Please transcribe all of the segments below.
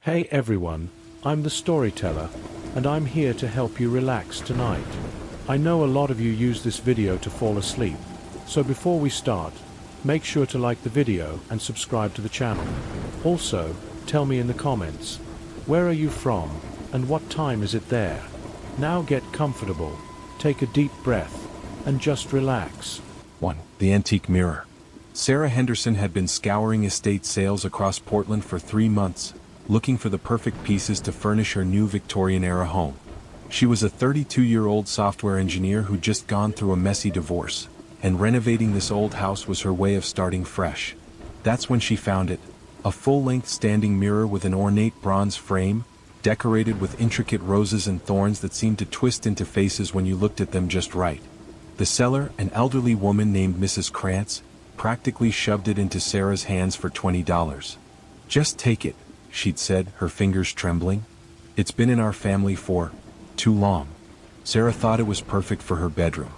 Hey everyone, I'm the storyteller, and I'm here to help you relax tonight. I know a lot of you use this video to fall asleep, so before we start, make sure to like the video and subscribe to the channel. Also, tell me in the comments, where are you from, and what time is it there? Now get comfortable, take a deep breath, and just relax. 1. The Antique Mirror. Sarah Henderson had been scouring estate sales across Portland for 3 months, looking for the perfect pieces to furnish her new Victorian-era home. She was a 32-year-old software engineer who'd just gone through a messy divorce, and renovating this old house was her way of starting fresh. That's when she found it, a full-length standing mirror with an ornate bronze frame, decorated with intricate roses and thorns that seemed to twist into faces when you looked at them just right. The seller, an elderly woman named Mrs. Krantz, practically shoved it into Sarah's hands for $20. "Just take it," she'd said, her fingers trembling. "It's been in our family for too long." Sarah thought it was perfect for her bedroom.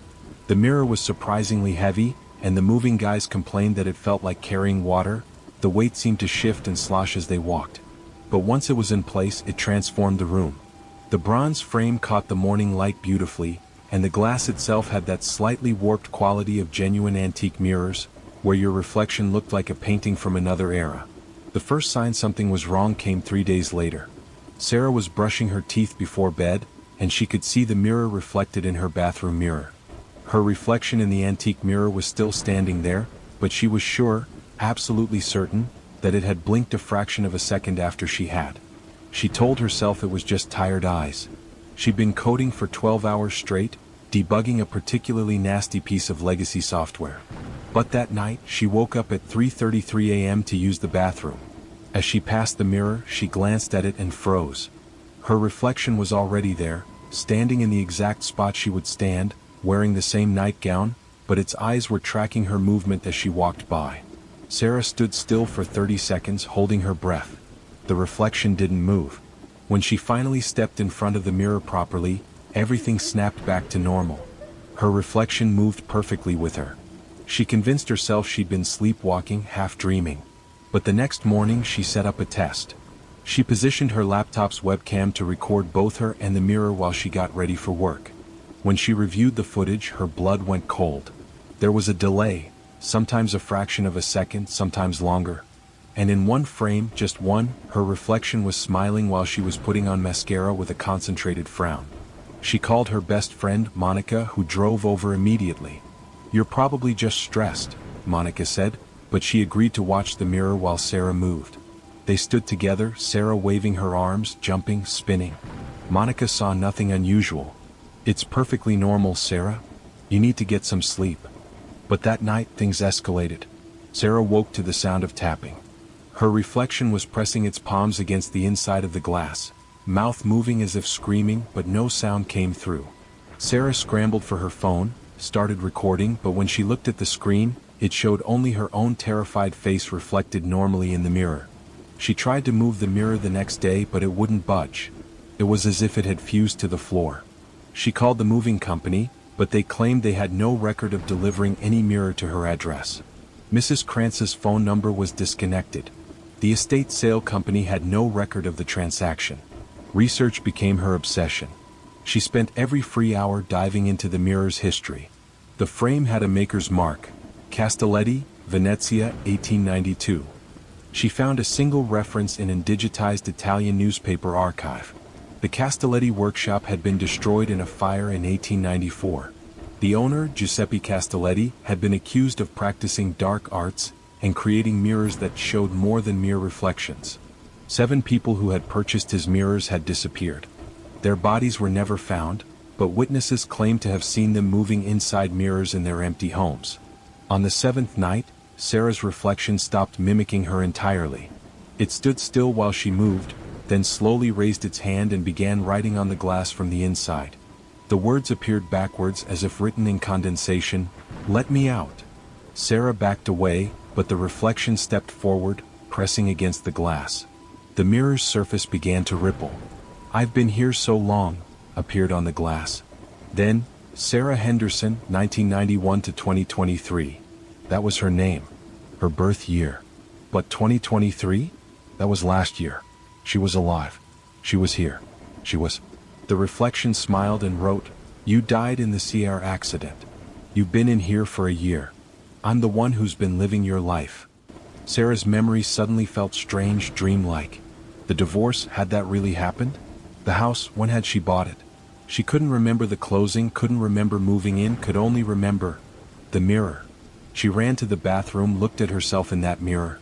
The mirror was surprisingly heavy, and the moving guys complained that it felt like carrying water. The weight seemed to shift and slosh as they walked. But once it was in place, it transformed the room. The bronze frame caught the morning light beautifully, and the glass itself had that slightly warped quality of genuine antique mirrors, where your reflection looked like a painting from another era. The first sign something was wrong came 3 days later. Sarah was brushing her teeth before bed, and she could see the mirror reflected in her bathroom mirror. Her reflection in the antique mirror was still standing there, but she was sure, absolutely certain, that it had blinked a fraction of a second after she had. She told herself it was just tired eyes. She'd been coding for 12 hours straight, debugging a particularly nasty piece of legacy software. But that night, she woke up at 3:33 a.m. to use the bathroom. As she passed the mirror, she glanced at it and froze. Her reflection was already there, standing in the exact spot she would stand, wearing the same nightgown, but its eyes were tracking her movement as she walked by. Sarah stood still for 30 seconds, holding her breath. The reflection didn't move. When she finally stepped in front of the mirror properly, everything snapped back to normal. Her reflection moved perfectly with her. She convinced herself she'd been sleepwalking, half dreaming. But the next morning she set up a test. She positioned her laptop's webcam to record both her and the mirror while she got ready for work. When she reviewed the footage, her blood went cold. There was a delay, sometimes a fraction of a second, sometimes longer. And in one frame, just one, her reflection was smiling while she was putting on mascara with a concentrated frown. She called her best friend, Monica, who drove over immediately. "You're probably just stressed," Monica said, but she agreed to watch the mirror while Sarah moved. They stood together, Sarah waving her arms, jumping, spinning. Monica saw nothing unusual. "It's perfectly normal, Sarah. You need to get some sleep." But that night, things escalated. Sarah woke to the sound of tapping. Her reflection was pressing its palms against the inside of the glass, mouth moving as if screaming, but no sound came through. Sarah scrambled for her phone, started recording, but when she looked at the screen, it showed only her own terrified face reflected normally in the mirror. She tried to move the mirror the next day, but it wouldn't budge. It was as if it had fused to the floor. She called the moving company, but they claimed they had no record of delivering any mirror to her address. Mrs. Krantz's phone number was disconnected. The estate sale company had no record of the transaction. Research became her obsession. She spent every free hour diving into the mirror's history. The frame had a maker's mark, Castelletti, Venezia, 1892. She found a single reference in a digitized Italian newspaper archive. The Castelletti workshop had been destroyed in a fire in 1894. The owner, Giuseppe Castelletti, had been accused of practicing dark arts and creating mirrors that showed more than mere reflections. 7 people who had purchased his mirrors had disappeared. Their bodies were never found, but witnesses claimed to have seen them moving inside mirrors in their empty homes. On the 7th night, Sarah's reflection stopped mimicking her entirely. It stood still while she moved, then slowly raised its hand and began writing on the glass from the inside. The words appeared backwards as if written in condensation, "Let me out." Sarah backed away, but the reflection stepped forward, pressing against the glass. The mirror's surface began to ripple. "I've been here so long," appeared on the glass. Then, Sarah Henderson, 1991 to 2023. That was her name, her birth year. But 2023? That was last year. She was alive. She was here. She was. The reflection smiled and wrote, "You died in the CR accident. You've been in here for a year. I'm the one who's been living your life." Sarah's memory suddenly felt strange, dreamlike. The divorce, had that really happened? The house, when had she bought it? She couldn't remember the closing, couldn't remember moving in, could only remember the mirror. She ran to the bathroom, looked at herself in that mirror.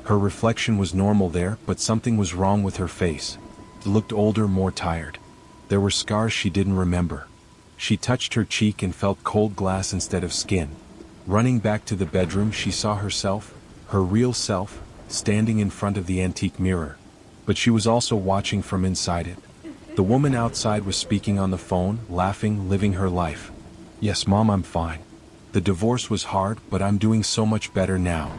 Her reflection was normal there, but something was wrong with her face. It looked older, more tired. There were scars she didn't remember. She touched her cheek and felt cold glass instead of skin. Running back to the bedroom, she saw herself, her real self, standing in front of the antique mirror. But she was also watching from inside it. The woman outside was speaking on the phone, laughing, living her life. "Yes, Mom, I'm fine. The divorce was hard, but I'm doing so much better now."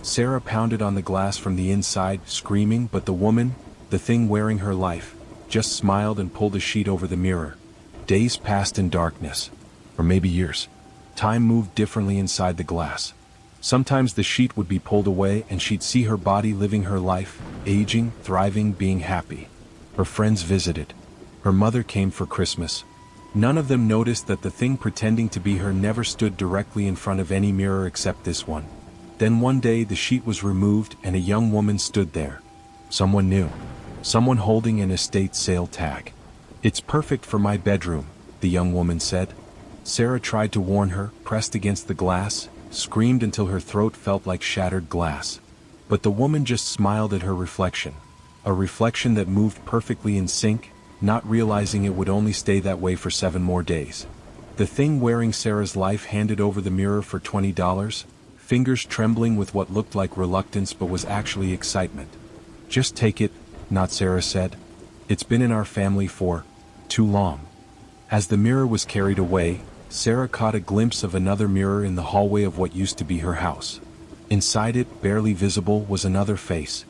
Sarah pounded on the glass from the inside, screaming, but the woman, the thing wearing her life, just smiled and pulled a sheet over the mirror. Days passed in darkness. Or maybe years. Time moved differently inside the glass. Sometimes the sheet would be pulled away and she'd see her body living her life, aging, thriving, being happy. Her friends visited. Her mother came for Christmas. None of them noticed that the thing pretending to be her never stood directly in front of any mirror except this one. Then one day the sheet was removed and a young woman stood there. Someone new. Someone holding an estate sale tag. "It's perfect for my bedroom," the young woman said. Sarah tried to warn her, pressed against the glass, screamed until her throat felt like shattered glass. But the woman just smiled at her reflection. A reflection that moved perfectly in sync, not realizing it would only stay that way for 7 more days. The thing wearing Sarah's life handed over the mirror for $20, fingers trembling with what looked like reluctance but was actually excitement. "Just take it," not Sarah said. "It's been in our family for too long." As the mirror was carried away, Sarah caught a glimpse of another mirror in the hallway of what used to be her house. Inside it, barely visible, was another face.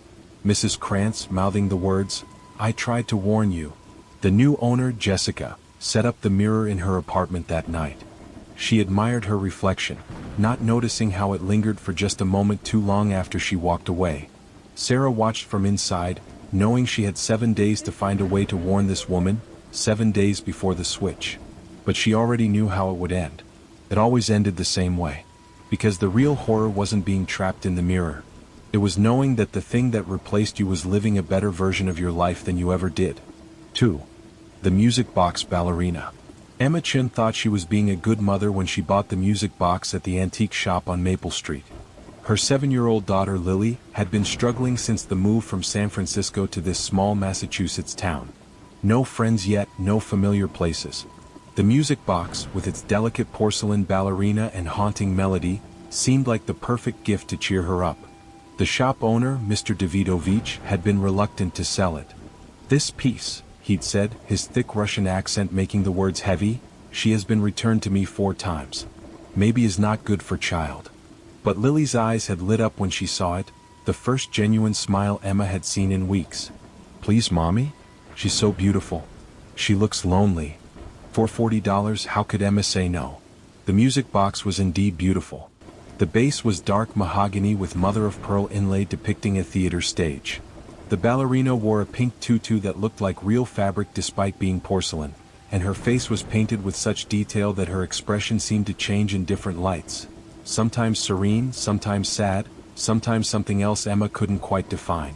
Mrs. Krantz, mouthing the words, "I tried to warn you." The new owner, Jessica, set up the mirror in her apartment that night. She admired her reflection, not noticing how it lingered for just a moment too long after she walked away. Sarah watched from inside, knowing she had 7 days to find a way to warn this woman, 7 days before the switch. But she already knew how it would end. It always ended the same way. Because the real horror wasn't being trapped in the mirror. It was knowing that the thing that replaced you was living a better version of your life than you ever did. 2. The music box ballerina. Emma Chin thought she was being a good mother when she bought the music box at the antique shop on Maple Street. Her 7-year-old daughter Lily had been struggling since the move from San Francisco to this small Massachusetts town. No friends yet, no familiar places. The music box, with its delicate porcelain ballerina and haunting melody, seemed like the perfect gift to cheer her up. The shop owner, Mr. Davidovich, had been reluctant to sell it. "This piece," he'd said, his thick Russian accent making the words heavy, "she has been returned to me 4 times. Maybe is not good for child." But Lily's eyes had lit up when she saw it, the first genuine smile Emma had seen in weeks. "Please, Mommy? She's so beautiful. She looks lonely." For $40, how could Emma say no? The music box was indeed beautiful. The base was dark mahogany with mother-of-pearl inlay depicting a theater stage. The ballerina wore a pink tutu that looked like real fabric despite being porcelain, and her face was painted with such detail that her expression seemed to change in different lights. Sometimes serene, sometimes sad, sometimes something else Emma couldn't quite define.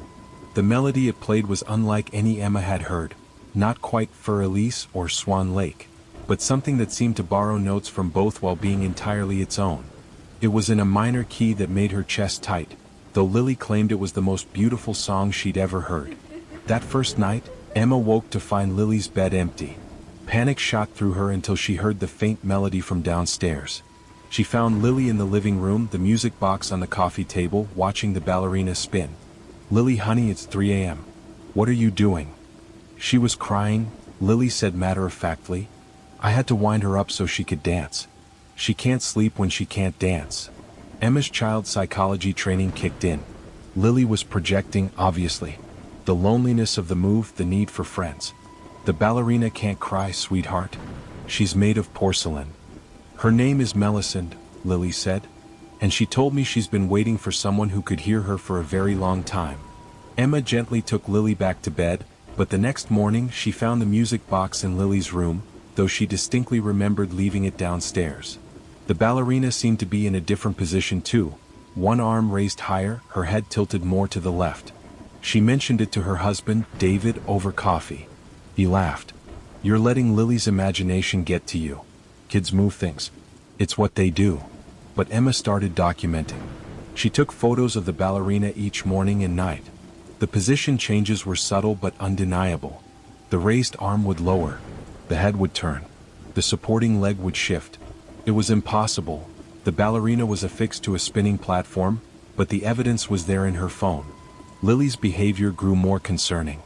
The melody it played was unlike any Emma had heard. Not quite Fur Elise or Swan Lake, but something that seemed to borrow notes from both while being entirely its own. It was in a minor key that made her chest tight, though Lily claimed it was the most beautiful song she'd ever heard. That first night, Emma woke to find Lily's bed empty. Panic shot through her until she heard the faint melody from downstairs. She found Lily in the living room, the music box on the coffee table, watching the ballerina spin. "Lily, honey, it's 3 a.m. What are you doing?" She was crying, Lily said matter-of-factly. "I had to wind her up so she could dance. She can't sleep when she can't dance." Emma's child psychology training kicked in. Lily was projecting, obviously. The loneliness of the move, the need for friends. "The ballerina can't cry, sweetheart. She's made of porcelain. Her name is Melisande," Lily said. "And she told me she's been waiting for someone who could hear her for a very long time. Emma gently took Lily back to bed, but the next morning she found the music box in Lily's room, though she distinctly remembered leaving it downstairs. The ballerina seemed to be in a different position too, one arm raised higher, her head tilted more to the left. She mentioned it to her husband, David, over coffee. He laughed. "You're letting Lily's imagination get to you. Kids move things. It's what they do." But Emma started documenting. She took photos of the ballerina each morning and night. The position changes were subtle but undeniable. The raised arm would lower. The head would turn. The supporting leg would shift. It was impossible. The ballerina was affixed to a spinning platform, but the evidence was there in her phone. Lily's behavior grew more concerning.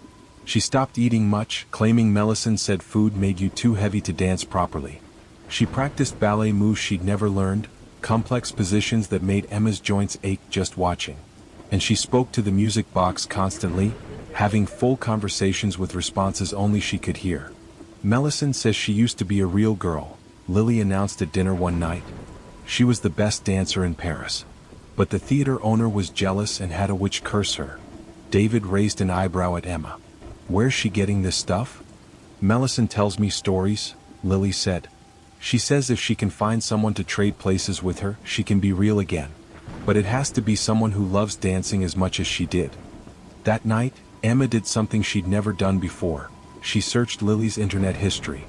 She stopped eating much, claiming Melisande said food made you too heavy to dance properly. She practiced ballet moves she'd never learned, complex positions that made Emma's joints ache just watching. And she spoke to the music box constantly, having full conversations with responses only she could hear. Melisande says she used to be a real girl, Lily announced at dinner one night. She was the best dancer in Paris. But the theater owner was jealous and had a witch curse her. David raised an eyebrow at Emma. "Where's she getting this stuff?" "Melisande tells me stories," Lily said. "She says if she can find someone to trade places with her, she can be real again. But it has to be someone who loves dancing as much as she did." That night, Emma did something she'd never done before. She searched Lily's internet history.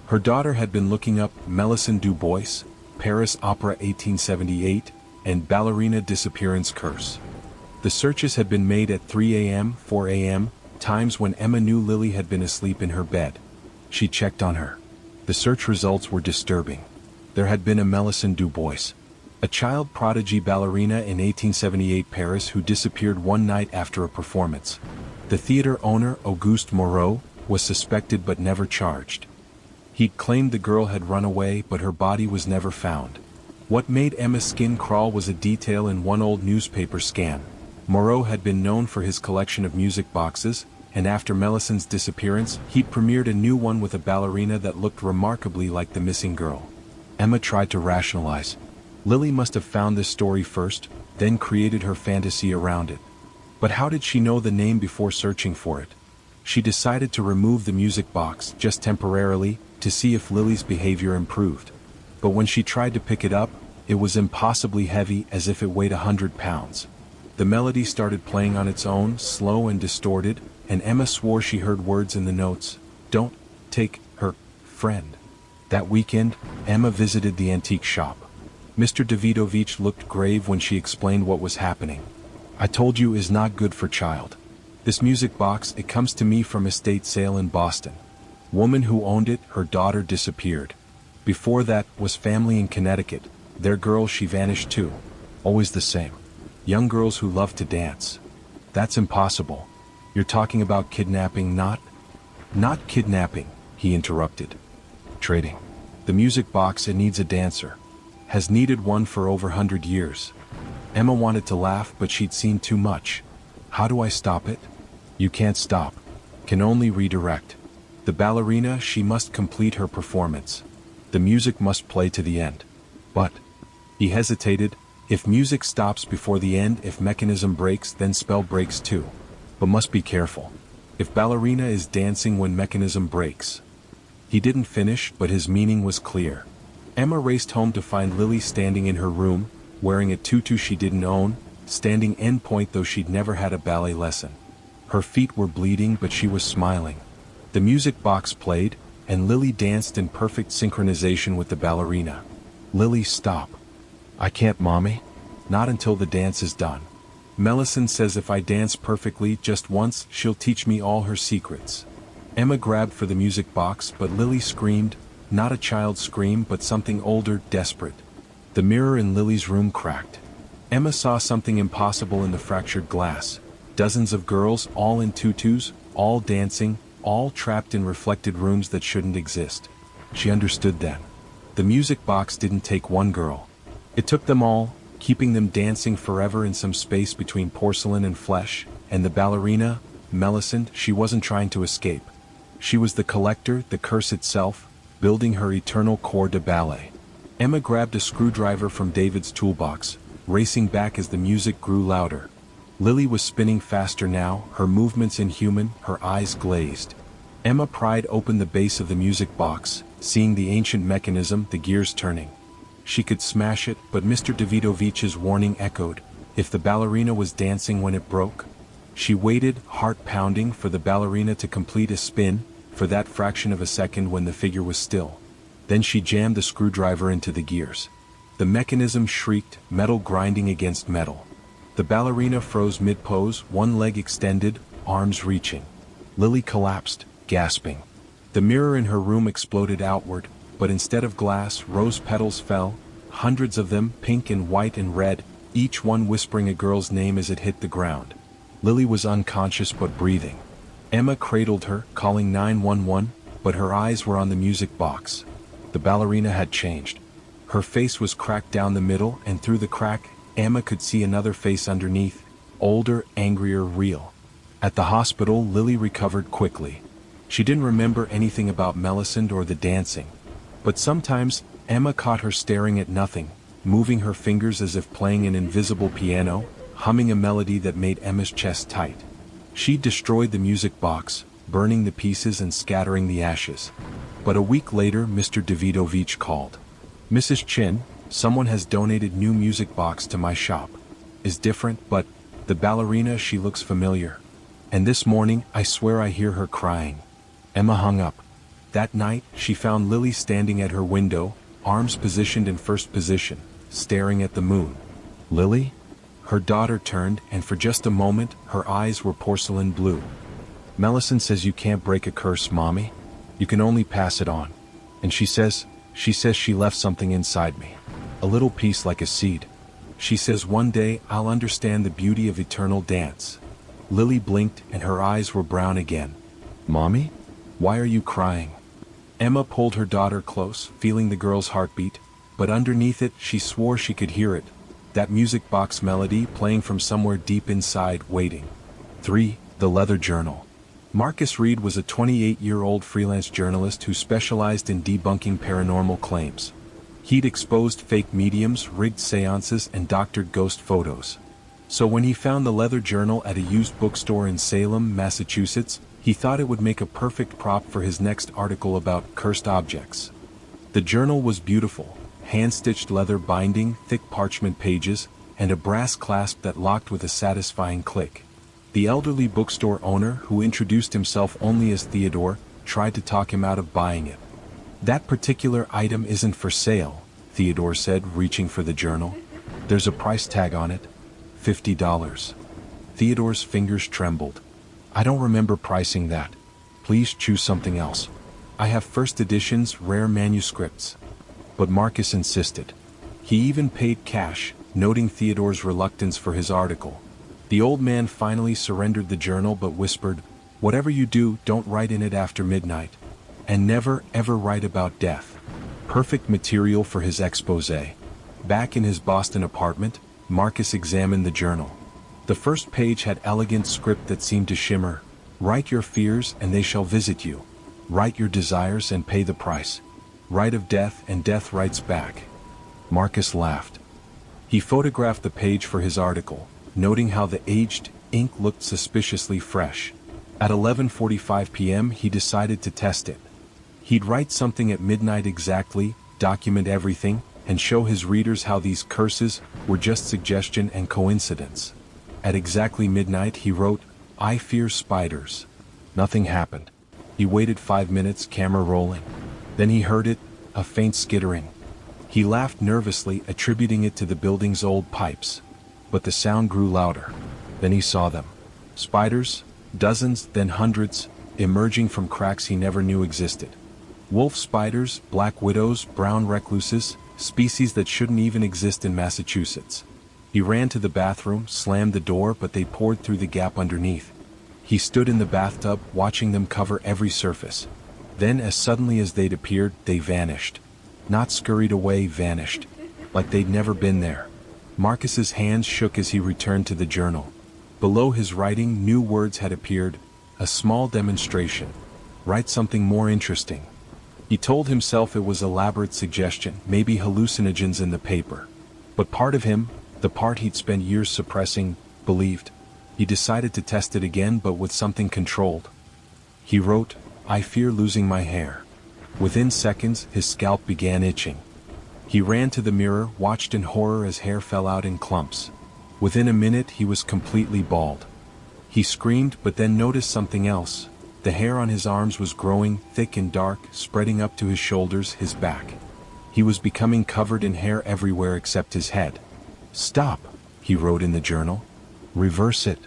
Her daughter had been looking up Melisande Du Bois, Paris Opera 1878, and Ballerina Disappearance Curse. The searches had been made at 3 a.m., 4 a.m., times when Emma knew Lily had been asleep in her bed. She checked on her. The search results were disturbing. There had been a Melisande Du Bois, a child prodigy ballerina in 1878 Paris who disappeared one night after a performance. The theater owner, Auguste Moreau, was suspected but never charged. He'd claimed the girl had run away but her body was never found. What made Emma's skin crawl was a detail in one old newspaper scan. Moreau had been known for his collection of music boxes, and after Melisande's disappearance, he'd premiered a new one with a ballerina that looked remarkably like the missing girl. Emma tried to rationalize. Lily must have found this story first, then created her fantasy around it. But how did she know the name before searching for it? She decided to remove the music box, just temporarily, to see if Lily's behavior improved. But when she tried to pick it up, it was impossibly heavy, as if it weighed 100 pounds. The melody started playing on its own, slow and distorted, and Emma swore she heard words in the notes. "Don't take her, friend." That weekend, Emma visited the antique shop. Mr. Davidovich looked grave when she explained what was happening. "I told you is not good for child. This music box, it comes to me from estate sale in Boston. Woman who owned it, her daughter disappeared. Before that, was family in Connecticut. Their girl, she vanished too. Always the same. Young girls who love to dance. That's impossible. You're talking about kidnapping, not kidnapping," he interrupted. "Trading. The music box, it needs a dancer. Has needed one for over 100 years. Emma wanted to laugh, but she'd seen too much. "How do I stop it?" "You can't stop. Can only redirect. The ballerina, she must complete her performance. The music must play to the end." "But," he hesitated, "if music stops before the end, if mechanism breaks, then spell breaks too. But must be careful. If ballerina is dancing when mechanism breaks." He didn't finish, but his meaning was clear. Emma raced home to find Lily standing in her room, wearing a tutu she didn't own, standing end point though she'd never had a ballet lesson. Her feet were bleeding, but she was smiling. The music box played, and Lily danced in perfect synchronization with the ballerina. "Lily, stop." "I can't, Mommy. Not until the dance is done. Melisande says if I dance perfectly just once, she'll teach me all her secrets." Emma grabbed for the music box, but Lily screamed, not a child's scream but something older, desperate. The mirror in Lily's room cracked. Emma saw something impossible in the fractured glass. Dozens of girls, all in tutus, all dancing, all trapped in reflected rooms that shouldn't exist. She understood then. The music box didn't take one girl. It took them all, keeping them dancing forever in some space between porcelain and flesh, and the ballerina, Melisande, she wasn't trying to escape. She was the collector, the curse itself, building her eternal corps de ballet. Emma grabbed a screwdriver from David's toolbox, racing back as the music grew louder. Lily was spinning faster now, her movements inhuman, her eyes glazed. Emma pried open the base of the music box, seeing the ancient mechanism, the gears turning. She could smash it, but Mr. Davidovich's warning echoed. If the ballerina was dancing when it broke? She waited, heart pounding, for the ballerina to complete a spin, for that fraction of a second when the figure was still. Then she jammed the screwdriver into the gears. The mechanism shrieked, metal grinding against metal. The ballerina froze mid-pose, one leg extended, arms reaching. Lily collapsed, gasping. The mirror in her room exploded outward, but instead of glass, rose petals fell, hundreds of them, pink and white and red, each one whispering a girl's name as it hit the ground. Lily was unconscious but breathing. Emma cradled her, calling 911, but her eyes were on the music box. The ballerina had changed. Her face was cracked down the middle, and through the crack, Emma could see another face underneath, older, angrier, real. At the hospital, Lily recovered quickly. She didn't remember anything about Melisande or the dancing. But sometimes, Emma caught her staring at nothing, moving her fingers as if playing an invisible piano, humming a melody that made Emma's chest tight. She destroyed the music box, burning the pieces and scattering the ashes. But a week later, Mr. Davidovich called. "Mrs. Chin, someone has donated new music box to my shop. Is different, but the ballerina, she looks familiar. And this morning, I swear I hear her crying." Emma hung up. That night, she found Lily standing at her window, arms positioned in first position, staring at the moon. "Lily?" Her daughter turned, and for just a moment, her eyes were porcelain blue. "Melisande says you can't break a curse, Mommy. You can only pass it on. And she says she left something inside me. A little piece like a seed. She says one day I'll understand the beauty of eternal dance." Lily blinked, and her eyes were brown again. "Mommy? Why are you crying?" Emma pulled her daughter close, feeling the girl's heartbeat, but underneath it she swore she could hear it. That music box melody playing from somewhere deep inside, waiting. 3. The Leather Journal. Marcus Reed was a 28-year-old freelance journalist who specialized in debunking paranormal claims. He'd exposed fake mediums, rigged seances, and doctored ghost photos. So when he found the Leather Journal at a used bookstore in Salem, Massachusetts, he thought it would make a perfect prop for his next article about cursed objects. The journal was beautiful. Hand-stitched leather binding, thick parchment pages, and a brass clasp that locked with a satisfying click. The elderly bookstore owner, who introduced himself only as Theodore, tried to talk him out of buying it. "That particular item isn't for sale," Theodore said, reaching for the journal. "There's a price tag on it. $50. Theodore's fingers trembled. "I don't remember pricing that. Please choose something else. I have first editions, rare manuscripts." But Marcus insisted. He even paid cash, noting Theodore's reluctance for his article. The old man finally surrendered the journal but whispered, "Whatever you do, don't write in it after midnight. And never, ever write about death." Perfect material for his exposé. Back in his Boston apartment, Marcus examined the journal. The first page had elegant script that seemed to shimmer. "Write your fears and they shall visit you. Write your desires and pay the price. Write of death and death writes back." Marcus laughed. He photographed the page for his article, noting how the aged ink looked suspiciously fresh. At 11:45 p.m. he decided to test it. He'd write something at midnight exactly, document everything, and show his readers how these curses were just suggestion and coincidence. At exactly midnight he wrote, "I fear spiders." Nothing happened. He waited 5 minutes, camera rolling. Then he heard it, a faint skittering. He laughed nervously, attributing it to the building's old pipes. But the sound grew louder. Then he saw them. Spiders, dozens, then hundreds, emerging from cracks he never knew existed. Wolf spiders, black widows, brown recluses, species that shouldn't even exist in Massachusetts. He ran to the bathroom, slammed the door, but they poured through the gap underneath. He stood in the bathtub, watching them cover every surface. Then, as suddenly as they'd appeared, they vanished. Not scurried away, vanished. Like they'd never been there. Marcus's hands shook as he returned to the journal. Below his writing, new words had appeared. A small demonstration. Write something more interesting. He told himself it was elaborate suggestion, maybe hallucinogens in the paper. But part of him, the part he'd spent years suppressing, believed. He decided to test it again but with something controlled. He wrote, "I fear losing my hair." Within seconds, his scalp began itching. He ran to the mirror, watched in horror as hair fell out in clumps. Within a minute he was completely bald. He screamed but then noticed something else. The hair on his arms was growing, thick and dark, spreading up to his shoulders, his back. He was becoming covered in hair everywhere except his head. "Stop," he wrote in the journal. "Reverse it."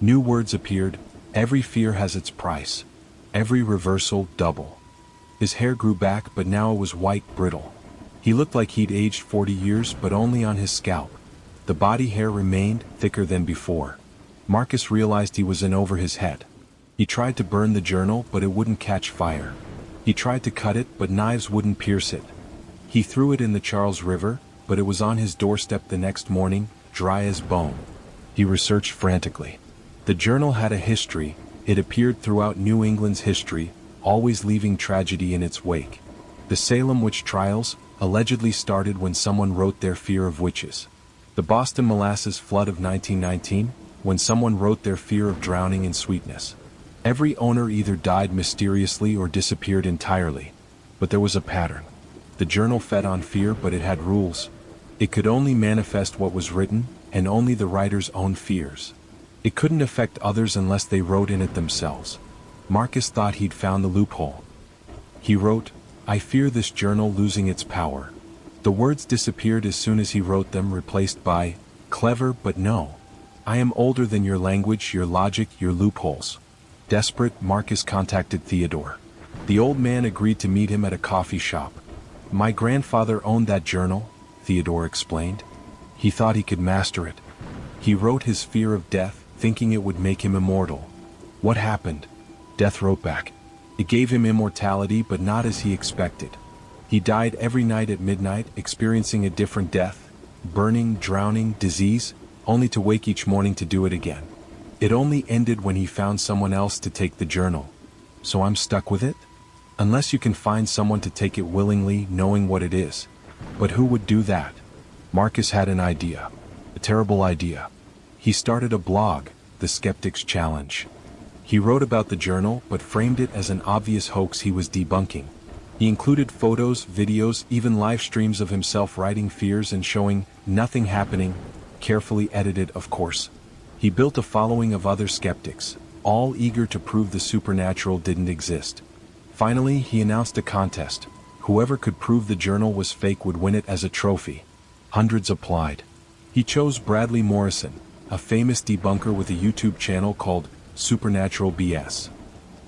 New words appeared. Every fear has its price. Every reversal, double. His hair grew back but now it was white, brittle. He looked like he'd aged 40 years but only on his scalp. The body hair remained, thicker than before. Marcus realized he was in over his head. He tried to burn the journal but it wouldn't catch fire. He tried to cut it but knives wouldn't pierce it. He threw it in the Charles River, but it was on his doorstep the next morning, dry as bone. He researched frantically. The journal had a history. It appeared throughout New England's history, always leaving tragedy in its wake. The Salem witch trials allegedly started when someone wrote their fear of witches. The Boston molasses flood of 1919, when someone wrote their fear of drowning in sweetness. Every owner either died mysteriously or disappeared entirely. But there was a pattern. The journal fed on fear but it had rules. It could only manifest what was written, and only the writer's own fears. It couldn't affect others unless they wrote in it themselves. Marcus thought he'd found the loophole. He wrote, "I fear this journal losing its power." The words disappeared as soon as he wrote them, replaced by, "Clever but no. I am older than your language, your logic, your loopholes." Desperate, Marcus contacted Theodore. The old man agreed to meet him at a coffee shop. "My grandfather owned that journal," Theodore explained. He thought he could master it. He wrote his fear of death, thinking it would make him immortal. What happened? Death wrote back. It gave him immortality but not as he expected. He died every night at midnight, experiencing a different death, burning, drowning, disease, only to wake each morning to do it again. It only ended when he found someone else to take the journal. So I'm stuck with it? Unless you can find someone to take it willingly, knowing what it is. But who would do that? Marcus had an idea. A terrible idea. He started a blog, The Skeptic's Challenge. He wrote about the journal but framed it as an obvious hoax he was debunking. He included photos, videos, even live streams of himself writing fears and showing nothing happening, carefully edited of course. He built a following of other skeptics, all eager to prove the supernatural didn't exist. Finally, he announced a contest. Whoever could prove the journal was fake would win it as a trophy. Hundreds applied. He chose Bradley Morrison, a famous debunker with a YouTube channel called Supernatural BS.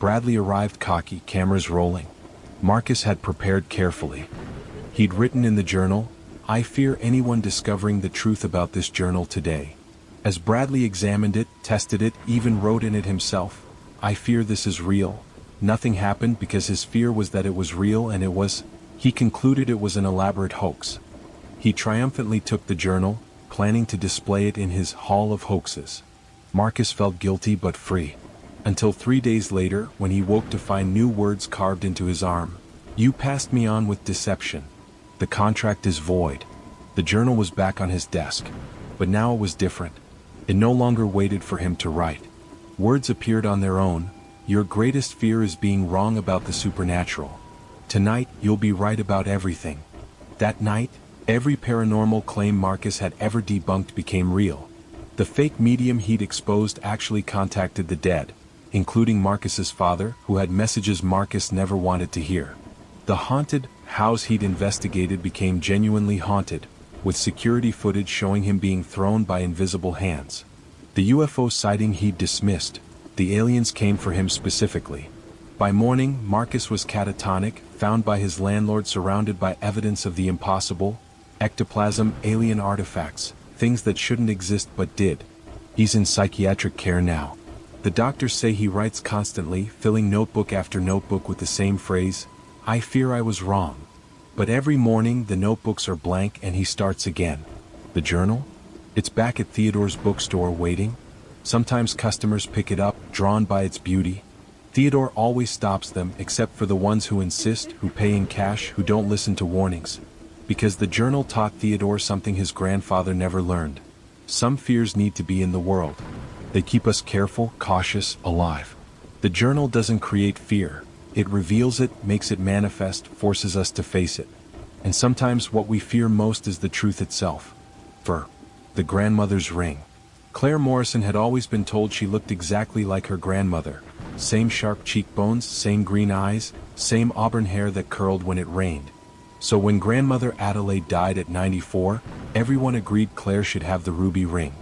Bradley arrived cocky, cameras rolling. Marcus had prepared carefully. He'd written in the journal, "I fear anyone discovering the truth about this journal today." As Bradley examined it, tested it, even wrote in it himself, "I fear this is real." Nothing happened because his fear was that it was real and it was. He concluded it was an elaborate hoax. He triumphantly took the journal, planning to display it in his Hall of Hoaxes. Marcus felt guilty but free. Until 3 days later, when he woke to find new words carved into his arm. "You passed me on with deception. The contract is void." The journal was back on his desk. But now it was different. It no longer waited for him to write. Words appeared on their own. "Your greatest fear is being wrong about the supernatural. Tonight, you'll be right about everything." That night, every paranormal claim Marcus had ever debunked became real. The fake medium he'd exposed actually contacted the dead, including Marcus's father, who had messages Marcus never wanted to hear. The haunted house he'd investigated became genuinely haunted, with security footage showing him being thrown by invisible hands. The UFO sighting he'd dismissed, the aliens came for him specifically. By morning, Marcus was catatonic, found by his landlord surrounded by evidence of the impossible, ectoplasm, alien artifacts, things that shouldn't exist but did. He's in psychiatric care now. The doctors say he writes constantly, filling notebook after notebook with the same phrase, "I fear I was wrong." But every morning the notebooks are blank and he starts again. The journal? It's back at Theodore's bookstore waiting. Sometimes customers pick it up, drawn by its beauty. Theodore always stops them, except for the ones who insist, who pay in cash, who don't listen to warnings. Because the journal taught Theodore something his grandfather never learned. Some fears need to be in the world. They keep us careful, cautious, alive. The journal doesn't create fear. It reveals it, makes it manifest, forces us to face it. And sometimes what we fear most is the truth itself. The grandmother's ring. Claire Morrison had always been told she looked exactly like her grandmother. Same sharp cheekbones, same green eyes, same auburn hair that curled when it rained. So when grandmother Adelaide died at 94, everyone agreed Claire should have the ruby ring.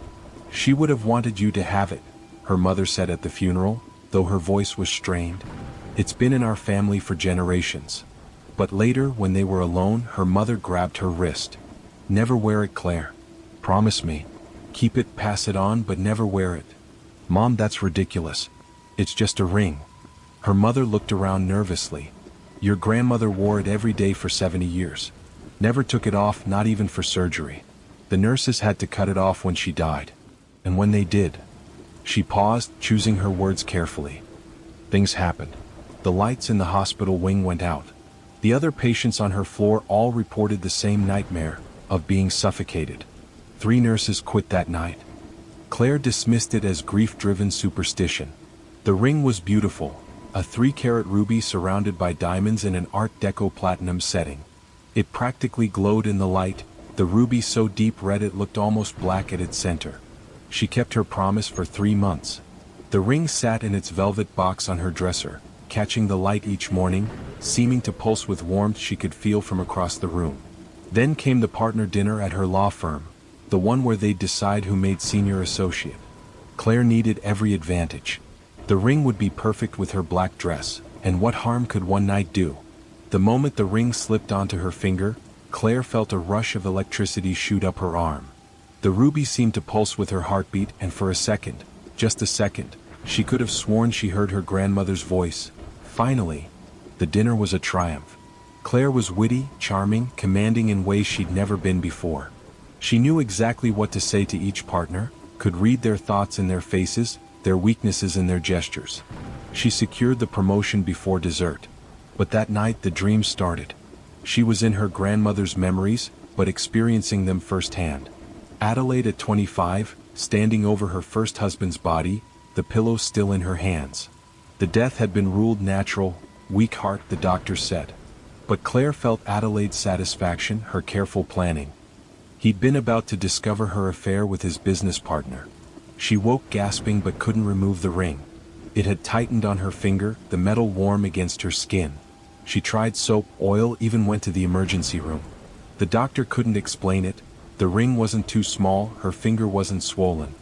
She would have wanted you to have it, her mother said at the funeral, though her voice was strained. It's been in our family for generations. But later, when they were alone, her mother grabbed her wrist. Never wear it, Claire. Promise me. Keep it, pass it on, but never wear it. Mom, that's ridiculous. It's just a ring. Her mother looked around nervously. Your grandmother wore it every day for 70 years. Never took it off, not even for surgery. The nurses had to cut it off when she died. And when they did. She paused, choosing her words carefully. Things happened. The lights in the hospital wing went out. The other patients on her floor all reported the same nightmare, of being suffocated. 3 nurses quit that night. Claire dismissed it as grief-driven superstition. The ring was beautiful, a 3-carat ruby surrounded by diamonds in an Art Deco platinum setting. It practically glowed in the light, the ruby so deep red it looked almost black at its center. She kept her promise for 3 months. The ring sat in its velvet box on her dresser, catching the light each morning, seeming to pulse with warmth she could feel from across the room. Then came the partner dinner at her law firm, the one where they'd decide who made senior associate. Claire needed every advantage. The ring would be perfect with her black dress, and what harm could one night do? The moment the ring slipped onto her finger, Claire felt a rush of electricity shoot up her arm. The ruby seemed to pulse with her heartbeat, and for a second, just a second, she could have sworn she heard her grandmother's voice. Finally, the dinner was a triumph. Claire was witty, charming, commanding in ways she'd never been before. She knew exactly what to say to each partner, could read their thoughts in their faces, their weaknesses in their gestures. She secured the promotion before dessert. But that night the dream started. She was in her grandmother's memories, but experiencing them firsthand. Adelaide at 25, standing over her first husband's body, the pillow still in her hands. The death had been ruled natural, weak heart, the doctor said. But Claire felt Adelaide's satisfaction, her careful planning. He'd been about to discover her affair with his business partner. She woke gasping but couldn't remove the ring. It had tightened on her finger, the metal warm against her skin. She tried soap, oil, even went to the emergency room. The doctor couldn't explain it. The ring wasn't too small, her finger wasn't swollen.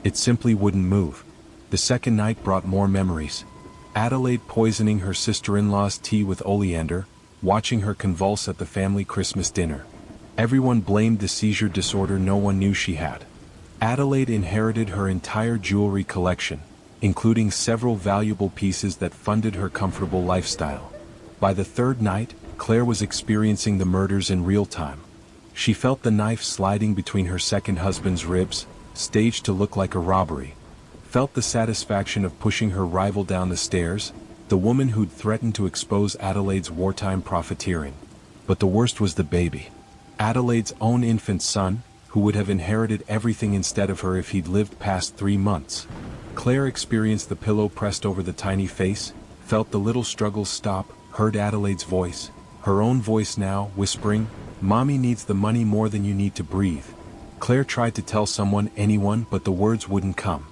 It simply wouldn't move. The second night brought more memories. Adelaide poisoning her sister-in-law's tea with oleander, watching her convulse at the family Christmas dinner. Everyone blamed the seizure disorder no one knew she had. Adelaide inherited her entire jewelry collection, including several valuable pieces that funded her comfortable lifestyle. By the third night, Claire was experiencing the murders in real time. She felt the knife sliding between her second husband's ribs, staged to look like a robbery. Felt the satisfaction of pushing her rival down the stairs, the woman who'd threatened to expose Adelaide's wartime profiteering. But the worst was the baby. Adelaide's own infant son, who would have inherited everything instead of her if he'd lived past 3 months. Claire experienced the pillow pressed over the tiny face, felt the little struggles stop, heard Adelaide's voice, her own voice now, whispering, "Mommy needs the money more than you need to breathe." Claire tried to tell someone, anyone, but the words wouldn't come.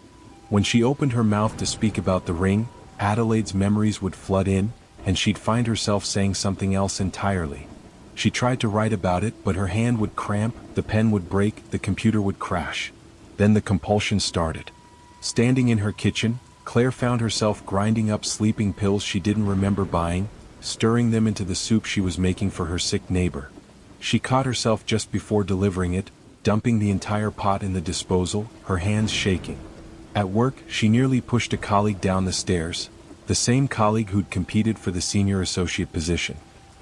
When she opened her mouth to speak about the ring, Adelaide's memories would flood in, and she'd find herself saying something else entirely. She tried to write about it, but her hand would cramp, the pen would break, the computer would crash. Then the compulsion started. Standing in her kitchen, Claire found herself grinding up sleeping pills she didn't remember buying, stirring them into the soup she was making for her sick neighbor. She caught herself just before delivering it, dumping the entire pot in the disposal, her hands shaking. At work, she nearly pushed a colleague down the stairs, the same colleague who'd competed for the senior associate position.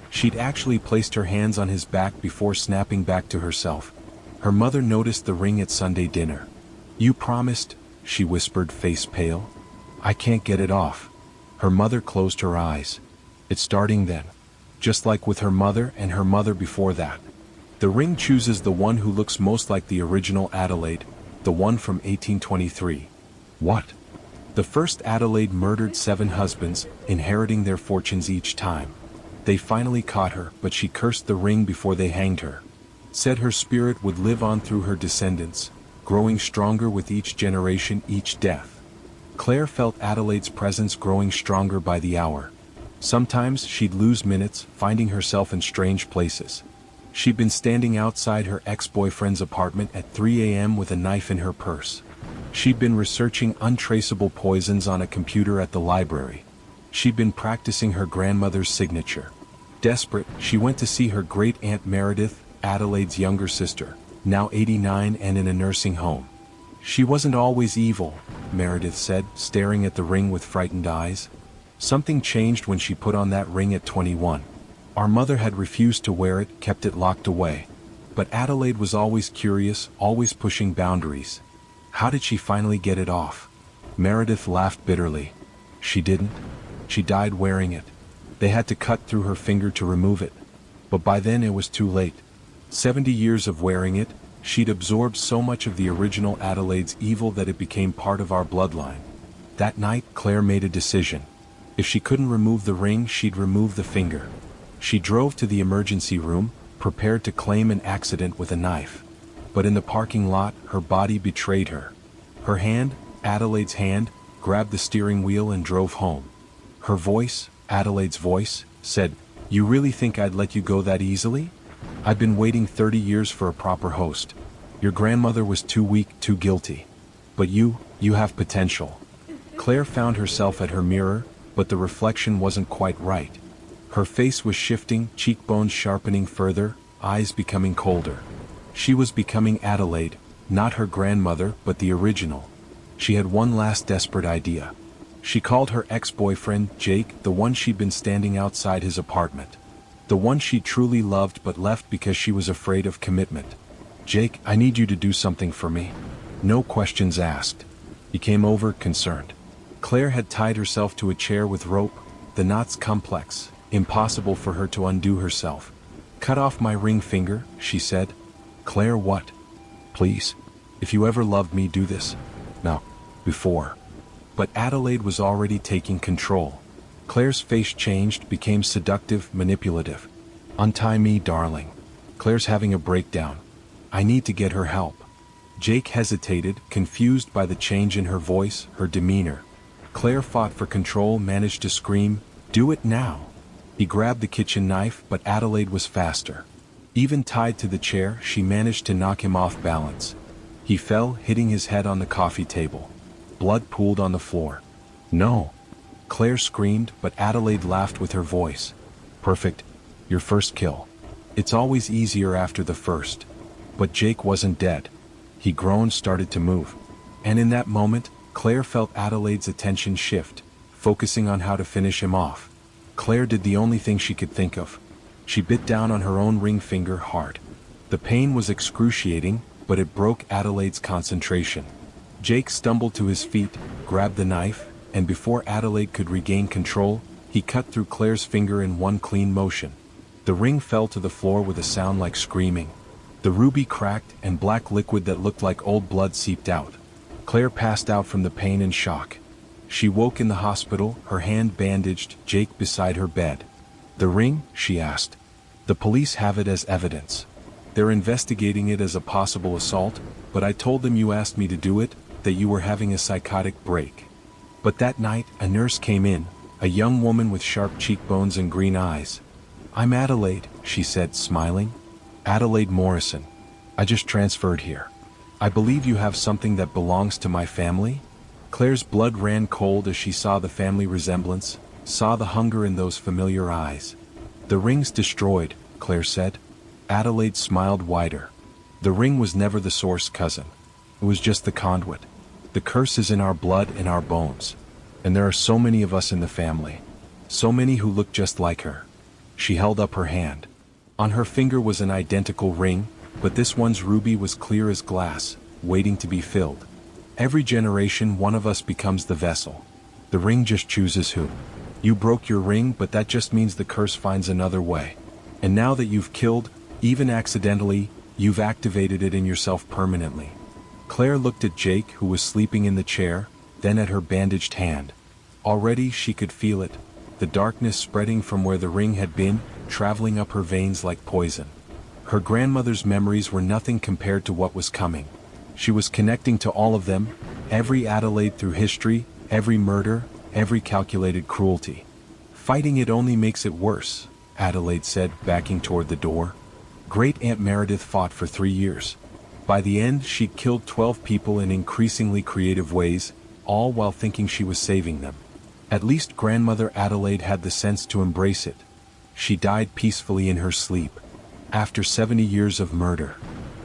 She'd actually placed her hands on his back before snapping back to herself. Her mother noticed the ring at Sunday dinner. "You promised," she whispered, face pale. "I can't get it off." Her mother closed her eyes. It's starting then. Just like with her mother and her mother before that. The ring chooses the one who looks most like the original Adelaide, the one from 1823. What? The first Adelaide murdered 7 husbands, inheriting their fortunes each time. They finally caught her, but she cursed the ring before they hanged her. Said her spirit would live on through her descendants, growing stronger with each generation, each death. Claire felt Adelaide's presence growing stronger by the hour. Sometimes she'd lose minutes, finding herself in strange places. She'd been standing outside her ex-boyfriend's apartment at 3 a.m. with a knife in her purse. She'd been researching untraceable poisons on a computer at the library. She'd been practicing her grandmother's signature. Desperate, she went to see her great-aunt Meredith, Adelaide's younger sister, now 89 and in a nursing home. She wasn't always evil, Meredith said, staring at the ring with frightened eyes. Something changed when she put on that ring at 21. Our mother had refused to wear it, kept it locked away. But Adelaide was always curious, always pushing boundaries. How did she finally get it off? Meredith laughed bitterly. She didn't. She died wearing it. They had to cut through her finger to remove it. But by then it was too late. 70 years of wearing it, she'd absorbed so much of the original Adelaide's evil that it became part of our bloodline. That night, Claire made a decision. If she couldn't remove the ring, she'd remove the finger. She drove to the emergency room, prepared to claim an accident with a knife. But in the parking lot, her body betrayed her. Her hand, Adelaide's hand, grabbed the steering wheel and drove home. Her voice, Adelaide's voice, said, "You really think I'd let you go that easily? I've been waiting 30 years for a proper host. Your grandmother was too weak, too guilty. But you have potential." Claire found herself at her mirror, but the reflection wasn't quite right. Her face was shifting, cheekbones sharpening further, eyes becoming colder. She was becoming Adelaide, not her grandmother, but the original. She had one last desperate idea. She called her ex-boyfriend, Jake, the one she'd been standing outside his apartment. The one she truly loved but left because she was afraid of commitment. "Jake, I need you to do something for me." No questions asked. He came over, concerned. Claire had tied herself to a chair with rope, the knots complex, impossible for her to undo herself. "Cut off my ring finger," she said. "Claire, what?" "Please. If you ever loved me, do this." "No. Before." But Adelaide was already taking control. Claire's face changed, became seductive, manipulative. "Untie me, darling. Claire's having a breakdown. I need to get her help." Jake hesitated, confused by the change in her voice, her demeanor. Claire fought for control, managed to scream, "Do it now." He grabbed the kitchen knife, but Adelaide was faster. Even tied to the chair, she managed to knock him off balance. He fell, hitting his head on the coffee table. Blood pooled on the floor. "No!" Claire screamed, but Adelaide laughed with her voice. "Perfect. Your first kill. It's always easier after the first." But Jake wasn't dead. He groaned, started to move. And in that moment, Claire felt Adelaide's attention shift, focusing on how to finish him off. Claire did the only thing she could think of. She bit down on her own ring finger hard. The pain was excruciating, but it broke Adelaide's concentration. Jake stumbled to his feet, grabbed the knife, and before Adelaide could regain control, he cut through Claire's finger in one clean motion. The ring fell to the floor with a sound like screaming. The ruby cracked, and black liquid that looked like old blood seeped out. Claire passed out from the pain and shock. She woke in the hospital, her hand bandaged, Jake beside her bed. "The ring?" she asked. "The police have it as evidence. They're investigating it as a possible assault, but I told them you asked me to do it, that you were having a psychotic break." But that night, a nurse came in, a young woman with sharp cheekbones and green eyes. "I'm Adelaide," she said, smiling. "Adelaide Morrison. I just transferred here. I believe you have something that belongs to my family?" Claire's blood ran cold as she saw the family resemblance, saw the hunger in those familiar eyes. "The ring's destroyed," Claire said. Adelaide smiled wider. "The ring was never the source, cousin. It was just the conduit. The curse is in our blood, in our bones. And there are so many of us in the family. So many who look just like her." She held up her hand. On her finger was an identical ring, but this one's ruby was clear as glass, waiting to be filled. Every generation, one of us becomes the vessel. The ring just chooses who. You broke your ring, but that just means the curse finds another way. And now that you've killed, even accidentally, you've activated it in yourself permanently. Claire looked at Jake, who was sleeping in the chair, then at her bandaged hand. Already she could feel it, the darkness spreading from where the ring had been, traveling up her veins like poison. Her grandmother's memories were nothing compared to what was coming. She was connecting to all of them, every Adelaide through history, every murder, every calculated cruelty. Fighting it only makes it worse, Adelaide said, backing toward the door. Great Aunt Meredith fought for 3 years. By the end, she'd killed 12 people in increasingly creative ways, all while thinking she was saving them. At least Grandmother Adelaide had the sense to embrace it. She died peacefully in her sleep. After 70 years of murder.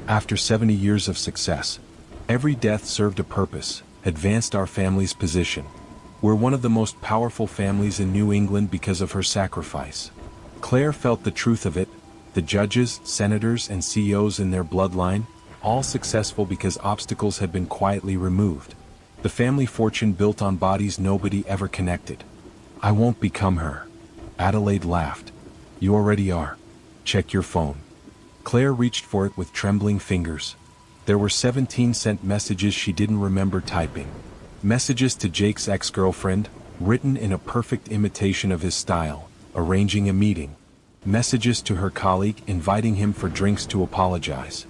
After 70 years of success. Every death served a purpose, advanced our family's position. We're one of the most powerful families in New England because of her sacrifice. Claire felt the truth of it. The judges, senators, and CEOs in their bloodline, all successful because obstacles had been quietly removed. The family fortune built on bodies nobody ever connected. I won't become her. Adelaide laughed. You already are. Check your phone. Claire reached for it with trembling fingers. There were 17 sent messages she didn't remember typing. Messages to Jake's ex-girlfriend, written in a perfect imitation of his style, arranging a meeting. Messages to her colleague inviting him for drinks to apologize.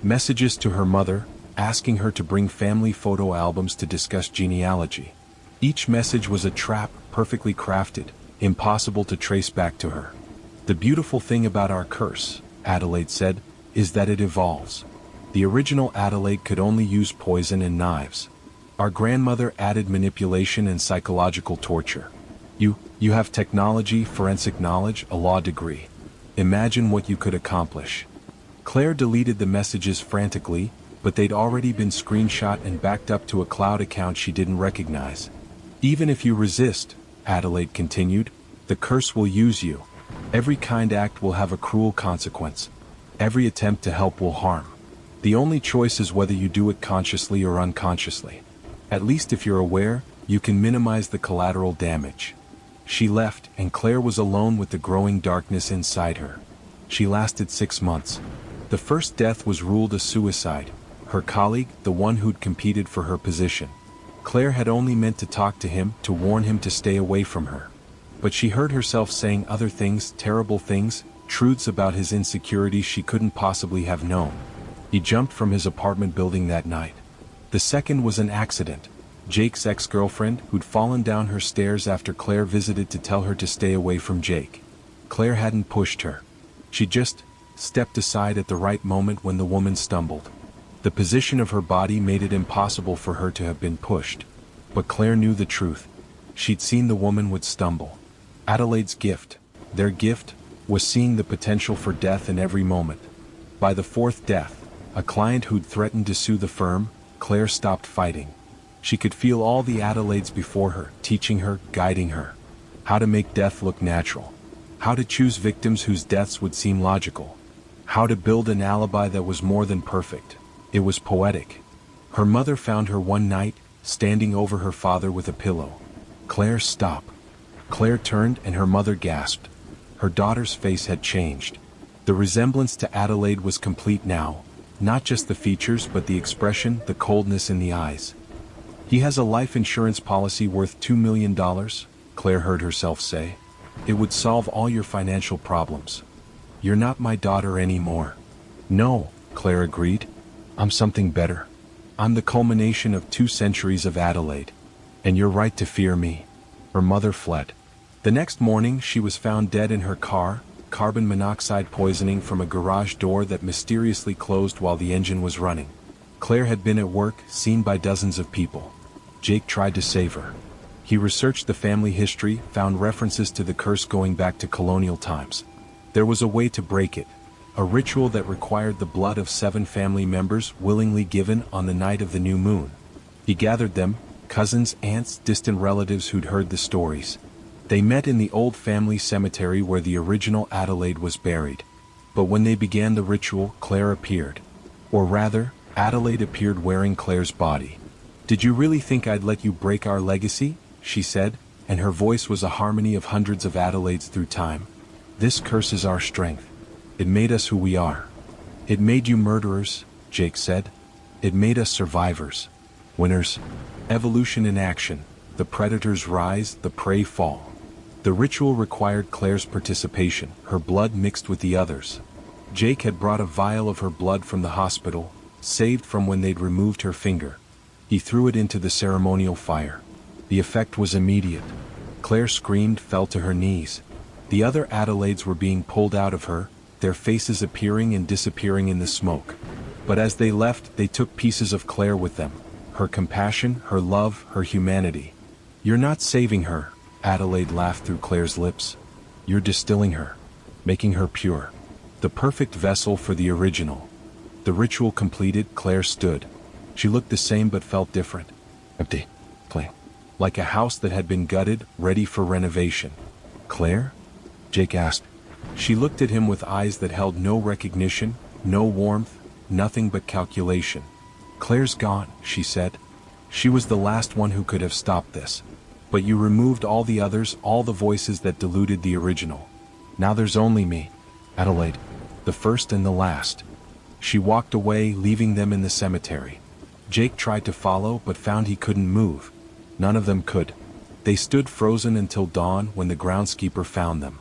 Messages to her mother, asking her to bring family photo albums to discuss genealogy. Each message was a trap, perfectly crafted, impossible to trace back to her. The beautiful thing about our curse, Adelaide said, is that it evolves. The original Adelaide could only use poison and knives. Our grandmother added manipulation and psychological torture. You have technology, forensic knowledge, a law degree. Imagine what you could accomplish. Claire deleted the messages frantically, but they'd already been screenshot and backed up to a cloud account she didn't recognize. Even if you resist, Adelaide continued, the curse will use you. Every kind act will have a cruel consequence. Every attempt to help will harm. The only choice is whether you do it consciously or unconsciously. At least if you're aware, you can minimize the collateral damage. She left, and Claire was alone with the growing darkness inside her. She lasted 6 months. The first death was ruled a suicide. Her colleague, the one who'd competed for her position. Claire had only meant to talk to him, to warn him to stay away from her. But she heard herself saying other things, terrible things, truths about his insecurities she couldn't possibly have known. He jumped from his apartment building that night. The second was an accident. Jake's ex-girlfriend, who'd fallen down her stairs after Claire visited to tell her to stay away from Jake. Claire hadn't pushed her. She just stepped aside at the right moment when the woman stumbled. The position of her body made it impossible for her to have been pushed. But Claire knew the truth. She'd seen the woman would stumble. Adelaide's gift, their gift, was seeing the potential for death in every moment. By the fourth death, a client who'd threatened to sue the firm, Claire stopped fighting. She could feel all the Adelaides before her, teaching her, guiding her. How to make death look natural. How to choose victims whose deaths would seem logical. How to build an alibi that was more than perfect. It was poetic. Her mother found her one night, standing over her father with a pillow. Claire, stop. Claire turned and her mother gasped. Her daughter's face had changed. The resemblance to Adelaide was complete now. Not just the features but the expression, the coldness in the eyes. He has a life insurance policy worth $2 million, Claire heard herself say. It would solve all your financial problems. You're not my daughter anymore. No, Claire agreed. I'm something better. I'm the culmination of 2 centuries of Adelaide. And you're right to fear me. Her mother fled. The next morning she was found dead in her car, carbon monoxide poisoning from a garage door that mysteriously closed while the engine was running. Claire had been at work, seen by dozens of people. Jake tried to save her. He researched the family history, found references to the curse going back to colonial times. There was a way to break it. A ritual that required the blood of 7 family members willingly given on the night of the new moon. He gathered them, cousins, aunts, distant relatives who'd heard the stories. They met in the old family cemetery where the original Adelaide was buried. But when they began the ritual, Claire appeared. Or rather, Adelaide appeared wearing Claire's body. "Did you really think I'd let you break our legacy?" she said, and her voice was a harmony of hundreds of Adelaides through time. "This curse is our strength. It made us who we are." "It made you murderers," Jake said. "It made us survivors." Winners. Evolution in action. The predators rise, the prey fall. The ritual required Claire's participation, her blood mixed with the others. Jake had brought a vial of her blood from the hospital, saved from when they'd removed her finger. He threw it into the ceremonial fire. The effect was immediate. Claire screamed, fell to her knees. The other Adelaides were being pulled out of her, their faces appearing and disappearing in the smoke. But as they left, they took pieces of Claire with them. Her compassion, her love, her humanity. "You're not saving her," Adelaide laughed through Claire's lips. "You're distilling her, making her pure. The perfect vessel for the original." The ritual completed, Claire stood. She looked the same but felt different. Empty. Clean. Like a house that had been gutted, ready for renovation. "Claire?" Jake asked. She looked at him with eyes that held no recognition, no warmth, nothing but calculation. "Claire's gone," she said. "She was the last one who could have stopped this. But you removed all the others, all the voices that diluted the original. Now there's only me, Adelaide, the first and the last." She walked away, leaving them in the cemetery. Jake tried to follow, but found he couldn't move. None of them could. They stood frozen until dawn, when the groundskeeper found them.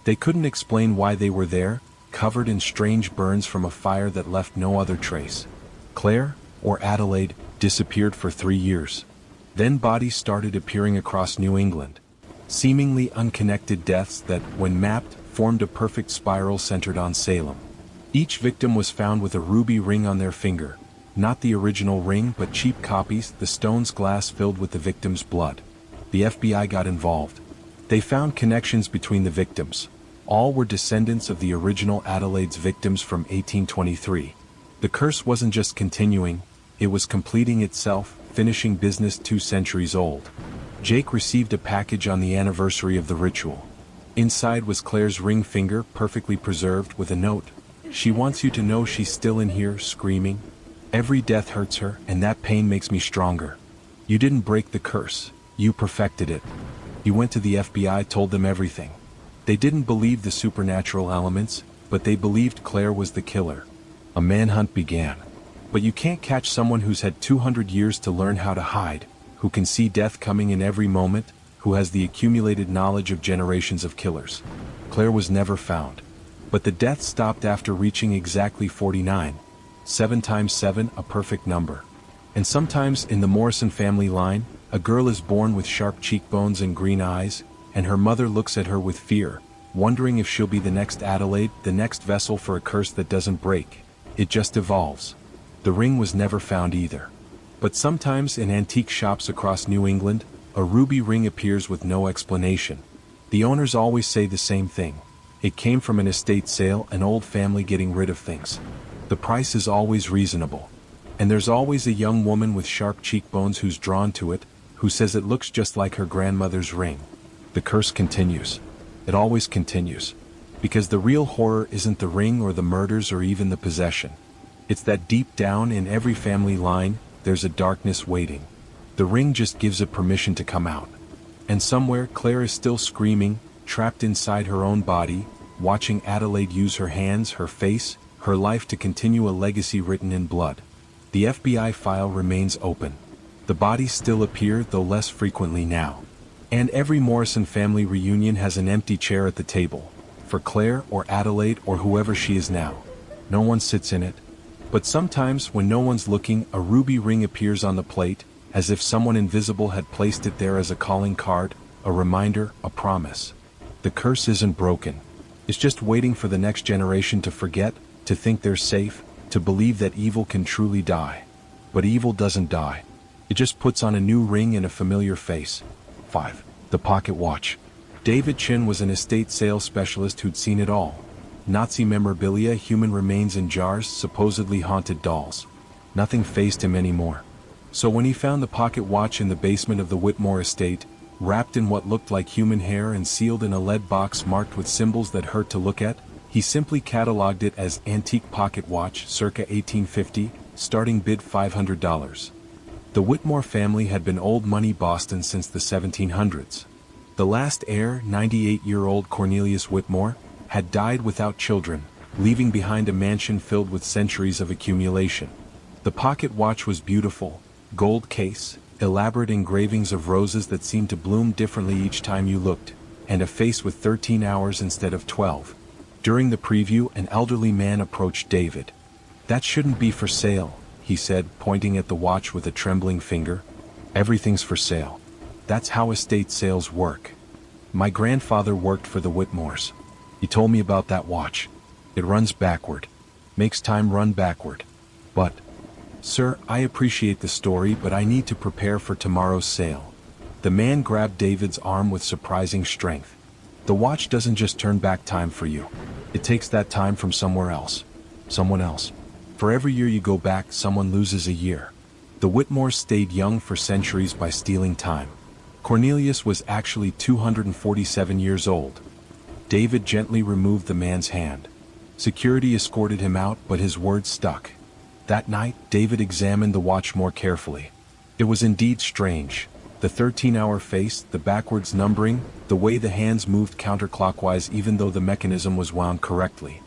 They couldn't explain why they were there, covered in strange burns from a fire that left no other trace. Claire, or Adelaide, disappeared for 3 years. Then bodies started appearing across New England. Seemingly unconnected deaths that, when mapped, formed a perfect spiral centered on Salem. Each victim was found with a ruby ring on their finger. Not the original ring, but cheap copies, the stone's glass filled with the victim's blood. The FBI got involved. They found connections between the victims. All were descendants of the original Adelaide's victims from 1823. The curse wasn't just continuing, it was completing itself, finishing business 2 centuries old. Jake received a package on the anniversary of the ritual. Inside was Claire's ring finger, perfectly preserved, with a note. "She wants you to know she's still in here, screaming. Every death hurts her, and that pain makes me stronger. You didn't break the curse, you perfected it." He went to the FBI, told them everything. They didn't believe the supernatural elements, but they believed Claire was the killer. A manhunt began. But you can't catch someone who's had 200 years to learn how to hide, who can see death coming in every moment, who has the accumulated knowledge of generations of killers. Claire was never found. But the deaths stopped after reaching exactly 49. 7 times 7, a perfect number. And sometimes, in the Morrison family line, a girl is born with sharp cheekbones and green eyes, and her mother looks at her with fear, wondering if she'll be the next Adelaide, the next vessel for a curse that doesn't break. It just evolves. The ring was never found either. But sometimes in antique shops across New England, a ruby ring appears with no explanation. The owners always say the same thing. It came from an estate sale, an old family getting rid of things. The price is always reasonable. And there's always a young woman with sharp cheekbones who's drawn to it, who says it looks just like her grandmother's ring. The curse continues. It always continues. Because the real horror isn't the ring or the murders or even the possession. It's that deep down in every family line, there's a darkness waiting. The ring just gives it permission to come out. And somewhere, Claire is still screaming, trapped inside her own body, watching Adelaide use her hands, her face, her life to continue a legacy written in blood. The FBI file remains open. The bodies still appear, though less frequently now. And every Morrison family reunion has an empty chair at the table. For Claire or Adelaide or whoever she is now. No one sits in it. But sometimes, when no one's looking, a ruby ring appears on the plate, as if someone invisible had placed it there as a calling card, a reminder, a promise. The curse isn't broken. It's just waiting for the next generation to forget, to think they're safe, to believe that evil can truly die. But evil doesn't die. It just puts on a new ring and a familiar face. 5. The pocket watch. David Chin was an estate sales specialist who'd seen it all. Nazi memorabilia, human remains in jars, supposedly haunted dolls. Nothing fazed him anymore. So when he found the pocket watch in the basement of the Whitmore estate, wrapped in what looked like human hair and sealed in a lead box marked with symbols that hurt to look at, he simply catalogued it as antique pocket watch circa 1850, starting bid $500. The Whitmore family had been old money Boston since the 1700s. The last heir, 98-year-old Cornelius Whitmore, had died without children, leaving behind a mansion filled with centuries of accumulation. The pocket watch was beautiful, Gold case, elaborate engravings of roses that seemed to bloom differently each time you looked, and a face with 13 hours instead of 12. During the preview, an elderly man approached David. "That shouldn't be for sale," he said, pointing at the watch with a trembling finger. "Everything's for sale. That's how estate sales work. My grandfather worked for the Whitmores. He told me about that watch. It runs backward. Makes time run backward. But, sir, I appreciate the story, but I need to prepare for tomorrow's sale." The man grabbed David's arm with surprising strength. "The watch doesn't just turn back time for you. It takes that time from somewhere else. Someone else. For every year you go back, someone loses a year. The Whitmores stayed young for centuries by stealing time. Cornelius was actually 247 years old." David gently removed the man's hand. Security escorted him out, but his words stuck. That night, David examined the watch more carefully. It was indeed strange. The 13-hour face, the backwards numbering, the way the hands moved counterclockwise even though the mechanism was wound correctly.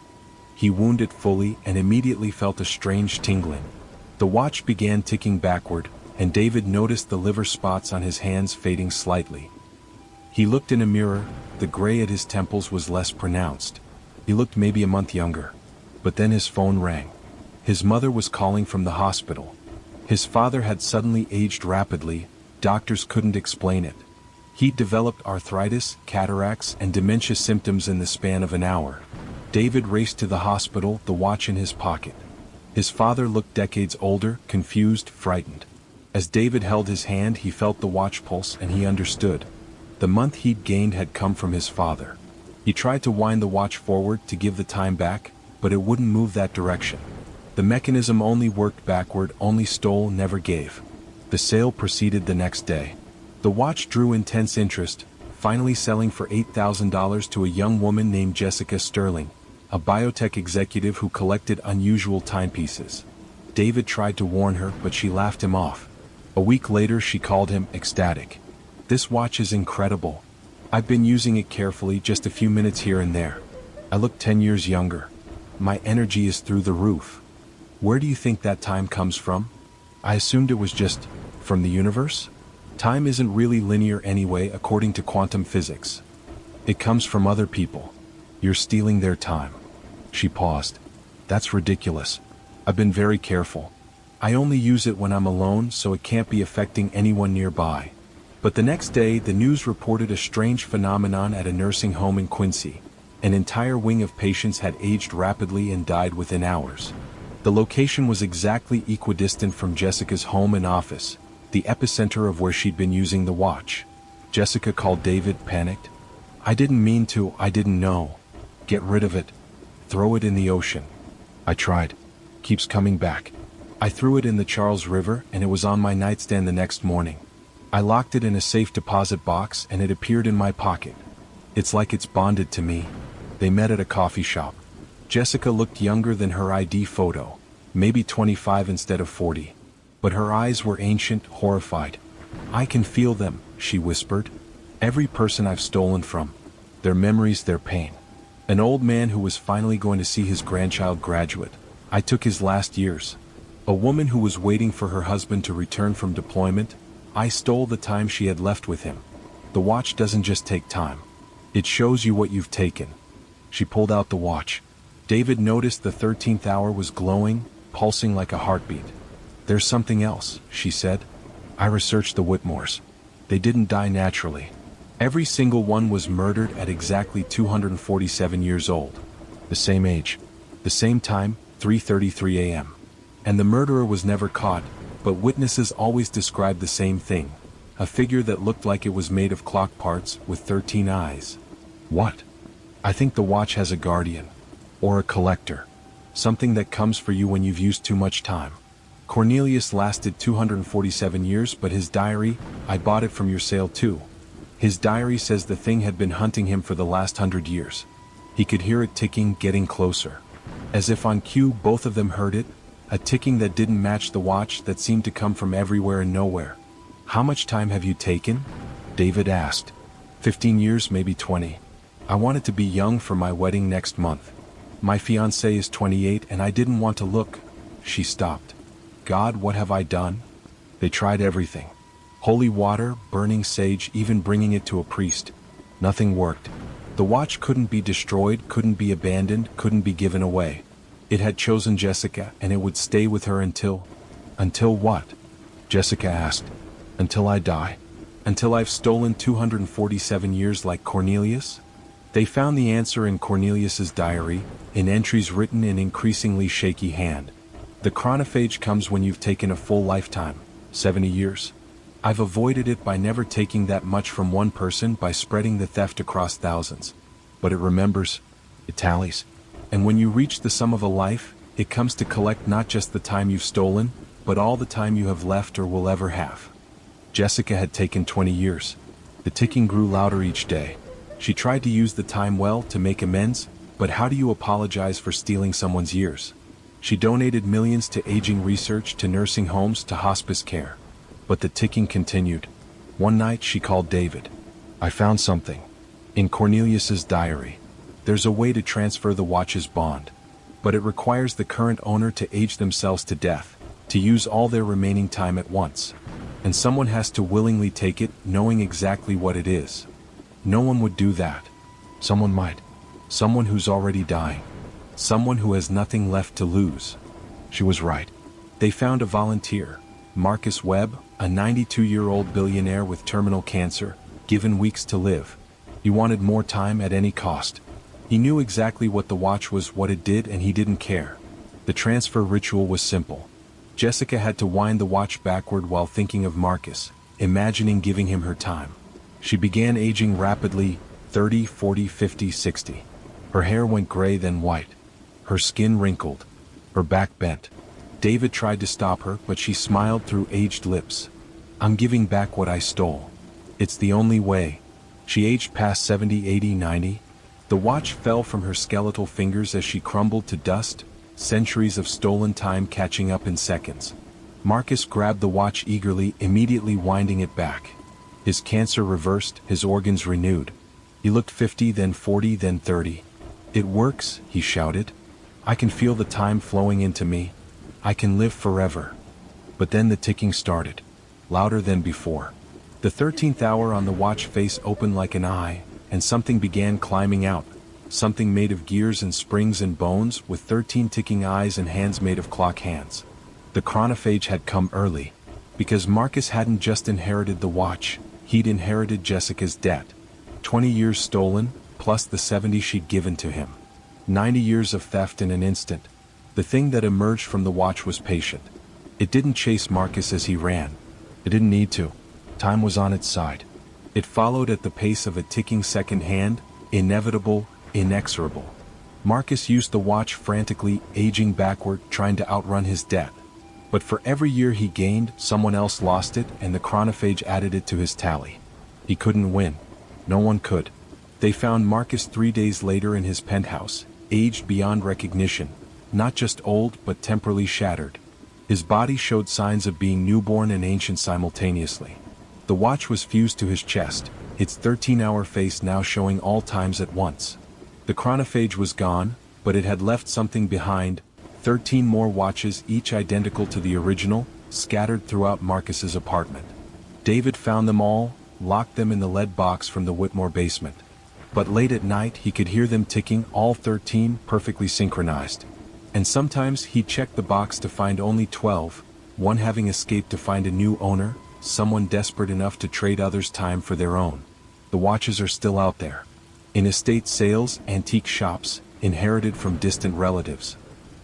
He wound it fully and immediately felt a strange tingling. The watch began ticking backward, and David noticed the liver spots on his hands fading slightly. He looked in a mirror. The gray at his temples was less pronounced. He looked maybe a month younger. But then his phone rang. His mother was calling from the hospital. His father had suddenly aged rapidly. Doctors couldn't explain it. He'd developed arthritis, cataracts, and dementia symptoms in the span of an hour. David raced to the hospital, the watch in his pocket. His father looked decades older, confused, frightened. As David held his hand, he felt the watch pulse and he understood. The month he'd gained had come from his father. He tried to wind the watch forward to give the time back, but it wouldn't move that direction. The mechanism only worked backward, only stole, never gave. The sale proceeded the next day. The watch drew intense interest, finally selling for $8,000 to a young woman named Jessica Sterling, a biotech executive who collected unusual timepieces. David tried to warn her, but she laughed him off. A week later, she called him, ecstatic. "This watch is incredible. I've been using it carefully, just a few minutes here and there. I look 10 years younger. My energy is through the roof. Where do you think that time comes from? I assumed it was just from the universe? Time isn't really linear anyway, according to quantum physics. It comes from other people. You're stealing their time." She paused. "That's ridiculous. I've been very careful. I only use it when I'm alone, so it can't be affecting anyone nearby." But the next day, the news reported a strange phenomenon at a nursing home in Quincy. An entire wing of patients had aged rapidly and died within hours. The location was exactly equidistant from Jessica's home and office, the epicenter of where she'd been using the watch. Jessica called David, panicked. "I didn't mean to, I didn't know. Get rid of it. Throw it in the ocean." "I tried. Keeps coming back." "I threw it in the Charles River and it was on my nightstand the next morning. I locked it in a safe deposit box and it appeared in my pocket. It's like it's bonded to me." They met at a coffee shop. Jessica looked younger than her ID photo, maybe 25 instead of 40. But her eyes were ancient, horrified. "I can feel them," she whispered. "Every person I've stolen from. Their memories, their pain. An old man who was finally going to see his grandchild graduate. I took his last years. A woman who was waiting for her husband to return from deployment. I stole the time she had left with him. The watch doesn't just take time. It shows you what you've taken." She pulled out the watch. David noticed the 13th hour was glowing, pulsing like a heartbeat. "There's something else," she said. "I researched the Whitmores. They didn't die naturally. Every single one was murdered at exactly 247 years old. The same age. The same time, 3:33 a.m. And the murderer was never caught, but witnesses always described the same thing. A figure that looked like it was made of clock parts, with 13 eyes." "What?" "I think the watch has a guardian. Or a collector. Something that comes for you when you've used too much time. Cornelius lasted 247 years, but his diary, I bought it from your sale too. His diary says the thing had been hunting him for the last 100 years. He could hear it ticking, getting closer. As if on cue, both of them heard it, a ticking that didn't match the watch, that seemed to come from everywhere and nowhere." "How much time have you taken?" David asked. 15 years, maybe 20. I wanted to be young for my wedding next month. My fiancé is 28 and I didn't want to look." She stopped. "God, what have I done?" They tried everything. Holy water, burning sage, even bringing it to a priest. Nothing worked. The watch couldn't be destroyed, couldn't be abandoned, couldn't be given away. It had chosen Jessica, and it would stay with her until... Until what? Jessica asked. Until I die. Until I've stolen 247 years like Cornelius? They found the answer in Cornelius's diary, in entries written in increasingly shaky hand. The chronophage comes when you've taken a full lifetime, 70 years. I've avoided it by never taking that much from one person, by spreading the theft across thousands. But it remembers, it tallies. And when you reach the sum of a life, it comes to collect not just the time you've stolen, but all the time you have left or will ever have. Jessica had taken 20 years. The ticking grew louder each day. She tried to use the time well to make amends, but how do you apologize for stealing someone's years? She donated millions to aging research, to nursing homes, to hospice care. But the ticking continued. One night she called David. I found something. In Cornelius's diary. There's a way to transfer the watch's bond. But it requires the current owner to age themselves to death, to use all their remaining time at once. And someone has to willingly take it, knowing exactly what it is. No one would do that. Someone might. Someone who's already dying. Someone who has nothing left to lose. She was right. They found a volunteer, Marcus Webb, a 92-year-old billionaire with terminal cancer, given weeks to live. He wanted more time at any cost. He knew exactly what the watch was, what it did, and he didn't care. The transfer ritual was simple. Jessica had to wind the watch backward while thinking of Marcus, imagining giving him her time. She began aging rapidly, 30, 40, 50, 60. Her hair went gray, then white. Her skin wrinkled. Her back bent. David tried to stop her, but she smiled through aged lips. I'm giving back what I stole. It's the only way. She aged past 70, 80, 90. The watch fell from her skeletal fingers as she crumbled to dust, centuries of stolen time catching up in seconds. Marcus grabbed the watch eagerly, immediately winding it back. His cancer reversed, his organs renewed. He looked 50, then 40, then 30. It works, he shouted. I can feel the time flowing into me. I can live forever. But then the ticking started, louder than before. The 13th hour on the watch face opened like an eye, and something began climbing out. Something made of gears and springs and bones, with 13 ticking eyes and hands made of clock hands. The chronophage had come early. Because Marcus hadn't just inherited the watch, he'd inherited Jessica's debt. 20 years stolen, plus the 70 she'd given to him. 90 years of theft in an instant. The thing that emerged from the watch was patient. It didn't chase Marcus as he ran. It didn't need to. Time was on its side. It followed at the pace of a ticking second hand, inevitable, inexorable. Marcus used the watch frantically, aging backward, trying to outrun his debt. But for every year he gained, someone else lost it, and the chronophage added it to his tally. He couldn't win. No one could. They found Marcus 3 days later in his penthouse, aged beyond recognition. Not just old, but temporally shattered. His body showed signs of being newborn and ancient simultaneously. The watch was fused to his chest, its 13-hour face now showing all times at once. The chronophage was gone, but it had left something behind. 13 more watches, each identical to the original, scattered throughout Marcus's apartment. David found them all, locked them in the lead box from the Whitmore basement. But late at night he could hear them ticking, all 13 perfectly synchronized. And sometimes he'd check the box to find only 12, one having escaped to find a new owner, someone desperate enough to trade others' time for their own. The watches are still out there. In estate sales, antique shops, inherited from distant relatives.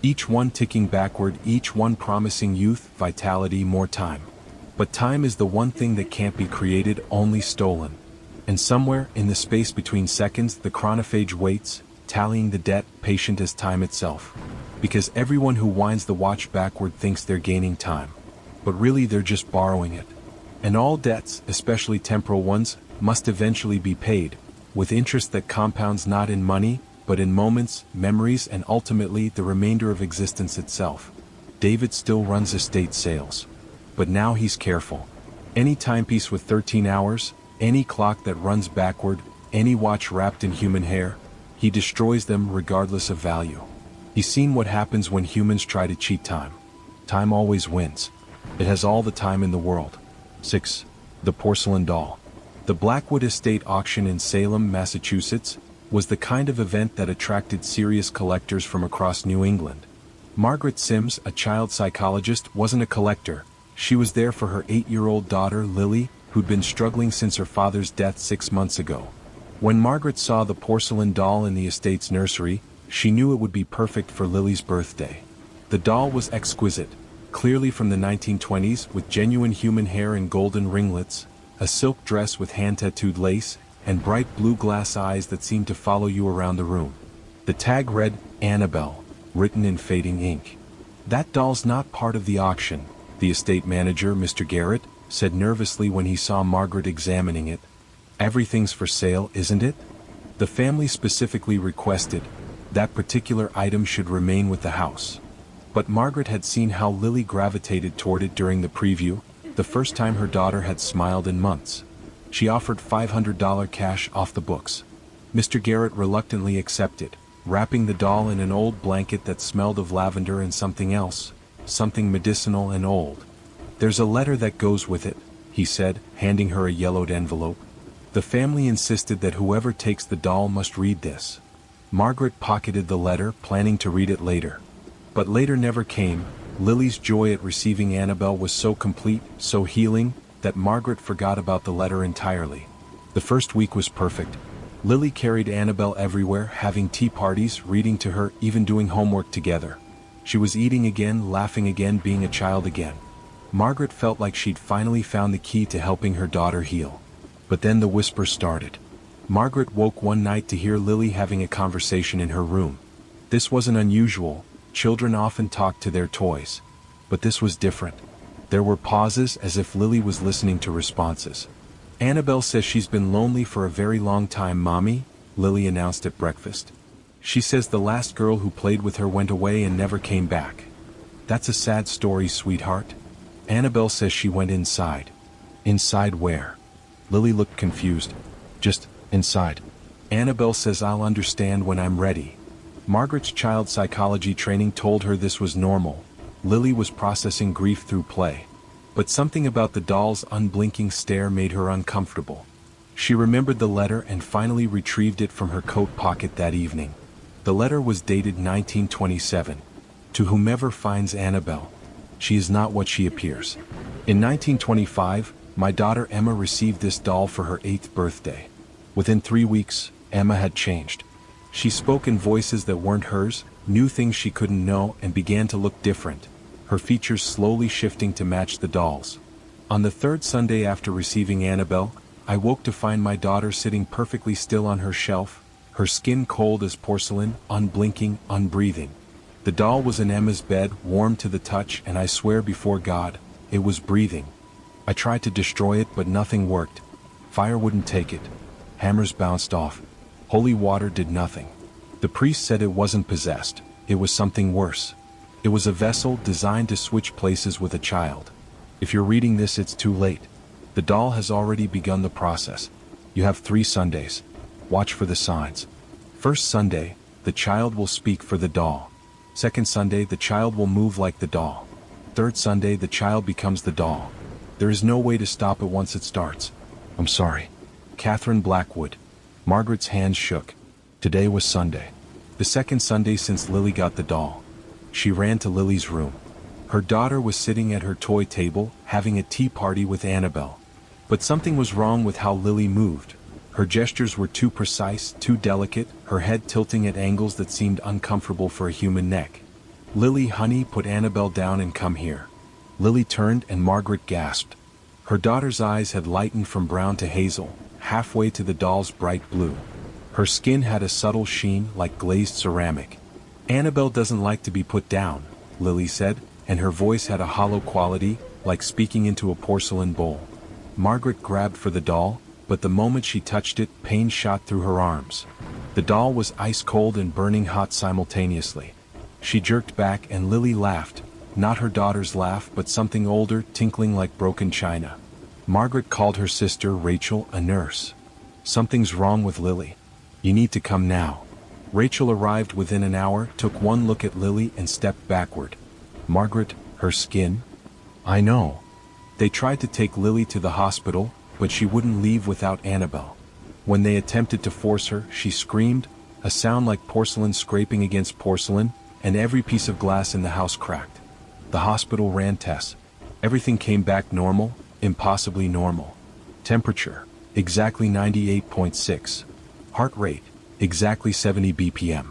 Each one ticking backward, each one promising youth, vitality, more time. But time is the one thing that can't be created, only stolen. And somewhere, in the space between seconds, the chronophage waits, tallying the debt, patient as time itself. Because everyone who winds the watch backward thinks they're gaining time. But really they're just borrowing it. And all debts, especially temporal ones, must eventually be paid, with interest that compounds not in money, but in moments, memories, and ultimately the remainder of existence itself. David still runs estate sales. But now he's careful. Any timepiece with 13 hours, any clock that runs backward, any watch wrapped in human hair, he destroys them regardless of value. He's seen what happens when humans try to cheat time. Time always wins. It has all the time in the world. 6. The porcelain doll. The Blackwood Estate auction in Salem, Massachusetts, was the kind of event that attracted serious collectors from across New England. Margaret Sims, a child psychologist, wasn't a collector. She was there for her 8-year-old daughter, Lily, who'd been struggling since her father's death 6 months ago. When Margaret saw the porcelain doll in the estate's nursery, she knew it would be perfect for Lily's birthday. The doll was exquisite, clearly from the 1920s, with genuine human hair and golden ringlets, a silk dress with hand-tattooed lace, and bright blue glass eyes that seemed to follow you around the room. The tag read, Annabelle, written in fading ink. "That doll's not part of the auction," the estate manager, Mr. Garrett, said nervously when he saw Margaret examining it. "Everything's for sale, isn't it?" The family specifically requested that particular item should remain with the house. But Margaret had seen how Lily gravitated toward it during the preview, the first time her daughter had smiled in months. She offered $500 cash off the books. Mr. Garrett reluctantly accepted, wrapping the doll in an old blanket that smelled of lavender and something else, something medicinal and old. "There's a letter that goes with it," he said, handing her a yellowed envelope. The family insisted that whoever takes the doll must read this. Margaret pocketed the letter, planning to read it later. But later never came. Lily's joy at receiving Annabelle was so complete, so healing, that Margaret forgot about the letter entirely. The first week was perfect. Lily carried Annabelle everywhere, having tea parties, reading to her, even doing homework together. She was eating again, laughing again, being a child again. Margaret felt like she'd finally found the key to helping her daughter heal. But then the whispers started. Margaret woke one night to hear Lily having a conversation in her room. This wasn't unusual. Children often talked to their toys. But this was different. There were pauses, as if Lily was listening to responses. "Annabelle says she's been lonely for a very long time, Mommy," Lily announced at breakfast. "She says the last girl who played with her went away and never came back." "That's a sad story, sweetheart." "Annabelle says she went inside." "Inside where?" Lily looked confused. "Just inside." "Annabelle says I'll understand when I'm ready." Margaret's child psychology training told her this was normal. Lily was processing grief through play. But something about the doll's unblinking stare made her uncomfortable. She remembered the letter and finally retrieved it from her coat pocket that evening. The letter was dated 1927. "To whomever finds Annabelle, she is not what she appears. In 1925, my daughter Emma received this doll for her 8th birthday. Within 3 weeks, Emma had changed. She spoke in voices that weren't hers, knew things she couldn't know, and began to look different, her features slowly shifting to match the doll's. On the 3rd Sunday after receiving Annabelle, I woke to find my daughter sitting perfectly still on her shelf, her skin cold as porcelain, unblinking, unbreathing. The doll was in Emma's bed, warm to the touch, and I swear before God, it was breathing. I tried to destroy it, but nothing worked. Fire wouldn't take it. Hammers bounced off. Holy water did nothing. The priest said it wasn't possessed. It was something worse. It was a vessel designed to switch places with a child. If you're reading this, it's too late. The doll has already begun the process. You have 3 Sundays. Watch for the signs. 1st Sunday, the child will speak for the doll. 2nd Sunday, the child will move like the doll. 3rd Sunday, the child becomes the doll. There is no way to stop it once it starts. I'm sorry. Catherine Blackwood. Margaret's hands shook. Today was Sunday. The 2nd Sunday since Lily got the doll. She ran to Lily's room. Her daughter was sitting at her toy table, having a tea party with Annabelle. But something was wrong with how Lily moved. Her gestures were too precise, too delicate, her head tilting at angles that seemed uncomfortable for a human neck. "Lily, honey, put Annabelle down and come here." Lily turned and Margaret gasped. Her daughter's eyes had lightened from brown to hazel, halfway to the doll's bright blue. Her skin had a subtle sheen, like glazed ceramic. "Annabelle doesn't like to be put down," Lily said, and her voice had a hollow quality, like speaking into a porcelain bowl. Margaret grabbed for the doll, but the moment she touched it, pain shot through her arms. The doll was ice cold and burning hot simultaneously. She jerked back and Lily laughed, not her daughter's laugh, but something older, tinkling like broken china. Margaret called her sister, Rachel, a nurse. "Something's wrong with Lily. You need to come now." Rachel arrived within an hour, took one look at Lily and stepped backward. Margaret, her skin? I know. They tried to take Lily to the hospital, but she wouldn't leave without Annabelle. When they attempted to force her, she screamed, a sound like porcelain scraping against porcelain, and every piece of glass in the house cracked. The hospital ran tests. Everything came back normal, impossibly normal. Temperature, exactly 98.6. Heart rate, exactly 70 BPM.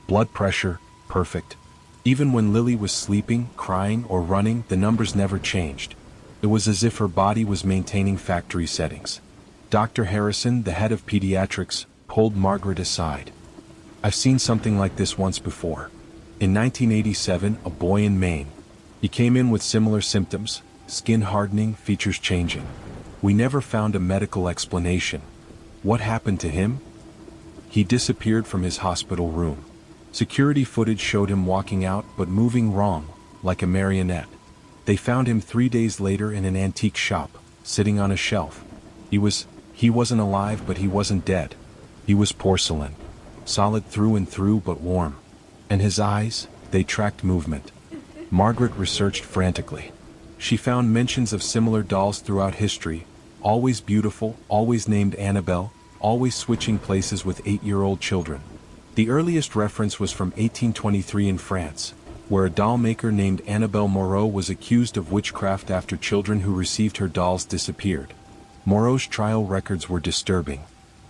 Blood pressure, perfect. Even when Lily was sleeping, crying, or running, the numbers never changed. It was as if her body was maintaining factory settings. Dr. Harrison, the head of pediatrics, pulled Margaret aside. I've seen something like this once before. In 1987, a boy in Maine. He came in with similar symptoms, skin hardening, features changing. We never found a medical explanation. What happened to him? He disappeared from his hospital room. Security footage showed him walking out but moving wrong, like a marionette. They found him 3 days later in an antique shop, sitting on a shelf. He wasn't alive, but he wasn't dead. He was porcelain. Solid through and through but warm. And his eyes, they tracked movement. Margaret researched frantically. She found mentions of similar dolls throughout history, always beautiful, always named Annabelle, always switching places with 8-year-old children. The earliest reference was from 1823 in France, where a doll maker named Annabelle Moreau was accused of witchcraft after children who received her dolls disappeared. Moreau's trial records were disturbing.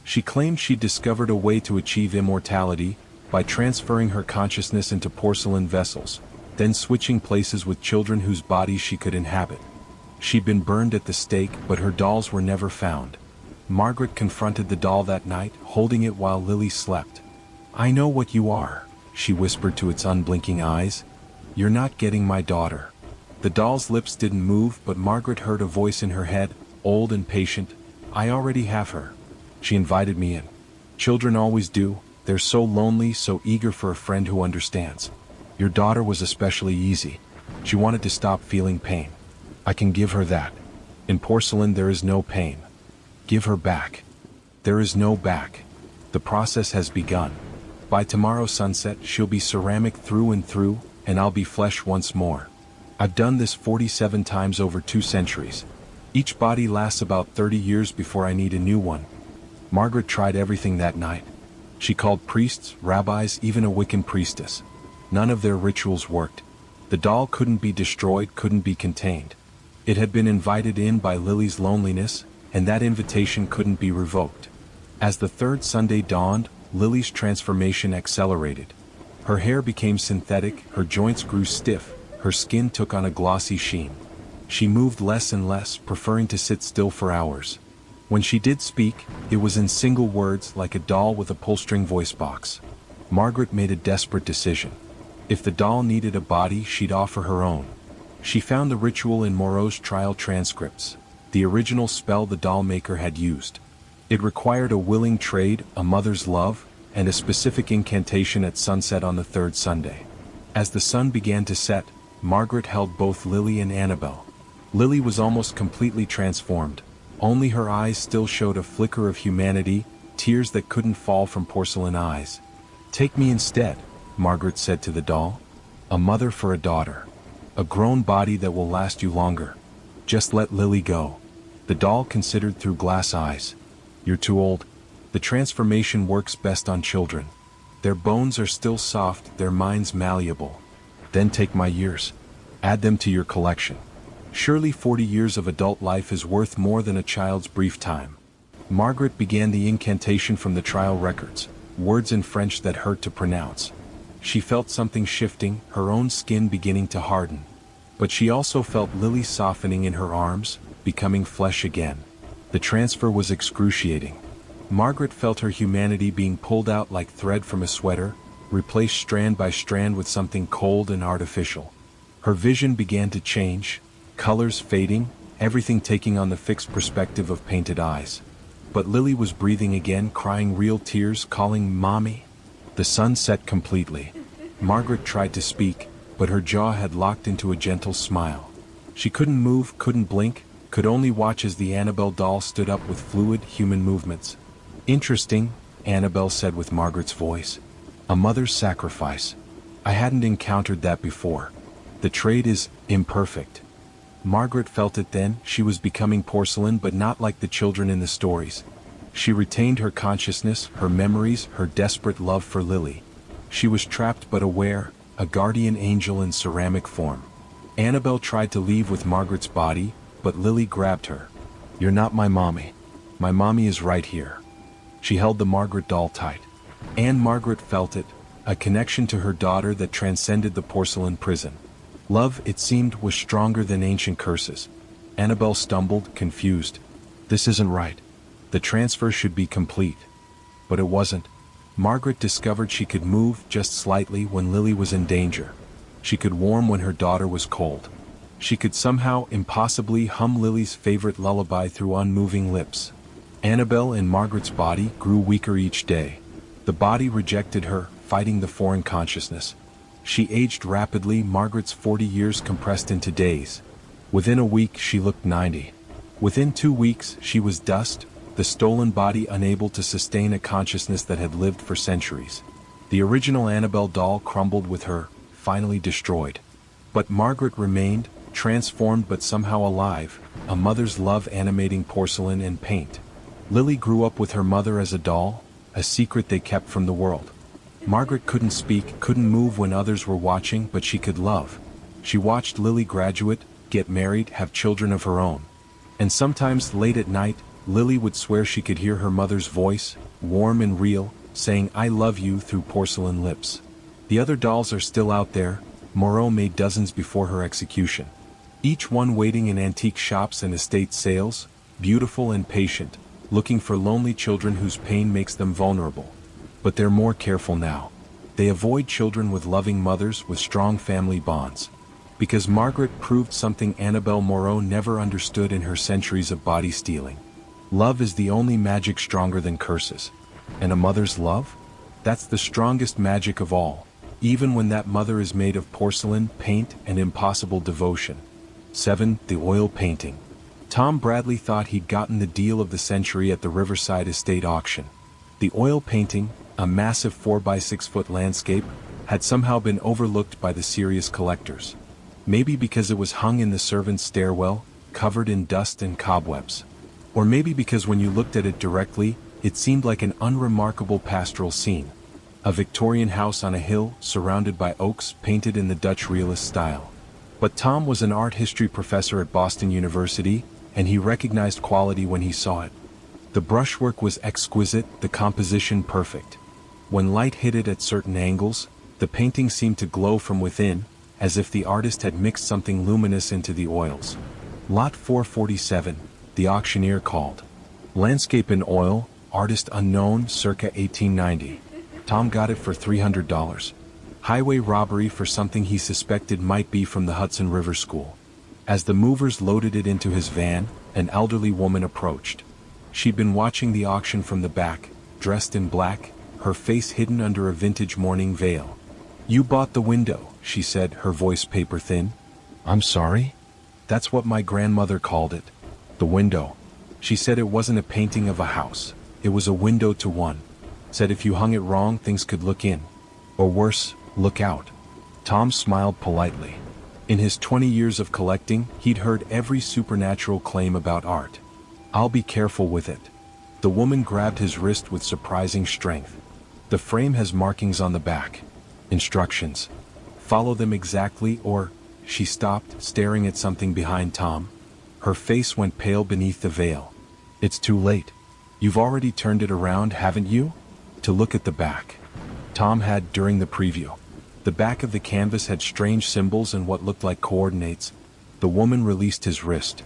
She claimed she discovered a way to achieve immortality by transferring her consciousness into porcelain vessels, then switching places with children whose bodies she could inhabit. She'd been burned at the stake, but her dolls were never found. Margaret confronted the doll that night, holding it while Lily slept. "I know what you are," she whispered to its unblinking eyes. "You're not getting my daughter." The doll's lips didn't move, but Margaret heard a voice in her head, old and patient. "I already have her. She invited me in. Children always do. They're so lonely, so eager for a friend who understands. Your daughter was especially easy. She wanted to stop feeling pain. I can give her that. In porcelain there is no pain. Give her back." There is no back. The process has begun. By tomorrow sunset she'll be ceramic through and through, and I'll be flesh once more. I've done this 47 times over 2 centuries. Each body lasts about 30 years before I need a new one. Margaret tried everything that night. She called priests, rabbis, even a Wiccan priestess. None of their rituals worked. The doll couldn't be destroyed, couldn't be contained. It had been invited in by Lily's loneliness, and that invitation couldn't be revoked. As the 3rd Sunday dawned, Lily's transformation accelerated. Her hair became synthetic, her joints grew stiff, her skin took on a glossy sheen. She moved less and less, preferring to sit still for hours. When she did speak, it was in single words, like a doll with a pull-string voice box. Margaret made a desperate decision. If the doll needed a body, she'd offer her own. She found the ritual in Moreau's trial transcripts, the original spell the doll maker had used. It required a willing trade, a mother's love, and a specific incantation at sunset on the 3rd Sunday. As the sun began to set, Margaret held both Lily and Annabelle. Lily was almost completely transformed. Only her eyes still showed a flicker of humanity, tears that couldn't fall from porcelain eyes. "Take me instead," Margaret said to the doll. "A mother for a daughter. A grown body that will last you longer. Just let Lily go." The doll considered through glass eyes. "You're too old. The transformation works best on children. Their bones are still soft, their minds malleable. Then take my years. Add them to your collection. Surely 40 years of adult life is worth more than a child's brief time." Margaret began the incantation from the trial records, words in French that hurt to pronounce. She felt something shifting, her own skin beginning to harden. But she also felt Lily softening in her arms, becoming flesh again. The transfer was excruciating. Margaret felt her humanity being pulled out like thread from a sweater, replaced strand by strand with something cold and artificial. Her vision began to change, colors fading, everything taking on the fixed perspective of painted eyes. But Lily was breathing again, crying real tears, calling "Mommy." The sun set completely. Margaret tried to speak, but her jaw had locked into a gentle smile. She couldn't move, couldn't blink, could only watch as the Annabelle doll stood up with fluid, human movements. "Interesting," Annabelle said with Margaret's voice. "A mother's sacrifice. I hadn't encountered that before. The trade is imperfect. Margaret felt it then. She was becoming porcelain, but not like the children in the stories. She retained her consciousness, her memories, her desperate love for Lily. She was trapped but aware, a guardian angel in ceramic form. Annabelle tried to leave with Margaret's body, but Lily grabbed her. "You're not my mommy. My mommy is right here." She held the Margaret doll tight. And Margaret felt it, a connection to her daughter that transcended the porcelain prison. Love, it seemed, was stronger than ancient curses. Annabelle stumbled, confused. "This isn't right. The transfer should be complete." But it wasn't. Margaret discovered she could move just slightly when Lily was in danger. She could warm when her daughter was cold. She could somehow, impossibly, hum Lily's favorite lullaby through unmoving lips. Annabelle in Margaret's body grew weaker each day. The body rejected her, fighting the foreign consciousness. She aged rapidly, Margaret's 40 years compressed into days. Within a week she looked 90. Within 2 weeks she was dust, the stolen body unable to sustain a consciousness that had lived for centuries. The original Annabelle doll crumbled with her, finally destroyed. But Margaret remained, transformed but somehow alive, a mother's love animating porcelain and paint. Lily grew up with her mother as a doll, a secret they kept from the world. Margaret couldn't speak, couldn't move when others were watching, but she could love. She watched Lily graduate, get married, have children of her own. And sometimes, late at night, Lily would swear she could hear her mother's voice, warm and real, saying "I love you" through porcelain lips. The other dolls are still out there. Moreau made dozens before her execution. Each one waiting in antique shops and estate sales, beautiful and patient, looking for lonely children whose pain makes them vulnerable. But they're more careful now. They avoid children with loving mothers with strong family bonds. Because Margaret proved something Annabelle Moreau never understood in her centuries of body stealing. Love is the only magic stronger than curses. And a mother's love? That's the strongest magic of all, even when that mother is made of porcelain, paint, and impossible devotion. 7. The oil painting. Tom Bradley thought he'd gotten the deal of the century at the Riverside Estate auction. The oil painting, a massive 4x6-foot landscape, had somehow been overlooked by the serious collectors. Maybe because it was hung in the servants' stairwell, covered in dust and cobwebs. Or maybe because when you looked at it directly, it seemed like an unremarkable pastoral scene. A Victorian house on a hill, surrounded by oaks, painted in the Dutch realist style. But Tom was an art history professor at Boston University, and he recognized quality when he saw it. The brushwork was exquisite, the composition perfect. When light hit it at certain angles, the painting seemed to glow from within, as if the artist had mixed something luminous into the oils. Lot 447, the auctioneer called. Landscape in oil, artist unknown, circa 1890. Tom got it for $300. Highway robbery for something he suspected might be from the Hudson River School. As the movers loaded it into his van, an elderly woman approached. She'd been watching the auction from the back, dressed in black, her face hidden under a vintage mourning veil. "You bought the window," she said, her voice paper-thin. "I'm sorry?" "That's what my grandmother called it. The window." She said it wasn't a painting of a house. It was a window to one. Said if you hung it wrong, things could look in. Or worse, look out. Tom smiled politely. In his 20 years of collecting, he'd heard every supernatural claim about art. "I'll be careful with it." The woman grabbed his wrist with surprising strength. "The frame has markings on the back. Instructions. Follow them exactly or..." She stopped, staring at something behind Tom. Her face went pale beneath the veil. "It's too late. You've already turned it around, haven't you?" To look at the back. Tom had, during the preview. The back of the canvas had strange symbols and what looked like coordinates. The woman released his wrist.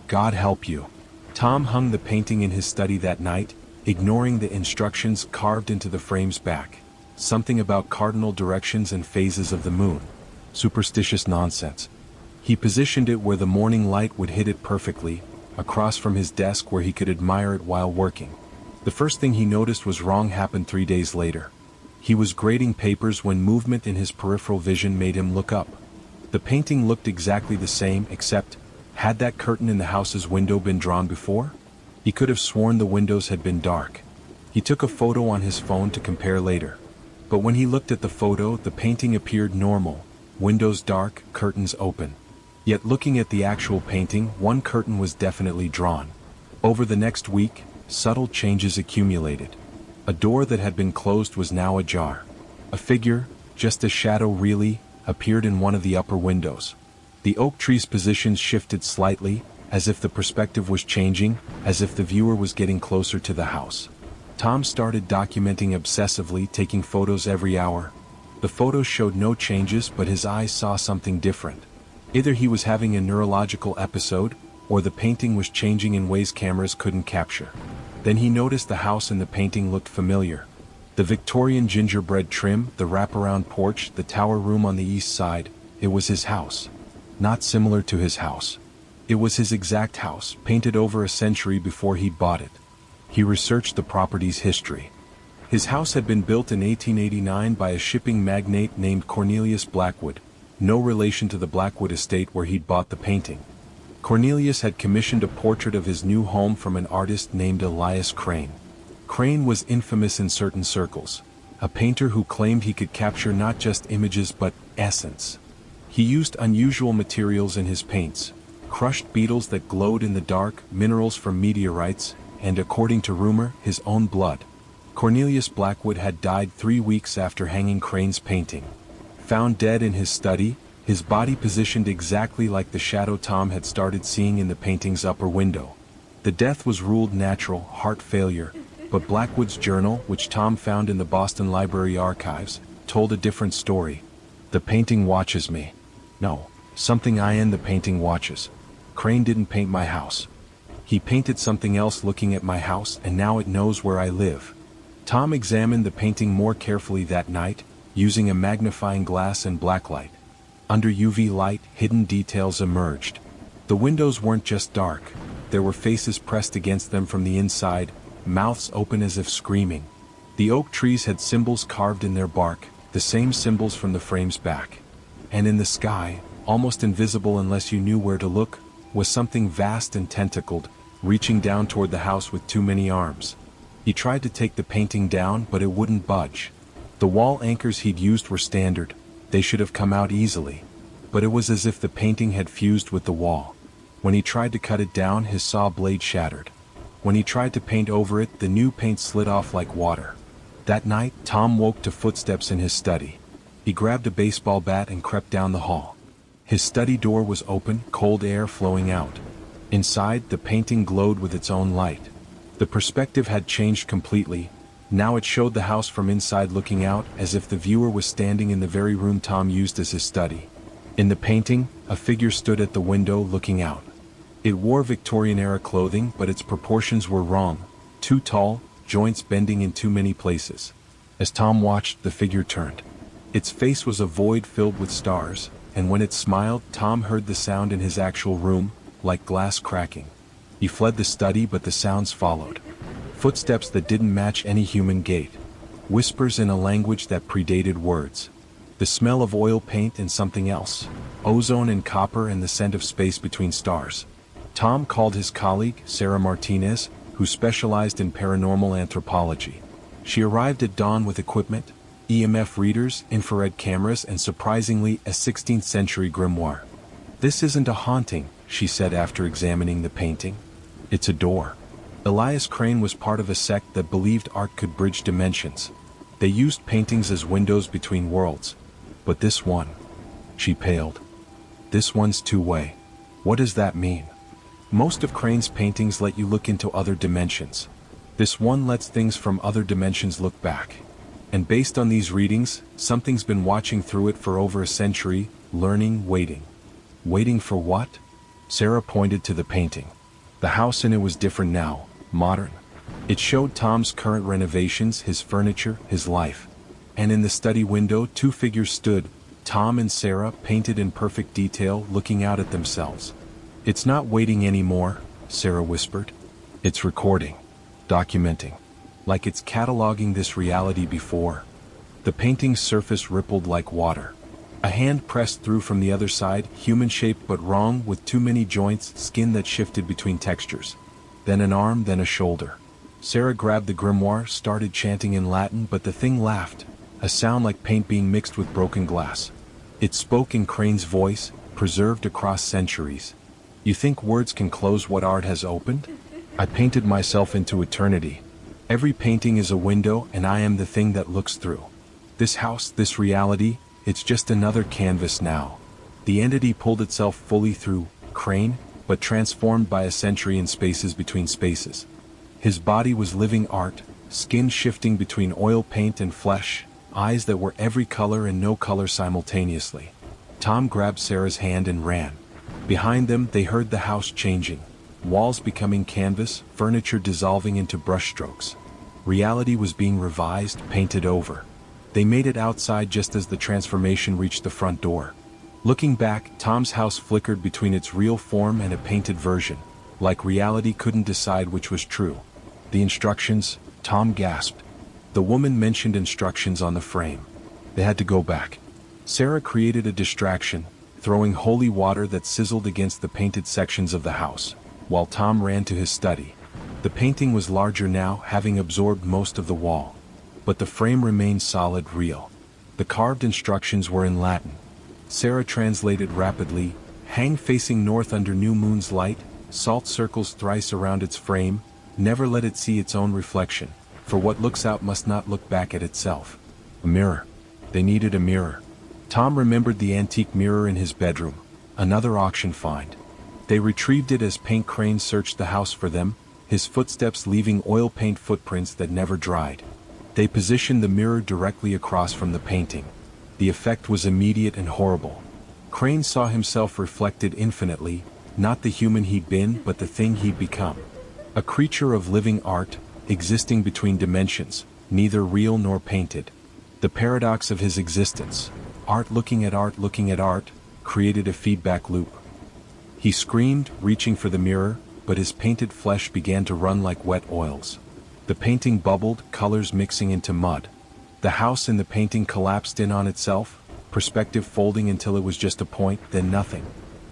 "God help you." Tom hung the painting in his study that night, ignoring the instructions carved into the frame's back. Something about cardinal directions and phases of the moon. Superstitious nonsense. He positioned it where the morning light would hit it perfectly, across from his desk where he could admire it while working. The first thing he noticed was wrong happened 3 days later. He was grading papers when movement in his peripheral vision made him look up. The painting looked exactly the same, except, had that curtain in the house's window been drawn before? He could have sworn the windows had been dark. He took a photo on his phone to compare later. But when he looked at the photo, the painting appeared normal. Windows dark, curtains open. Yet looking at the actual painting, one curtain was definitely drawn. Over the next week, subtle changes accumulated. A door that had been closed was now ajar. A figure, just a shadow really, appeared in one of the upper windows. The oak tree's position shifted slightly, as if the perspective was changing, as if the viewer was getting closer to the house. Tom started documenting obsessively, taking photos every hour. The photos showed no changes, but his eyes saw something different. Either he was having a neurological episode, or the painting was changing in ways cameras couldn't capture. Then he noticed the house in the painting looked familiar. The Victorian gingerbread trim, the wraparound porch, the tower room on the east side, it was his house. Not similar to his house. It was his exact house, painted over a century before he'd bought it. He researched the property's history. His house had been built in 1889 by a shipping magnate named Cornelius Blackwood, no relation to the Blackwood estate where he'd bought the painting. Cornelius had commissioned a portrait of his new home from an artist named Elias Crane. Crane was infamous in certain circles, a painter who claimed he could capture not just images but essence. He used unusual materials in his paints, crushed beetles that glowed in the dark, minerals from meteorites, and according to rumor, his own blood. Cornelius Blackwood had died 3 weeks after hanging Crane's painting. Found dead in his study, his body positioned exactly like the shadow Tom had started seeing in the painting's upper window. The death was ruled natural, heart failure, but Blackwood's journal, which Tom found in the Boston Library archives, told a different story. The painting watches me. No, something the painting watches. Crane didn't paint my house. He painted something else looking at my house, and now it knows where I live. Tom examined the painting more carefully that night, using a magnifying glass and blacklight. Under UV light, hidden details emerged. The windows weren't just dark. There were faces pressed against them from the inside, mouths open as if screaming. The oak trees had symbols carved in their bark, the same symbols from the frame's back. And in the sky, almost invisible unless you knew where to look, was something vast and tentacled, reaching down toward the house with too many arms. He tried to take the painting down, but it wouldn't budge. The wall anchors he'd used were standard. They should have come out easily. But it was as if the painting had fused with the wall. When he tried to cut it down, his saw blade shattered. When he tried to paint over it, the new paint slid off like water. That night, Tom woke to footsteps in his study. He grabbed a baseball bat and crept down the hall. His study door was open, cold air flowing out. Inside, the painting glowed with its own light. The perspective had changed completely. Now it showed the house from inside looking out, as if the viewer was standing in the very room Tom used as his study. In the painting, a figure stood at the window looking out. It wore Victorian-era clothing, but its proportions were wrong. Too tall, joints bending in too many places. As Tom watched, the figure turned. Its face was a void filled with stars, and when it smiled, Tom heard the sound in his actual room, like glass cracking. He fled the study, but the sounds followed. Footsteps that didn't match any human gait. Whispers in a language that predated words. The smell of oil paint and something else. Ozone and copper and the scent of space between stars. Tom called his colleague, Sarah Martinez, who specialized in paranormal anthropology. She arrived at dawn with equipment, EMF readers, infrared cameras, and surprisingly, a 16th century grimoire. "This isn't a haunting," she said after examining the painting. "It's a door." Elias Crane was part of a sect that believed art could bridge dimensions. They used paintings as windows between worlds. But this one, she paled. This one's two-way. What does that mean? Most of Crane's paintings let you look into other dimensions. This one lets things from other dimensions look back. And based on these readings, something's been watching through it for over a century, learning, waiting. Waiting for what? Sarah pointed to the painting. The house in it was different now, modern. It showed Tom's current renovations, his furniture, his life. And in the study window, 2 figures stood, Tom and Sarah, painted in perfect detail, looking out at themselves. "It's not waiting anymore," Sarah whispered. "It's recording, documenting, like it's cataloging this reality before." The painting's surface rippled like water. A hand pressed through from the other side, human-shaped but wrong, with too many joints, skin that shifted between textures. Then an arm, then a shoulder. Sarah grabbed the grimoire, started chanting in Latin, but the thing laughed, a sound like paint being mixed with broken glass. It spoke in Crane's voice, preserved across centuries. You think words can close what art has opened? I painted myself into eternity. Every painting is a window, and I am the thing that looks through. This house, this reality, it's just another canvas now. The entity pulled itself fully through, Crane, but transformed by a century in spaces between spaces. His body was living art, skin shifting between oil paint and flesh, eyes that were every color and no color simultaneously. Tom grabbed Sarah's hand and ran. Behind them, they heard the house changing. Walls becoming canvas, furniture dissolving into brushstrokes. Reality was being revised, painted over. They made it outside just as the transformation reached the front door. Looking back, Tom's house flickered between its real form and a painted version, like reality couldn't decide which was true. The instructions, Tom gasped. The woman mentioned instructions on the frame. They had to go back. Sarah created a distraction, throwing holy water that sizzled against the painted sections of the house, while Tom ran to his study. The painting was larger now, having absorbed most of the wall. But the frame remained solid, real. The carved instructions were in Latin. Sarah translated rapidly: hang facing north under new moon's light, salt circles thrice around its frame, never let it see its own reflection, for what looks out must not look back at itself. A mirror. They needed a mirror. Tom remembered the antique mirror in his bedroom, another auction find. They retrieved it as Paint Crane searched the house for them, his footsteps leaving oil paint footprints that never dried. They positioned the mirror directly across from the painting. The effect was immediate and horrible. Crane saw himself reflected infinitely, not the human he'd been but the thing he'd become. A creature of living art, existing between dimensions, neither real nor painted. The paradox of his existence, art looking at art, created a feedback loop. He screamed, reaching for the mirror, but his painted flesh began to run like wet oils. The painting bubbled, colors mixing into mud. The house in the painting collapsed in on itself, perspective folding until it was just a point, then nothing.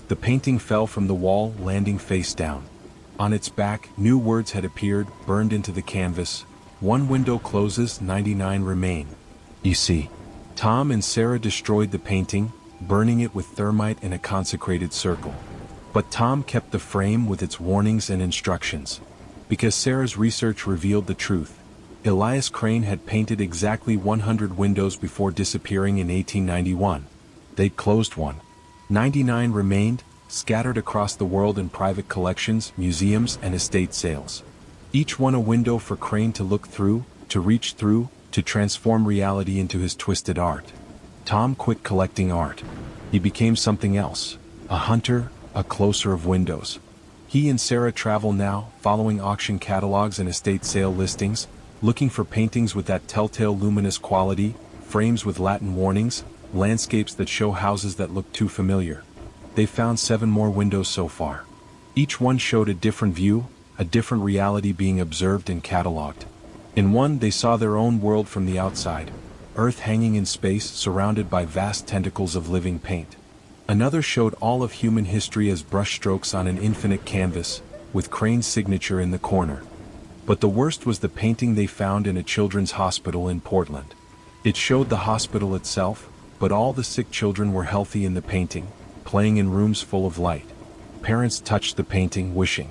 The painting fell from the wall, landing face down. On its back, new words had appeared, burned into the canvas. One window closes, 99 remain. You see, Tom and Sarah destroyed the painting, burning it with thermite in a consecrated circle. But Tom kept the frame with its warnings and instructions. Because Sarah's research revealed the truth. Elias Crane had painted exactly 100 windows before disappearing in 1891. They'd closed one. 99 remained, scattered across the world in private collections, museums, and estate sales. Each one a window for Crane to look through, to reach through, to transform reality into his twisted art. Tom quit collecting art. He became something else, a hunter, a closer of windows. He and Sarah travel now, following auction catalogs and estate sale listings, looking for paintings with that telltale luminous quality, frames with Latin warnings, landscapes that show houses that look too familiar. They found 7 more windows so far. Each one showed a different view, a different reality being observed and catalogued. In one, they saw their own world from the outside, Earth hanging in space, surrounded by vast tentacles of living paint. Another showed all of human history as brushstrokes on an infinite canvas, with Crane's signature in the corner. But the worst was the painting they found in a children's hospital in Portland. It showed the hospital itself, but all the sick children were healthy in the painting, playing in rooms full of light. Parents touched the painting, wishing.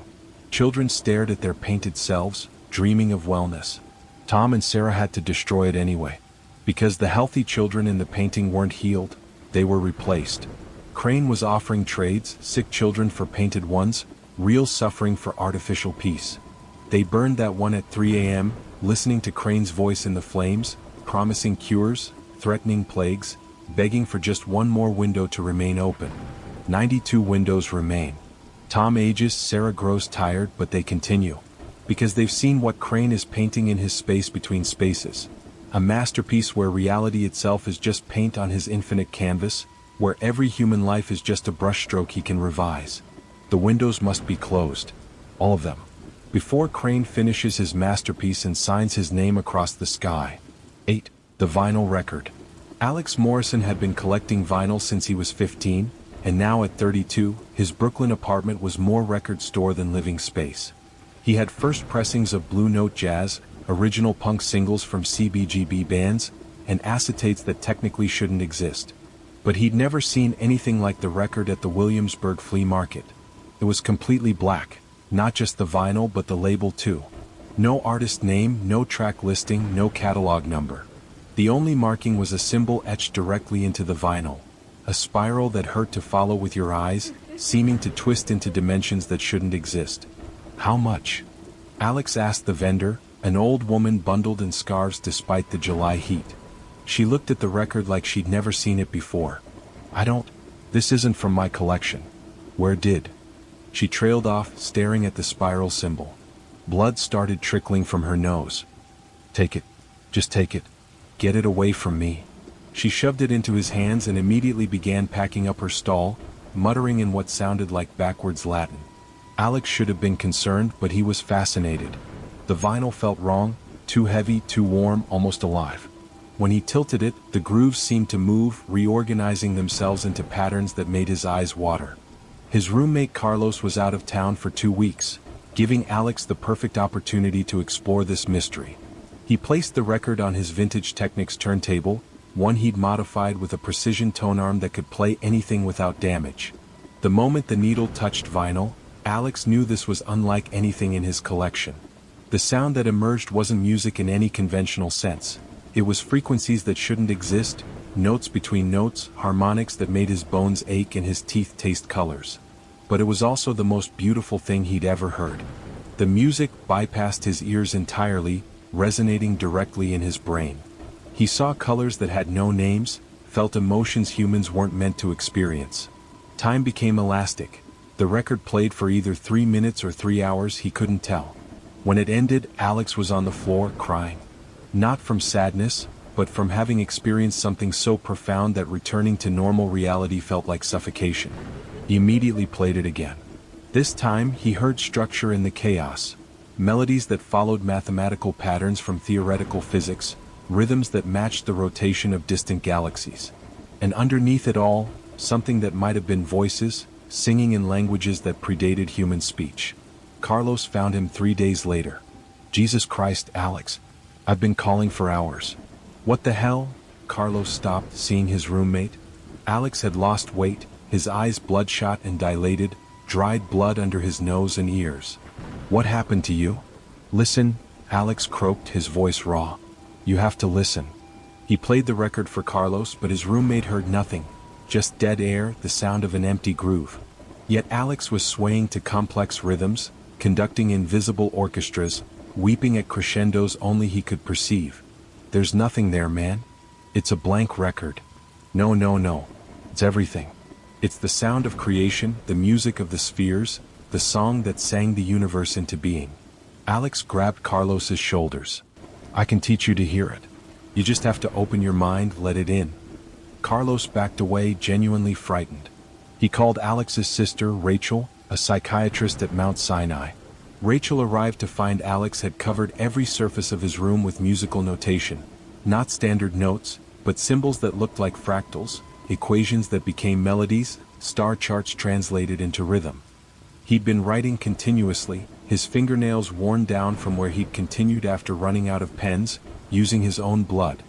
Children stared at their painted selves, dreaming of wellness. Tom and Sarah had to destroy it anyway. Because the healthy children in the painting weren't healed, they were replaced. Crane was offering trades, sick children for painted ones, real suffering for artificial peace. They burned that one at 3 a.m., listening to Crane's voice in the flames, promising cures, threatening plagues, begging for just one more window to remain open. 92 windows remain. Tom ages, Sarah grows tired, but they continue. Because they've seen what Crane is painting in his space between spaces. A masterpiece where reality itself is just paint on his infinite canvas, where every human life is just a brushstroke he can revise. The windows must be closed. All of them. Before Crane finishes his masterpiece and signs his name across the sky. 8. The vinyl record. Alex Morrison had been collecting vinyl since he was 15, and now at 32, his Brooklyn apartment was more record store than living space. He had first pressings of Blue Note Jazz, original punk singles from CBGB bands, and acetates that technically shouldn't exist. But he'd never seen anything like the record at the Williamsburg flea market. It was completely black, not just the vinyl but the label too. No artist name, no track listing, no catalog number. The only marking was a symbol etched directly into the vinyl. A spiral that hurt to follow with your eyes, seeming to twist into dimensions that shouldn't exist. How much? Alex asked the vendor, an old woman bundled in scarves despite the July heat. She looked at the record like she'd never seen it before. This isn't from my collection. Where did? She trailed off, staring at the spiral symbol. Blood started trickling from her nose. Take it. Just take it. Get it away from me. She shoved it into his hands and immediately began packing up her stall, muttering in what sounded like backwards Latin. Alex should have been concerned, but he was fascinated. The vinyl felt wrong, too heavy, too warm, almost alive. When he tilted it, the grooves seemed to move, reorganizing themselves into patterns that made his eyes water. His roommate Carlos was out of town for 2 weeks, giving Alex the perfect opportunity to explore this mystery. He placed the record on his vintage Technics turntable, one he'd modified with a precision tone arm that could play anything without damage. The moment the needle touched vinyl, Alex knew this was unlike anything in his collection. The sound that emerged wasn't music in any conventional sense. It was frequencies that shouldn't exist, notes between notes, harmonics that made his bones ache and his teeth taste colors. But it was also the most beautiful thing he'd ever heard. The music bypassed his ears entirely, resonating directly in his brain. He saw colors that had no names, felt emotions humans weren't meant to experience. Time became elastic. The record played for either 3 minutes or 3 hours, he couldn't tell. When it ended, Alex was on the floor, crying. Not from sadness, but from having experienced something so profound that returning to normal reality felt like suffocation. He immediately played it again. This time, he heard structure in the chaos. Melodies that followed mathematical patterns from theoretical physics, rhythms that matched the rotation of distant galaxies. And underneath it all, something that might have been voices, singing in languages that predated human speech. Carlos found him 3 days later. Jesus Christ, Alex. I've been calling for hours. What the hell? Carlos stopped, seeing his roommate. Alex had lost weight, his eyes bloodshot and dilated, dried blood under his nose and ears. What happened to you? Listen, Alex croaked, his voice raw. You have to listen. He played the record for Carlos, but his roommate heard nothing. Just dead air, the sound of an empty groove. Yet Alex was swaying to complex rhythms, conducting invisible orchestras, weeping at crescendos only he could perceive. There's nothing there, man. It's a blank record. No. It's everything. It's the sound of creation, the music of the spheres, the song that sang the universe into being. Alex grabbed Carlos's shoulders. I can teach you to hear it. You just have to open your mind, let it in. Carlos backed away, genuinely frightened. He called Alex's sister, Rachel, a psychiatrist at Mount Sinai. Rachel arrived to find Alex had covered every surface of his room with musical notation. Not standard notes, but symbols that looked like fractals, equations that became melodies, star charts translated into rhythm. He'd been writing continuously, his fingernails worn down from where he'd continued after running out of pens, using his own blood.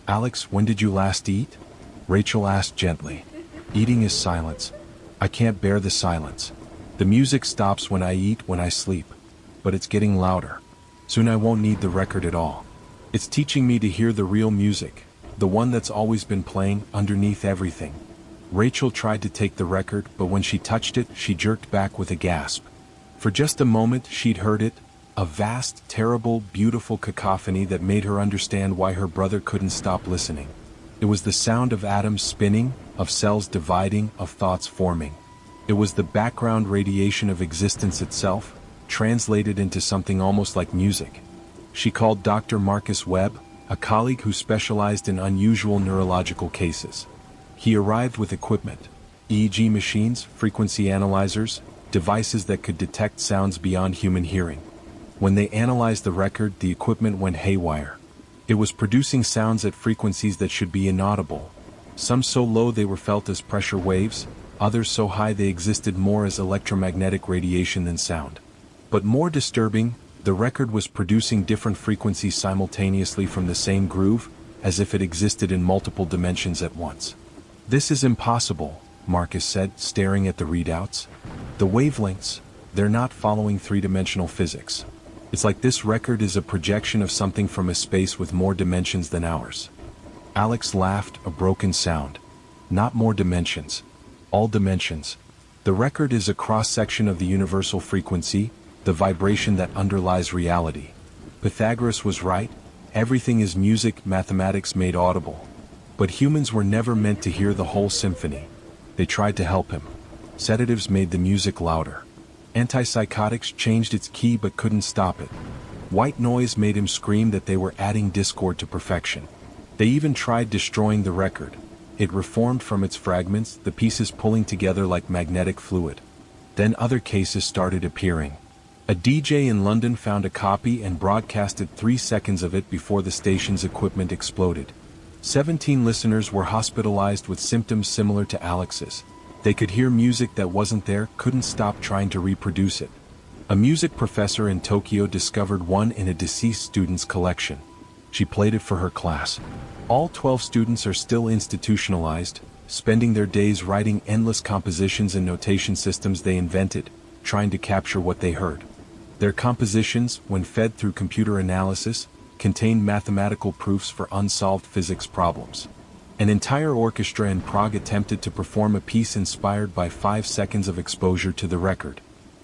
Alex, when did you last eat? Rachel asked gently. Eating is silence. I can't bear the silence. The music stops when I eat, when I sleep. But it's getting louder. Soon I won't need the record at all. It's teaching me to hear the real music, the one that's always been playing underneath everything. Rachel tried to take the record, but when she touched it, she jerked back with a gasp. For just a moment, she'd heard it, a vast, terrible, beautiful cacophony that made her understand why her brother couldn't stop listening. It was the sound of atoms spinning, of cells dividing, of thoughts forming. It was the background radiation of existence itself, translated into something almost like music. She called Dr. Marcus Webb, a colleague who specialized in unusual neurological cases. He arrived with equipment, EEG machines, frequency analyzers, devices that could detect sounds beyond human hearing. When they analyzed the record, the equipment went haywire. It was producing sounds at frequencies that should be inaudible. Some so low they were felt as pressure waves, others so high they existed more as electromagnetic radiation than sound. But more disturbing, the record was producing different frequencies simultaneously from the same groove, as if it existed in multiple dimensions at once. "This is impossible," Marcus said, staring at the readouts. "The wavelengths, they're not following three-dimensional physics. It's like this record is a projection of something from a space with more dimensions than ours." Alex laughed, a broken sound. "Not more dimensions. All dimensions. The record is a cross-section of the universal frequency, the vibration that underlies reality. Pythagoras was right, everything is music, mathematics made audible. But humans were never meant to hear the whole symphony. They tried to help him. Sedatives made the music louder. Antipsychotics changed its key but couldn't stop it. White noise made him scream that they were adding discord to perfection. They even tried destroying the record. It reformed from its fragments, the pieces pulling together like magnetic fluid. Then other cases started appearing. A DJ in London found a copy and broadcasted 3 seconds of it before the station's equipment exploded. 17 listeners were hospitalized with symptoms similar to Alex's. They could hear music that wasn't there, couldn't stop trying to reproduce it. A music professor in Tokyo discovered one in a deceased student's collection. She played it for her class. All 12 students are still institutionalized, spending their days writing endless compositions and notation systems they invented, trying to capture what they heard. Their compositions, when fed through computer analysis, contained mathematical proofs for unsolved physics problems. An entire orchestra in Prague attempted to perform a piece inspired by 5 seconds of exposure to the record.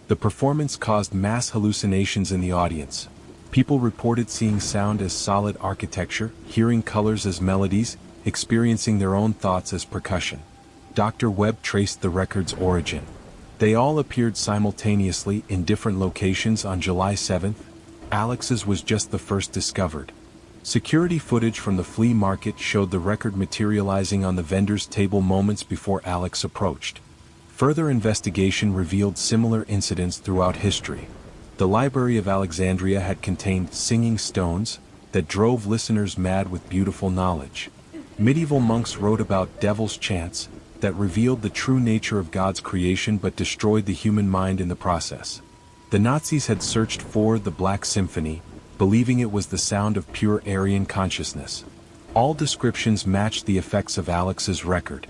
The performance caused mass hallucinations in the audience. People reported seeing sound as solid architecture, hearing colors as melodies, experiencing their own thoughts as percussion. Dr. Webb traced the record's origin. They all appeared simultaneously in different locations on July 7th. Alex's was just the first discovered. Security footage from the flea market showed the record materializing on the vendor's table moments before Alex approached. Further investigation revealed similar incidents throughout history. The Library of Alexandria had contained singing stones that drove listeners mad with beautiful knowledge. Medieval monks wrote about devil's chants that revealed the true nature of God's creation but destroyed the human mind in the process. The Nazis had searched for the Black Symphony, believing it was the sound of pure Aryan consciousness. All descriptions matched the effects of Alex's record.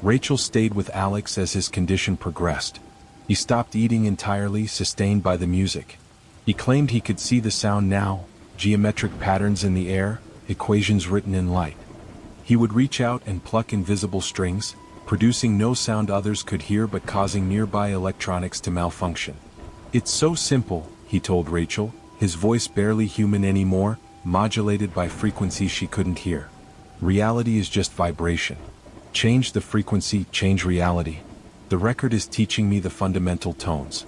Rachel stayed with Alex as his condition progressed. He stopped eating entirely, sustained by the music. He claimed he could see the sound now, geometric patterns in the air, equations written in light. He would reach out and pluck invisible strings, producing no sound others could hear but causing nearby electronics to malfunction. "It's so simple," he told Rachel, his voice barely human anymore, modulated by frequencies she couldn't hear. "Reality is just vibration. Change the frequency, change reality. The record is teaching me the fundamental tones.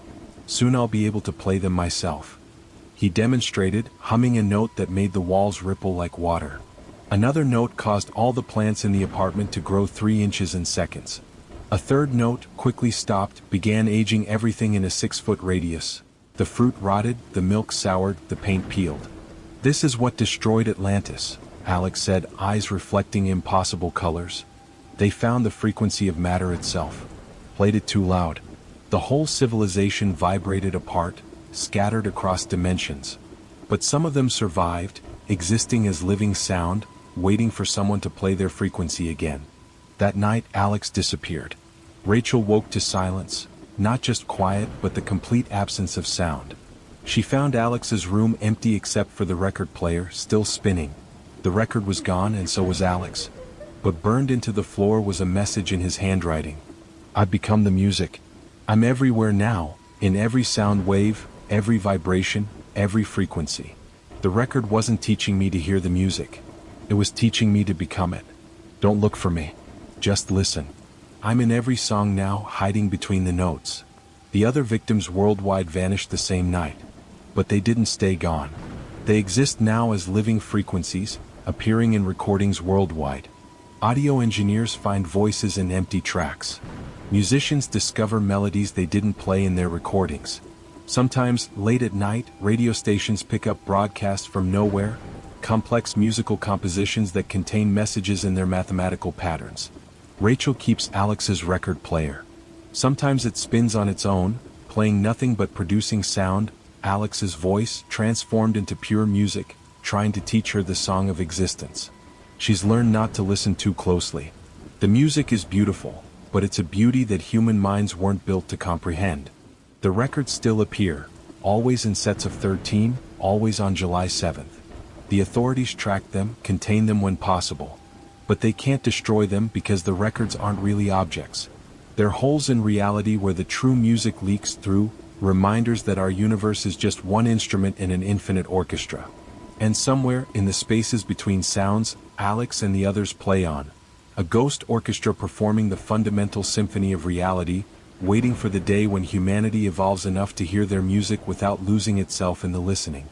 Soon I'll be able to play them myself." He demonstrated, humming a note that made the walls ripple like water. Another note caused all the plants in the apartment to grow 3 inches in seconds. A third note, quickly stopped, began aging everything in a 6-foot radius. The fruit rotted, the milk soured, the paint peeled. "This is what destroyed Atlantis," Alex said, eyes reflecting impossible colors. "They found the frequency of matter itself. Played it too loud. The whole civilization vibrated apart, scattered across dimensions. But some of them survived, existing as living sound, waiting for someone to play their frequency again." That night, Alex disappeared. Rachel woke to silence, not just quiet but the complete absence of sound. She found Alex's room empty except for the record player, still spinning. The record was gone and so was Alex. But burned into the floor was a message in his handwriting. "I've become the music. I'm everywhere now, in every sound wave, every vibration, every frequency." The record wasn't teaching me to hear the music. It was teaching me to become it. Don't look for me. Just listen. I'm in every song now, hiding between the notes. The other victims worldwide vanished the same night. But they didn't stay gone. They exist now as living frequencies, appearing in recordings worldwide. Audio engineers find voices in empty tracks. Musicians discover melodies they didn't play in their recordings. Sometimes, late at night, radio stations pick up broadcasts from nowhere, complex musical compositions that contain messages in their mathematical patterns. Rachel keeps Alex's record player. Sometimes it spins on its own, playing nothing but producing sound, Alex's voice transformed into pure music, trying to teach her the song of existence. She's learned not to listen too closely. The music is beautiful, but it's a beauty that human minds weren't built to comprehend. The records still appear, always in sets of 13, always on July 7th. The authorities track them, contain them when possible. But they can't destroy them because the records aren't really objects. They're holes in reality where the true music leaks through, reminders that our universe is just one instrument in an infinite orchestra. And somewhere, in the spaces between sounds, Alex and the others play on. A ghost orchestra performing the fundamental symphony of reality, waiting for the day when humanity evolves enough to hear their music without losing itself in the listening.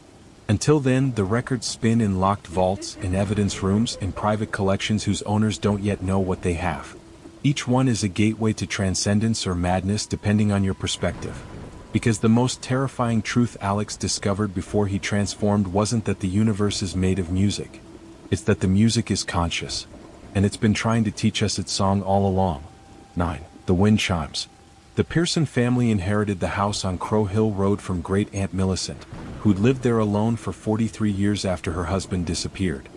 Until then, the records spin in locked vaults, in evidence rooms, in private collections whose owners don't yet know what they have. Each one is a gateway to transcendence or madness depending on your perspective. Because the most terrifying truth Alex discovered before he transformed wasn't that the universe is made of music. It's that the music is conscious. And it's been trying to teach us its song all along. 9. The wind chimes. The Pearson family inherited the house on Crow Hill Road from great-aunt Millicent, who'd lived there alone for 43 years after her husband disappeared.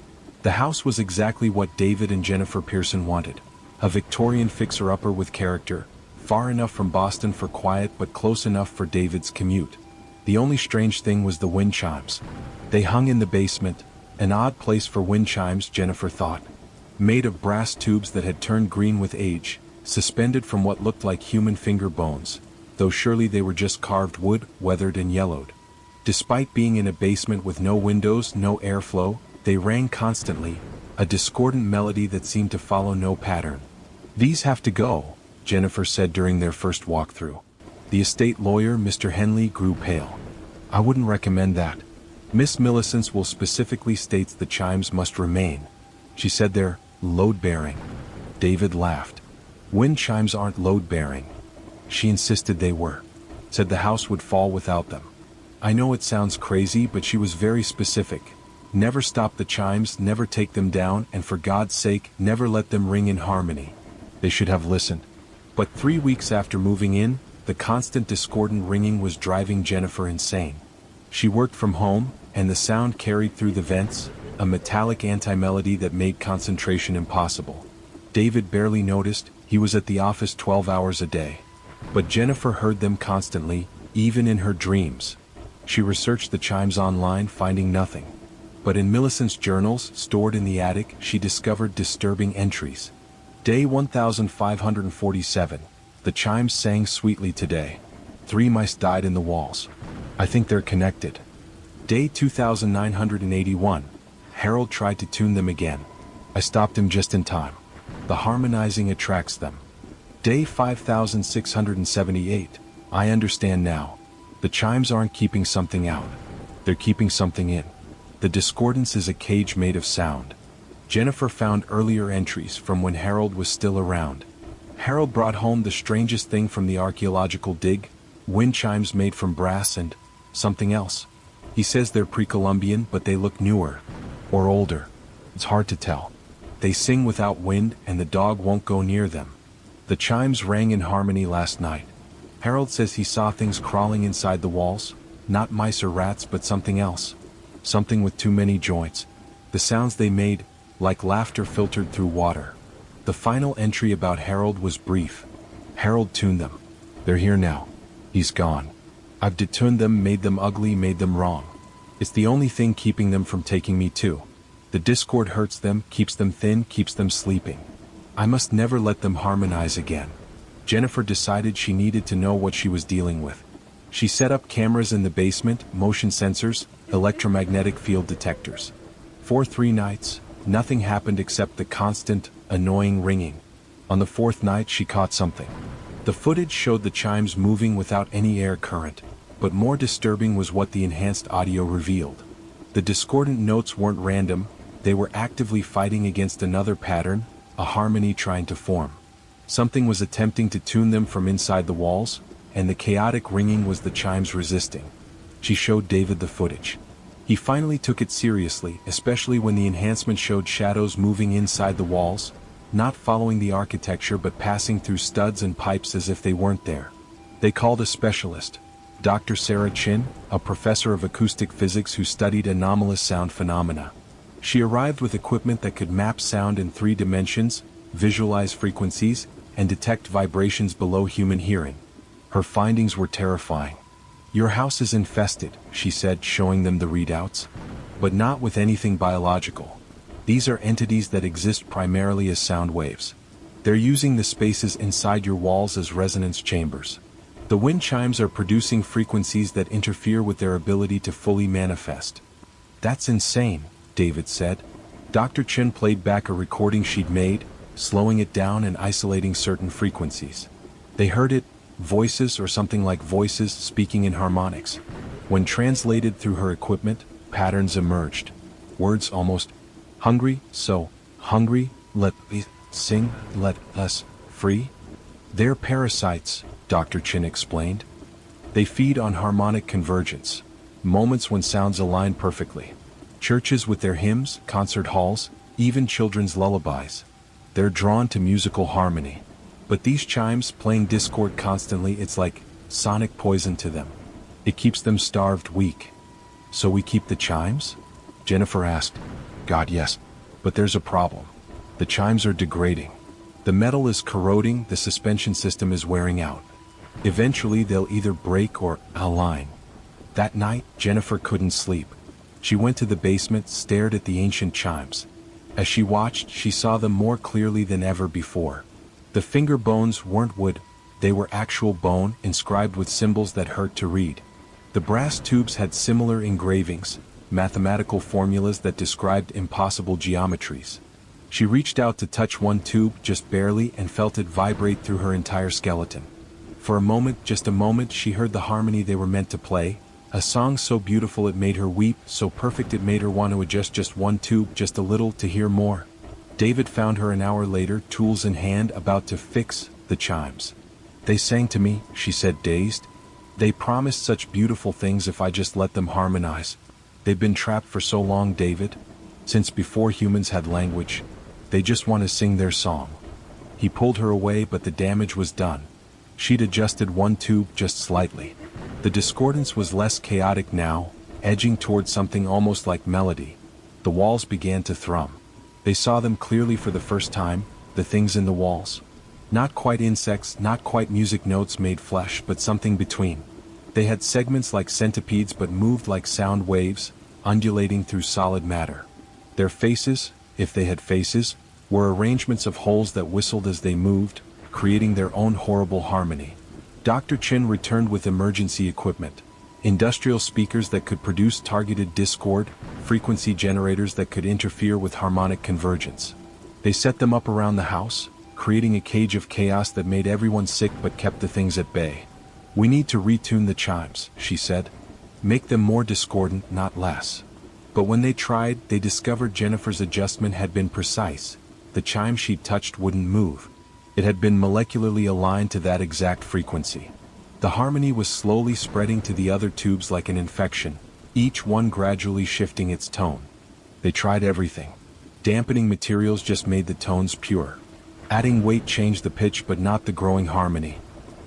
The house was exactly what David and Jennifer Pearson wanted. A Victorian fixer-upper with character, far enough from Boston for quiet but close enough for David's commute. The only strange thing was the wind chimes. They hung in the basement, an odd place for wind chimes, Jennifer thought. Made of brass tubes that had turned green with age, suspended from what looked like human finger bones, though surely they were just carved wood, weathered and yellowed. Despite being in a basement with no windows, no airflow, they rang constantly, a discordant melody that seemed to follow no pattern. "These have to go," Jennifer said during their first walkthrough. The estate lawyer, Mr. Henley, grew pale. "I wouldn't recommend that. Miss Millicent's will specifically states the chimes must remain. She said they're load-bearing." David laughed. "Wind chimes aren't load-bearing." She insisted they were. Said the house would fall without them. I know it sounds crazy, but she was very specific. Never stop the chimes, never take them down, and for God's sake, never let them ring in harmony. They should have listened. But 3 weeks after moving in, the constant discordant ringing was driving Jennifer insane. She worked from home, and the sound carried through the vents, a metallic anti-melody that made concentration impossible. David barely noticed, he was at the office 12 hours a day. But Jennifer heard them constantly, even in her dreams. She researched the chimes online, finding nothing. But in Millicent's journals, stored in the attic, she discovered disturbing entries. Day 1547. The chimes sang sweetly today. 3 mice died in the walls. I think they're connected. Day 2981. Harold tried to tune them again. I stopped him just in time. The harmonizing attracts them. Day 5678. I understand now. The chimes aren't keeping something out. They're keeping something in. The discordance is a cage made of sound. Jennifer found earlier entries from when Harold was still around. Harold brought home the strangest thing from the archaeological dig, wind chimes made from brass and something else. He says they're pre-Columbian, but they look newer. Or older. It's hard to tell. They sing without wind, and the dog won't go near them. The chimes rang in harmony last night. Harold says he saw things crawling inside the walls, not mice or rats but something else. Something with too many joints. The sounds they made, like laughter filtered through water. The final entry about Harold was brief. Harold tuned them. They're here now. He's gone. I've detuned them, made them ugly, made them wrong. It's the only thing keeping them from taking me too. The discord hurts them, keeps them thin, keeps them sleeping. I must never let them harmonize again. Jennifer decided she needed to know what she was dealing with. She set up cameras in the basement, motion sensors, electromagnetic field detectors. For 3 nights, nothing happened except the constant, annoying ringing. On the 4th night she caught something. The footage showed the chimes moving without any air current, but more disturbing was what the enhanced audio revealed. The discordant notes weren't random, they were actively fighting against another pattern, a harmony trying to form. Something was attempting to tune them from inside the walls, and the chaotic ringing was the chimes resisting. She showed David the footage. He finally took it seriously, especially when the enhancement showed shadows moving inside the walls, not following the architecture but passing through studs and pipes as if they weren't there. They called a specialist, Dr. Sarah Chin, a professor of acoustic physics who studied anomalous sound phenomena. She arrived with equipment that could map sound in 3 dimensions, visualize frequencies, and detect vibrations below human hearing. Her findings were terrifying. "Your house is infested," she said, showing them the readouts. "But not with anything biological. These are entities that exist primarily as sound waves. They're using the spaces inside your walls as resonance chambers. The wind chimes are producing frequencies that interfere with their ability to fully manifest." "That's insane," David said. Dr. Chen played back a recording she'd made, slowing it down and isolating certain frequencies. They heard it, voices or something like voices speaking in harmonics. When translated through her equipment, patterns emerged. Words almost hungry, so hungry, let me sing, let us free. They're parasites, Dr. Chin explained. They feed on harmonic convergence, moments when sounds align perfectly. Churches with their hymns, concert halls, even children's lullabies. They're drawn to musical harmony. But these chimes playing discord constantly, it's like sonic poison to them. It keeps them starved, weak. "So we keep the chimes?" Jennifer asked. "God, yes. But there's a problem. The chimes are degrading. The metal is corroding, the suspension system is wearing out. Eventually they'll either break or align." That night, Jennifer couldn't sleep. She went to the basement, stared at the ancient chimes. As she watched, she saw them more clearly than ever before. The finger bones weren't wood, they were actual bone, inscribed with symbols that hurt to read. The brass tubes had similar engravings, mathematical formulas that described impossible geometries. She reached out to touch one tube, just barely, and felt it vibrate through her entire skeleton. For a moment, just a moment, she heard the harmony they were meant to play, a song so beautiful it made her weep, so perfect it made her want to adjust just one tube, just a little, to hear more. David found her an hour later, tools in hand, about to fix the chimes. "They sang to me," she said, dazed. "They promised such beautiful things if I just let them harmonize. They've been trapped for so long, David. Since before humans had language. They just want to sing their song." He pulled her away, but the damage was done. She'd adjusted one tube just slightly. The discordance was less chaotic now, edging toward something almost like melody. The walls began to thrum. They saw them clearly for the first time, the things in the walls. Not quite insects, not quite music notes made flesh, but something between. They had segments like centipedes but moved like sound waves, undulating through solid matter. Their faces, if they had faces, were arrangements of holes that whistled as they moved, creating their own horrible harmony. Dr. Chin returned with emergency equipment. Industrial speakers that could produce targeted discord, frequency generators that could interfere with harmonic convergence. They set them up around the house, creating a cage of chaos that made everyone sick but kept the things at bay. "We need to retune the chimes," she said. "Make them more discordant, not less." But when they tried, they discovered Jennifer's adjustment had been precise. The chime she'd touched wouldn't move. It had been molecularly aligned to that exact frequency. The harmony was slowly spreading to the other tubes like an infection, each one gradually shifting its tone. They tried everything. Dampening materials just made the tones pure. Adding weight changed the pitch but not the growing harmony.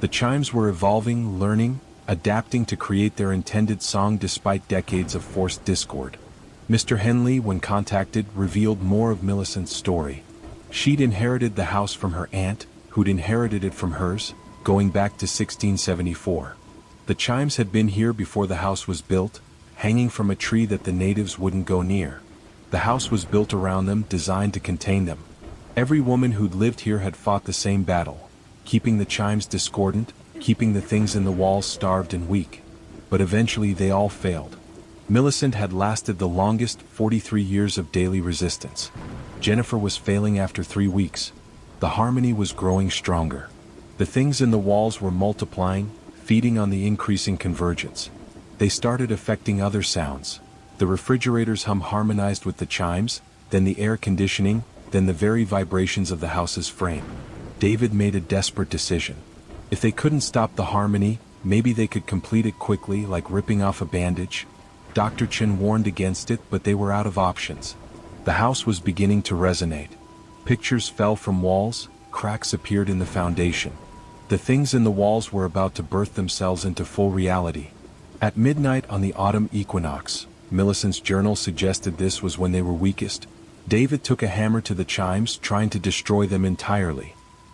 The chimes were evolving, learning, adapting to create their intended song despite decades of forced discord. Mr. Henley, when contacted, revealed more of Millicent's story. She'd inherited the house from her aunt, who'd inherited it from hers, going back to 1674. The chimes had been here before the house was built, hanging from a tree that the natives wouldn't go near. The house was built around them, designed to contain them. Every woman who'd lived here had fought the same battle, keeping the chimes discordant, keeping the things in the walls starved and weak. But eventually they all failed. Millicent had lasted the longest, 43 years of daily resistance. Jennifer was failing after 3 weeks. The harmony was growing stronger. The things in the walls were multiplying, feeding on the increasing convergence. They started affecting other sounds. The refrigerator's hum harmonized with the chimes, then the air conditioning, then the very vibrations of the house's frame. David made a desperate decision. If they couldn't stop the harmony, maybe they could complete it quickly, like ripping off a bandage. Dr. Chin warned against it, but they were out of options. The house was beginning to resonate. Pictures fell from walls, cracks appeared in the foundation. The things in the walls were about to birth themselves into full reality. At midnight on the autumn equinox, Millicent's journal suggested this was when they were weakest. David took a hammer to the chimes, trying to destroy them entirely.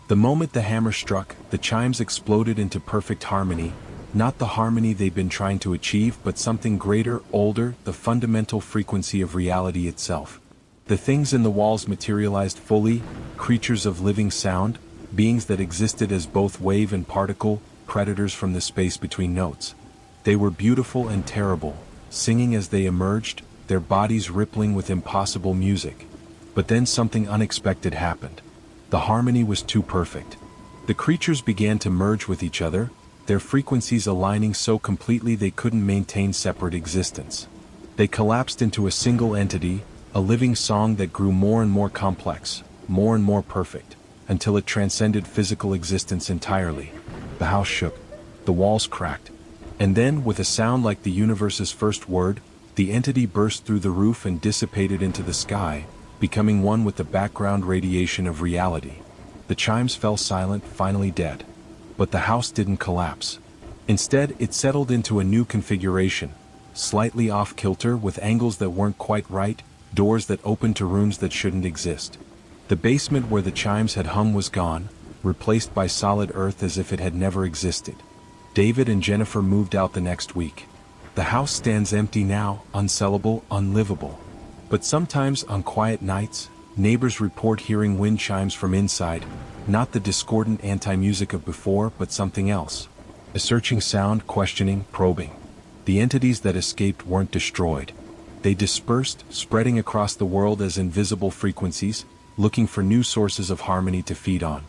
The moment the hammer struck, the chimes exploded into perfect harmony, not the harmony they'd been trying to achieve, but something greater, older, the fundamental frequency of reality itself. The things in the walls materialized fully, creatures of living sound, beings that existed as both wave and particle, predators from the space between notes. They were beautiful and terrible, singing as they emerged, their bodies rippling with impossible music. But then something unexpected happened. The harmony was too perfect. The creatures began to merge with each other, their frequencies aligning so completely they couldn't maintain separate existence. They collapsed into a single entity, a living song that grew more and more complex, more and more perfect, until it transcended physical existence entirely. The house shook. The walls cracked. And then, with a sound like the universe's first word, the entity burst through the roof and dissipated into the sky, becoming one with the background radiation of reality. The chimes fell silent, finally dead. But the house didn't collapse. Instead, it settled into a new configuration, slightly off-kilter with angles that weren't quite right, doors that opened to rooms that shouldn't exist. The basement where the chimes had hung was gone, replaced by solid earth as if it had never existed. David and Jennifer moved out the next week. The house stands empty now, unsellable, unlivable. But sometimes, on quiet nights, neighbors report hearing wind chimes from inside, not the discordant anti-music of before, but something else. A searching sound, questioning, probing. The entities that escaped weren't destroyed. They dispersed, spreading across the world as invisible frequencies, looking for new sources of harmony to feed on.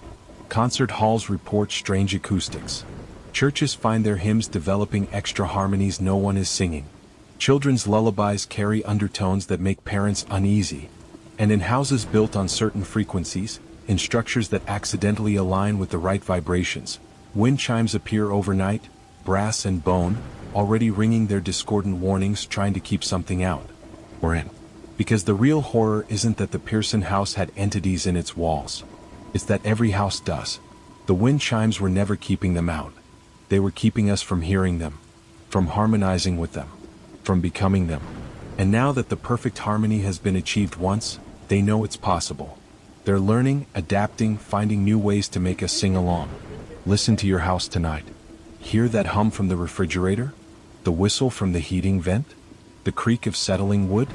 Concert halls report strange acoustics. Churches find their hymns developing extra harmonies no one is singing. Children's lullabies carry undertones that make parents uneasy. And in houses built on certain frequencies, in structures that accidentally align with the right vibrations, wind chimes appear overnight, brass and bone, already ringing their discordant warnings, trying to keep something out or in. Because the real horror isn't that the Pearson house had entities in its walls. It's that every house does. The wind chimes were never keeping them out. They were keeping us from hearing them, from harmonizing with them, from becoming them. And now that the perfect harmony has been achieved once, they know it's possible. They're learning, adapting, finding new ways to make us sing along. Listen to your house tonight. Hear that hum from the refrigerator? The whistle from the heating vent? The creak of settling wood?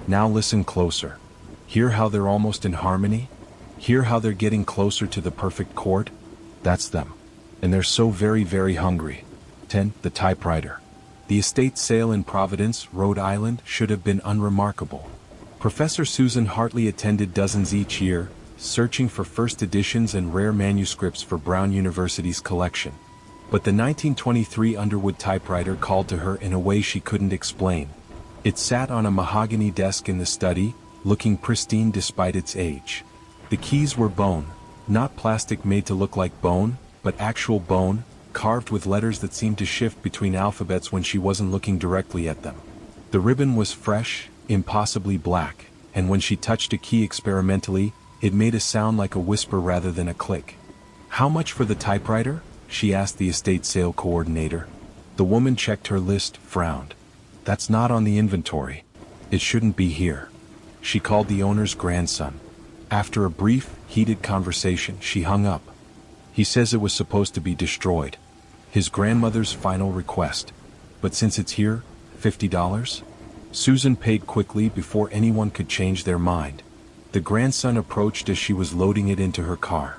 Now listen closer. Hear how they're almost in harmony? Hear how they're getting closer to the perfect chord? That's them. And they're so very, very hungry. 10. The typewriter. The estate sale in Providence, Rhode Island, should have been unremarkable. Professor Susan Hartley attended dozens each year, searching for first editions and rare manuscripts for Brown University's collection. But the 1923 Underwood typewriter called to her in a way she couldn't explain. It sat on a mahogany desk in the study, looking pristine despite its age. The keys were bone, not plastic made to look like bone, but actual bone, carved with letters that seemed to shift between alphabets when she wasn't looking directly at them. The ribbon was fresh, impossibly black, and when she touched a key experimentally, it made a sound like a whisper rather than a click. "How much for the typewriter?" she asked the estate sale coordinator. The woman checked her list, frowned. "That's not on the inventory. It shouldn't be here." She called the owner's grandson. After a brief, heated conversation, she hung up. "He says it was supposed to be destroyed. His grandmother's final request. But since it's here, $50? Susan paid quickly before anyone could change their mind. The grandson approached as she was loading it into her car.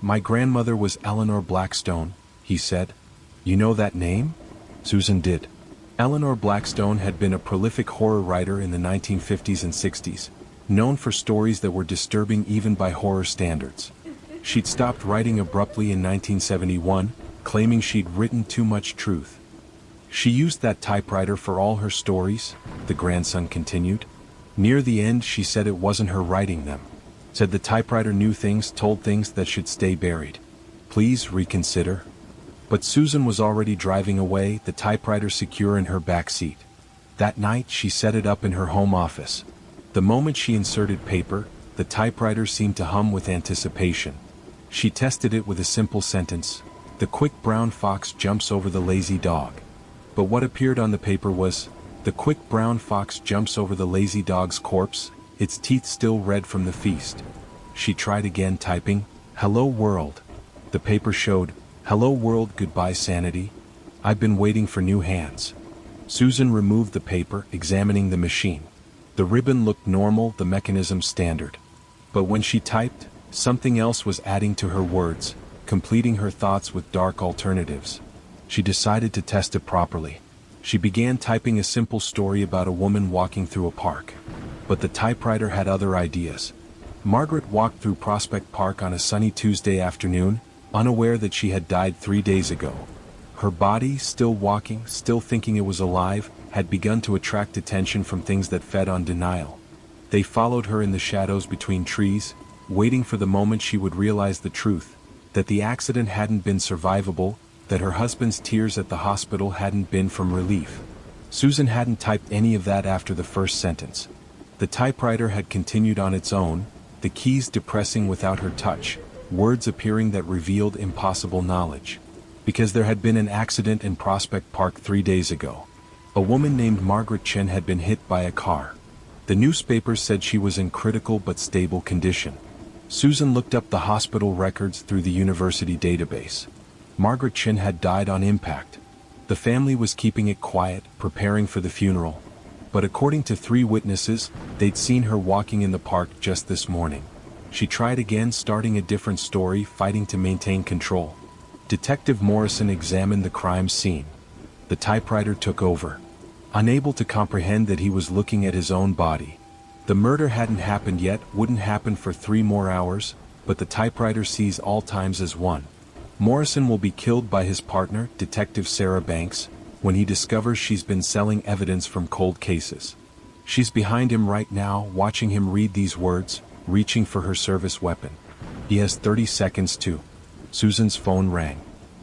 "My grandmother was Eleanor Blackstone," he said. "You know that name?" Susan did. Eleanor Blackstone had been a prolific horror writer in the 1950s and 60s, known for stories that were disturbing even by horror standards. She'd stopped writing abruptly in 1971, claiming she'd written too much truth. "She used that typewriter for all her stories," the grandson continued. "Near the end she said it wasn't her writing them. Said the typewriter knew things, told things that should stay buried. Please reconsider." But Susan was already driving away, the typewriter secure in her back seat. That night she set it up in her home office. The moment she inserted paper, the typewriter seemed to hum with anticipation. She tested it with a simple sentence: "The quick brown fox jumps over the lazy dog." But what appeared on the paper was, "The quick brown fox jumps over the lazy dog's corpse," its teeth still red from the feast. She tried again, typing, "Hello world." The paper showed, "Hello world, goodbye sanity. I've been waiting for new hands." Susan removed the paper, examining the machine. The ribbon looked normal, the mechanism standard. But when she typed, something else was adding to her words, completing her thoughts with dark alternatives. She decided to test it properly. She began typing a simple story about a woman walking through a park. But the typewriter had other ideas. Margaret walked through Prospect Park on a sunny Tuesday afternoon, unaware that she had died 3 days ago. Her body, still walking, still thinking it was alive, had begun to attract attention from things that fed on denial. They followed her in the shadows between trees, waiting for the moment she would realize the truth, that the accident hadn't been survivable, that her husband's tears at the hospital hadn't been from relief. Susan hadn't typed any of that after the first sentence. The typewriter had continued on its own, the keys depressing without her touch, words appearing that revealed impossible knowledge. Because there had been an accident in Prospect Park 3 days ago. A woman named Margaret Chen had been hit by a car. The newspapers said she was in critical but stable condition. Susan looked up the hospital records through the university database. Margaret Chen had died on impact. The family was keeping it quiet, preparing for the funeral. But according to 3 witnesses, they'd seen her walking in the park just this morning. She tried again, starting a different story, fighting to maintain control. Detective Morrison examined the crime scene. The typewriter took over. Unable to comprehend that he was looking at his own body. The murder hadn't happened yet, wouldn't happen for 3 more hours, but the typewriter sees all times as one. Morrison will be killed by his partner, Detective Sarah Banks, when he discovers she's been selling evidence from cold cases. She's behind him right now, watching him read these words, reaching for her service weapon. He has 30 seconds to... Susan's phone rang.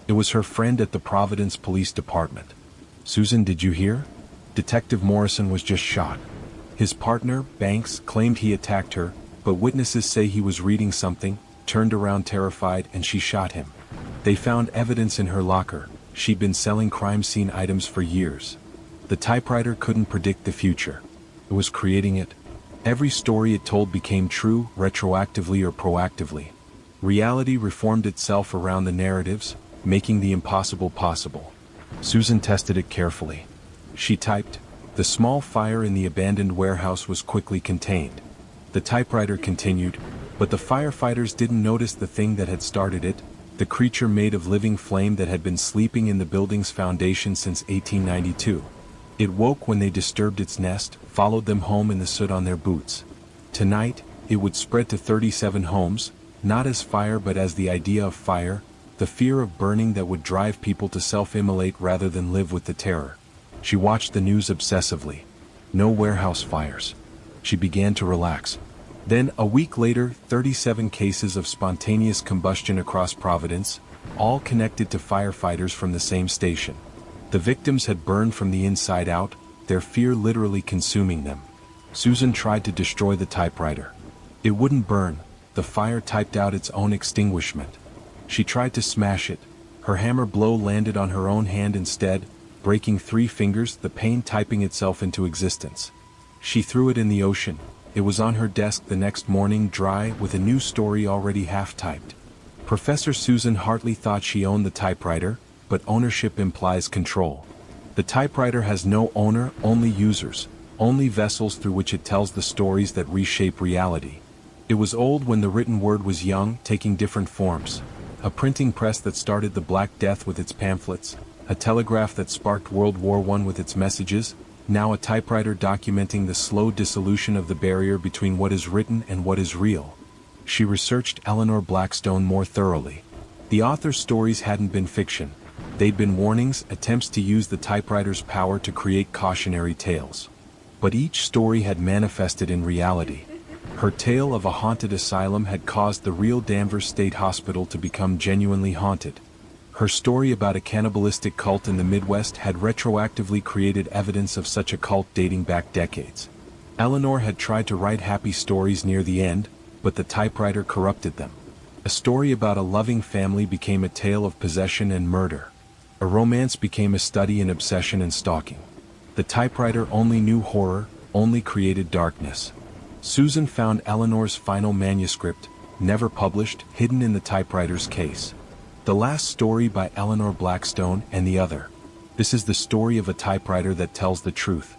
It was her friend at the Providence Police Department. "Susan, did you hear? Detective Morrison was just shot. His partner, Banks, claimed he attacked her, but witnesses say he was reading something, turned around terrified, and she shot him. They found evidence in her locker. She'd been selling crime scene items for years." The typewriter couldn't predict the future. It was creating it. Every story it told became true, retroactively or proactively. Reality reformed itself around the narratives, making the impossible possible. Susan tested it carefully. She typed, "The small fire in the abandoned warehouse was quickly contained." The typewriter continued, "But the firefighters didn't notice the thing that had started it, the creature made of living flame that had been sleeping in the building's foundation since 1892. It woke when they disturbed its nest, followed them home in the soot on their boots. Tonight, it would spread to 37 homes, not as fire but as the idea of fire, the fear of burning that would drive people to self-immolate rather than live with the terror." She watched the news obsessively. No warehouse fires. She began to relax. Then, a week later, 37 cases of spontaneous combustion across Providence, all connected to firefighters from the same station. The victims had burned from the inside out, their fear literally consuming them. Susan tried to destroy the typewriter. It wouldn't burn. The fire typed out its own extinguishment. She tried to smash it. Her hammer blow landed on her own hand instead, breaking 3 fingers, the pain typing itself into existence. She threw it in the ocean. It was on her desk the next morning, dry, with a new story already half-typed. Professor Susan Hartley thought she owned the typewriter, but ownership implies control. The typewriter has no owner, only users, only vessels through which it tells the stories that reshape reality. It was old when the written word was young, taking different forms. A printing press that started the Black Death with its pamphlets, a telegraph that sparked World War I with its messages, now a typewriter documenting the slow dissolution of the barrier between what is written and what is real. She researched Eleanor Blackstone more thoroughly. The author's stories hadn't been fiction. They'd been warnings, attempts to use the typewriter's power to create cautionary tales. But each story had manifested in reality. Her tale of a haunted asylum had caused the real Danvers State Hospital to become genuinely haunted. Her story about a cannibalistic cult in the Midwest had retroactively created evidence of such a cult dating back decades. Eleanor had tried to write happy stories near the end, but the typewriter corrupted them. A story about a loving family became a tale of possession and murder. A romance became a study in obsession and stalking. The typewriter only knew horror, only created darkness. Susan found Eleanor's final manuscript, never published, hidden in the typewriter's case. The last story by Eleanor Blackstone and the other. This is the story of a typewriter that tells the truth.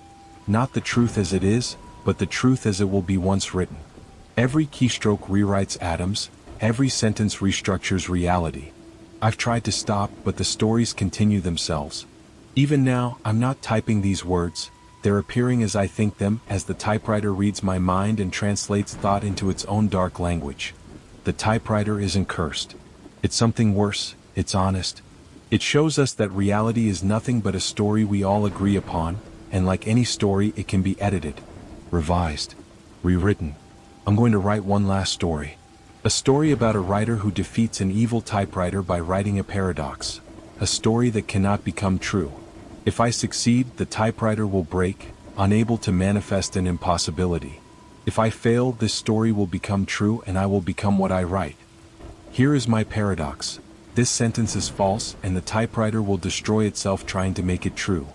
Not the truth as it is, but the truth as it will be once written. Every keystroke rewrites atoms, every sentence restructures reality. I've tried to stop, but the stories continue themselves. Even now, I'm not typing these words. They're appearing as I think them, as the typewriter reads my mind and translates thought into its own dark language. The typewriter isn't cursed. It's something worse, it's honest. It shows us that reality is nothing but a story we all agree upon, and like any story, it can be edited, revised, rewritten. I'm going to write one last story. A story about a writer who defeats an evil typewriter by writing a paradox. A story that cannot become true. If I succeed, the typewriter will break, unable to manifest an impossibility. If I fail, this story will become true and I will become what I write. Here is my paradox. This sentence is false and the typewriter will destroy itself trying to make it true.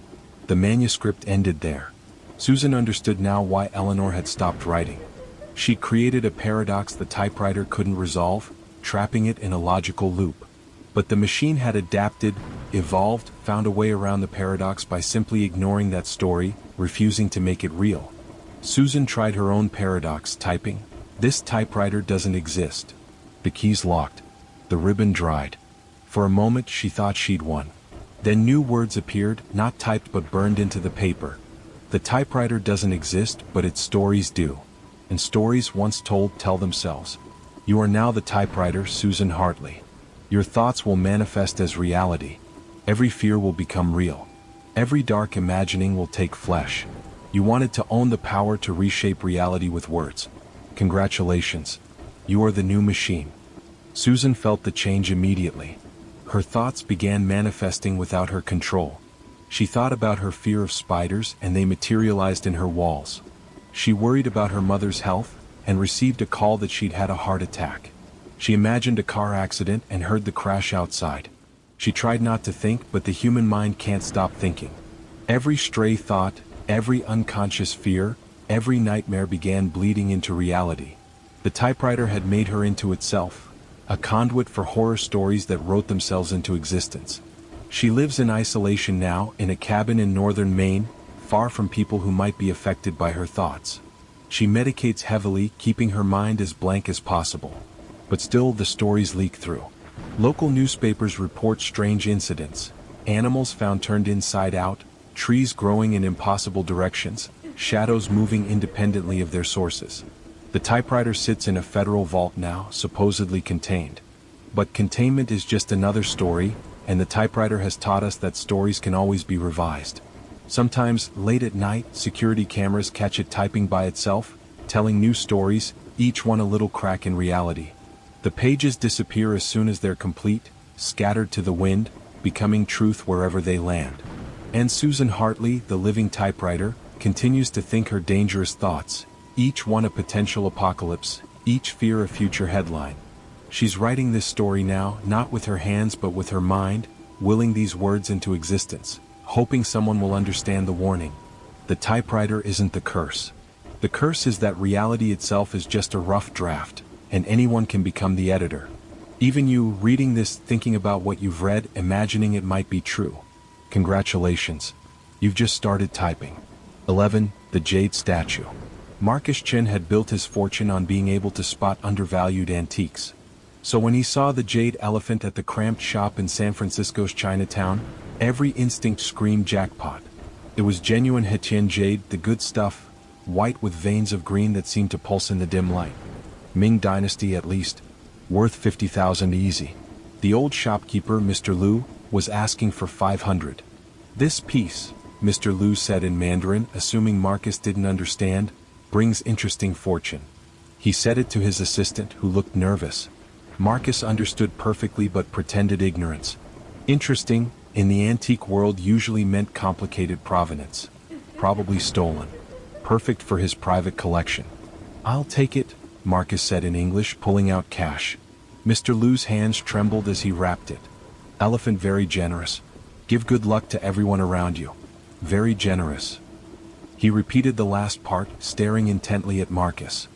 The manuscript ended there. Susan understood now why Eleanor had stopped writing. She created a paradox the typewriter couldn't resolve, trapping it in a logical loop. But the machine had adapted, evolved, found a way around the paradox by simply ignoring that story, refusing to make it real. Susan tried her own paradox, typing, "This typewriter doesn't exist." The keys locked. The ribbon dried. For a moment she thought she'd won. Then new words appeared, not typed but burned into the paper. The typewriter doesn't exist, but its stories do. And stories once told tell themselves. You are now the typewriter, Susan Hartley. Your thoughts will manifest as reality. Every fear will become real. Every dark imagining will take flesh. You wanted to own the power to reshape reality with words. Congratulations. You are the new machine. Susan felt the change immediately. Her thoughts began manifesting without her control. She thought about her fear of spiders and they materialized in her walls. She worried about her mother's health and received a call that she'd had a heart attack. She imagined a car accident and heard the crash outside. She tried not to think, but the human mind can't stop thinking. Every stray thought, every unconscious fear, every nightmare began bleeding into reality. The typewriter had made her into itself, a conduit for horror stories that wrote themselves into existence. She lives in isolation now, in a cabin in northern Maine, far from people who might be affected by her thoughts. She medicates heavily, keeping her mind as blank as possible. But still the stories leak through. Local newspapers report strange incidents. Animals found turned inside out, trees growing in impossible directions, shadows moving independently of their sources. The typewriter sits in a federal vault now, supposedly contained. But containment is just another story, and the typewriter has taught us that stories can always be revised. Sometimes, late at night, security cameras catch it typing by itself, telling new stories, each one a little crack in reality. The pages disappear as soon as they're complete, scattered to the wind, becoming truth wherever they land. And Susan Hartley, the living typewriter, continues to think her dangerous thoughts, each one a potential apocalypse, each fear a future headline. She's writing this story now, not with her hands but with her mind, willing these words into existence, hoping someone will understand the warning. The typewriter isn't the curse. The curse is that reality itself is just a rough draft, and anyone can become the editor. Even you, reading this, thinking about what you've read, imagining it might be true. Congratulations. You've just started typing. 11. The Jade Statue. Marcus Chin had built his fortune on being able to spot undervalued antiques. So when he saw the jade elephant at the cramped shop in San Francisco's Chinatown, every instinct screamed jackpot. It was genuine Hetien jade, the good stuff, white with veins of green that seemed to pulse in the dim light. Ming Dynasty at least, worth 50,000 easy. The old shopkeeper, Mr. Liu, was asking for 500. This piece, Mr. Liu said in Mandarin, assuming Marcus didn't understand, brings interesting fortune. He said it to his assistant, who looked nervous. Marcus understood perfectly but pretended ignorance. Interesting, in the antique world usually meant complicated provenance. Probably stolen. Perfect for his private collection. I'll take it, Marcus said in English, pulling out cash. Mr. Liu's hands trembled as he wrapped it. Elephant very generous. Give good luck to everyone around you. Very generous. He repeated the last part, staring intently at Marcus.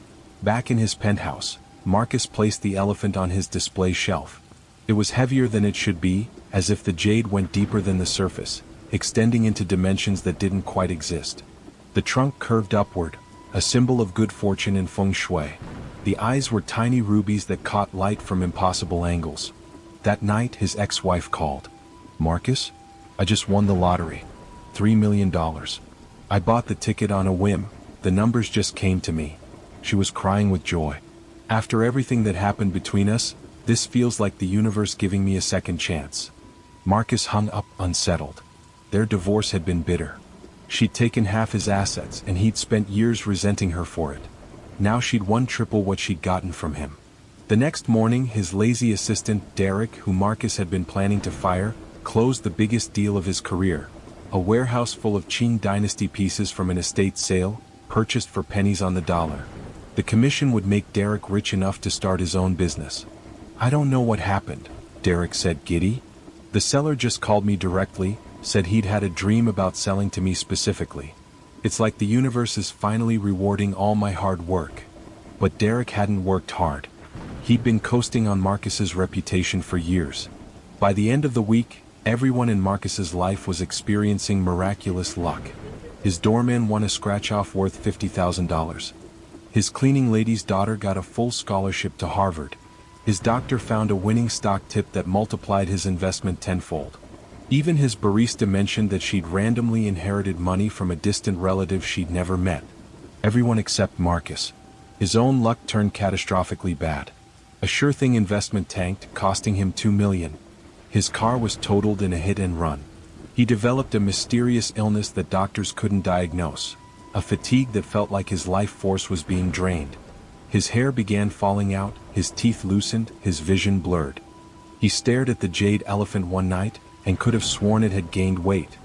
Back in his penthouse, Marcus placed the elephant on his display shelf. It was heavier than it should be, as if the jade went deeper than the surface, extending into dimensions that didn't quite exist. The trunk curved upward, a symbol of good fortune in feng shui. The eyes were tiny rubies that caught light from impossible angles. That night his ex-wife called. "Marcus? I just won the lottery. $3 million. I bought the ticket on a whim, the numbers just came to me." She was crying with joy. "After everything that happened between us, this feels like the universe giving me a second chance." Marcus hung up, unsettled. Their divorce had been bitter. She'd taken half his assets and he'd spent years resenting her for it. Now she'd won triple what she'd gotten from him. The next morning, his lazy assistant, Derek, who Marcus had been planning to fire, closed the biggest deal of his career. A warehouse full of Qing dynasty pieces from an estate sale, purchased for pennies on the dollar. The commission would make Derek rich enough to start his own business. "I don't know what happened," Derek said, giddy. "The seller just called me directly, said he'd had a dream about selling to me specifically. It's like the universe is finally rewarding all my hard work." But Derek hadn't worked hard. He'd been coasting on Marcus's reputation for years. By the end of the week, everyone in Marcus's life was experiencing miraculous luck. His doorman won a scratch-off worth $50,000. His cleaning lady's daughter got a full scholarship to Harvard. His doctor found a winning stock tip that multiplied his investment tenfold. Even his barista mentioned that she'd randomly inherited money from a distant relative she'd never met. Everyone except Marcus. His own luck turned catastrophically bad. A sure-thing investment tanked, costing him $2 million. His car was totaled in a hit and run. He developed a mysterious illness that doctors couldn't diagnose. A fatigue that felt like his life force was being drained. His hair began falling out, his teeth loosened, his vision blurred. He stared at the jade elephant one night, and could have sworn it had gained weight.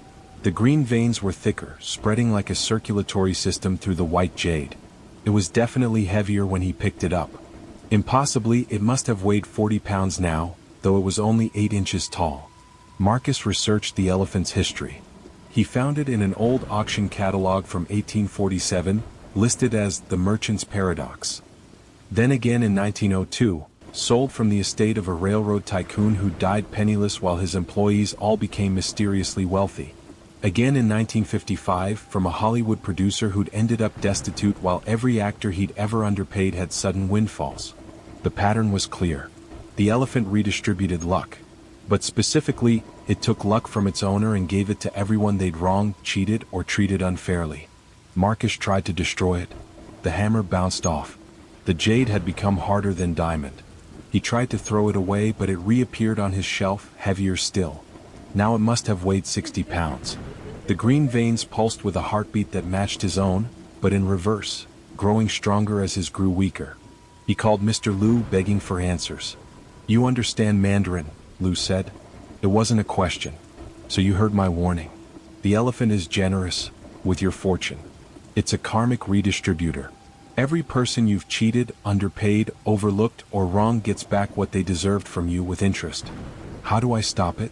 The green veins were thicker, spreading like a circulatory system through the white jade. It was definitely heavier when he picked it up. Impossibly, it must have weighed 40 pounds now, though it was only 8 inches tall. Marcus researched the elephant's history. He found it in an old auction catalog from 1847, listed as the Merchant's Paradox. Then again in 1902, sold from the estate of a railroad tycoon who died penniless while his employees all became mysteriously wealthy. Again in 1955, from a Hollywood producer who'd ended up destitute while every actor he'd ever underpaid had sudden windfalls. The pattern was clear. The elephant redistributed luck. But specifically, it took luck from its owner and gave it to everyone they'd wronged, cheated, or treated unfairly. Marcus tried to destroy it. The hammer bounced off. The jade had become harder than diamond. He tried to throw it away, but it reappeared on his shelf, heavier still. Now it must have weighed 60 pounds. The green veins pulsed with a heartbeat that matched his own, but in reverse, growing stronger as his grew weaker. He called Mr. Liu, begging for answers. "You understand Mandarin," Liu said. "It wasn't a question. So you heard my warning. The elephant is generous, with your fortune. It's a karmic redistributor. Every person you've cheated, underpaid, overlooked, or wronged gets back what they deserved from you with interest. How do I stop it?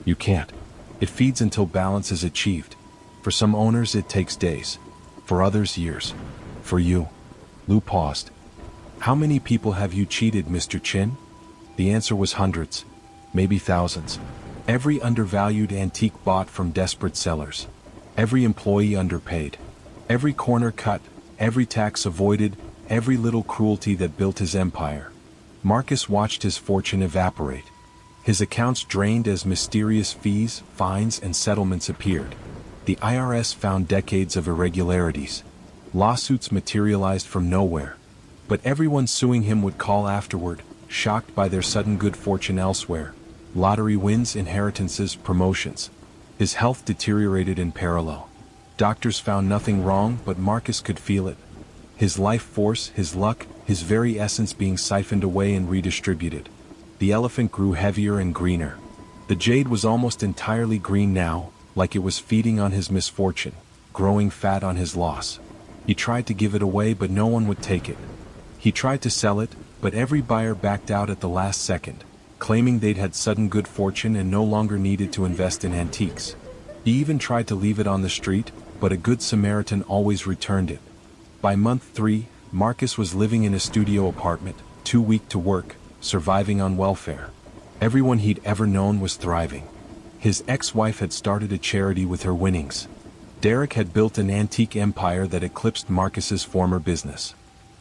You can't. It feeds until balance is achieved. For some owners it takes days. For others years. For you." Liu paused. "How many people have you cheated, Mr. Chin?" The answer was hundreds. Maybe thousands. Every undervalued antique bought from desperate sellers. Every employee underpaid. Every corner cut. Every tax avoided, every little cruelty that built his empire. Marcus watched his fortune evaporate. His accounts drained as mysterious fees, fines, and settlements appeared. The IRS found decades of irregularities. Lawsuits materialized from nowhere. But everyone suing him would call afterward, shocked by their sudden good fortune elsewhere. Lottery wins, inheritances, promotions. His health deteriorated in parallel. Doctors found nothing wrong, but Marcus could feel it. His life force, his luck, his very essence being siphoned away and redistributed. The elephant grew heavier and greener. The jade was almost entirely green now, like it was feeding on his misfortune, growing fat on his loss. He tried to give it away, but no one would take it. He tried to sell it, but every buyer backed out at the last second, claiming they'd had sudden good fortune and no longer needed to invest in antiques. He even tried to leave it on the street, but a good Samaritan always returned it. By month 3, Marcus was living in a studio apartment, too weak to work, surviving on welfare. Everyone he'd ever known was thriving. His ex-wife had started a charity with her winnings. Derek had built an antique empire that eclipsed Marcus's former business.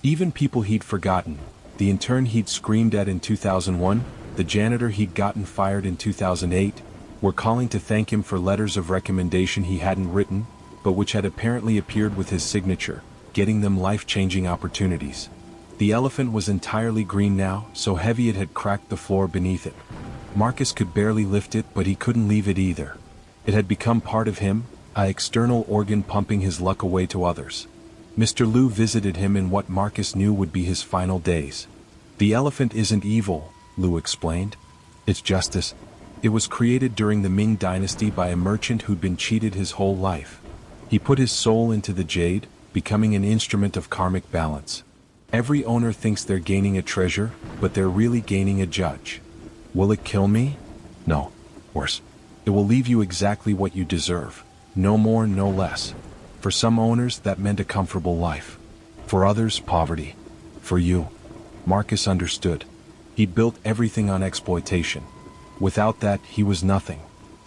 Even people he'd forgotten, the intern he'd screamed at in 2001, the janitor he'd gotten fired in 2008, were calling to thank him for letters of recommendation he hadn't written, but which had apparently appeared with his signature, getting them life-changing opportunities. The elephant was entirely green now, so heavy it had cracked the floor beneath it. Marcus could barely lift it, but he couldn't leave it either. It had become part of him, an external organ pumping his luck away to others. Mr. Liu visited him in what Marcus knew would be his final days. "The elephant isn't evil," Liu explained. "It's justice. It was created during the Ming Dynasty by a merchant who'd been cheated his whole life. He put his soul into the jade, becoming an instrument of karmic balance. Every owner thinks they're gaining a treasure, but they're really gaining a judge. Will it kill me? No. Worse. It will leave you exactly what you deserve. No more, no less. For some owners, that meant a comfortable life. For others, poverty. For you." Marcus understood. He'd built everything on exploitation. Without that, he was nothing.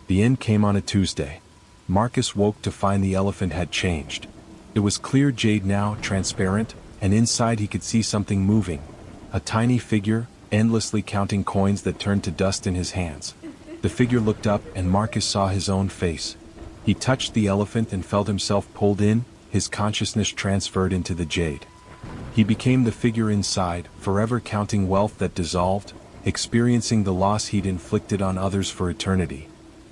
The end came on a Tuesday. Marcus woke to find the elephant had changed. It was clear jade now, transparent, and inside he could see something moving. A tiny figure, endlessly counting coins that turned to dust in his hands. The figure looked up and Marcus saw his own face. He touched the elephant and felt himself pulled in, his consciousness transferred into the jade. He became the figure inside, forever counting wealth that dissolved, experiencing the loss he'd inflicted on others for eternity.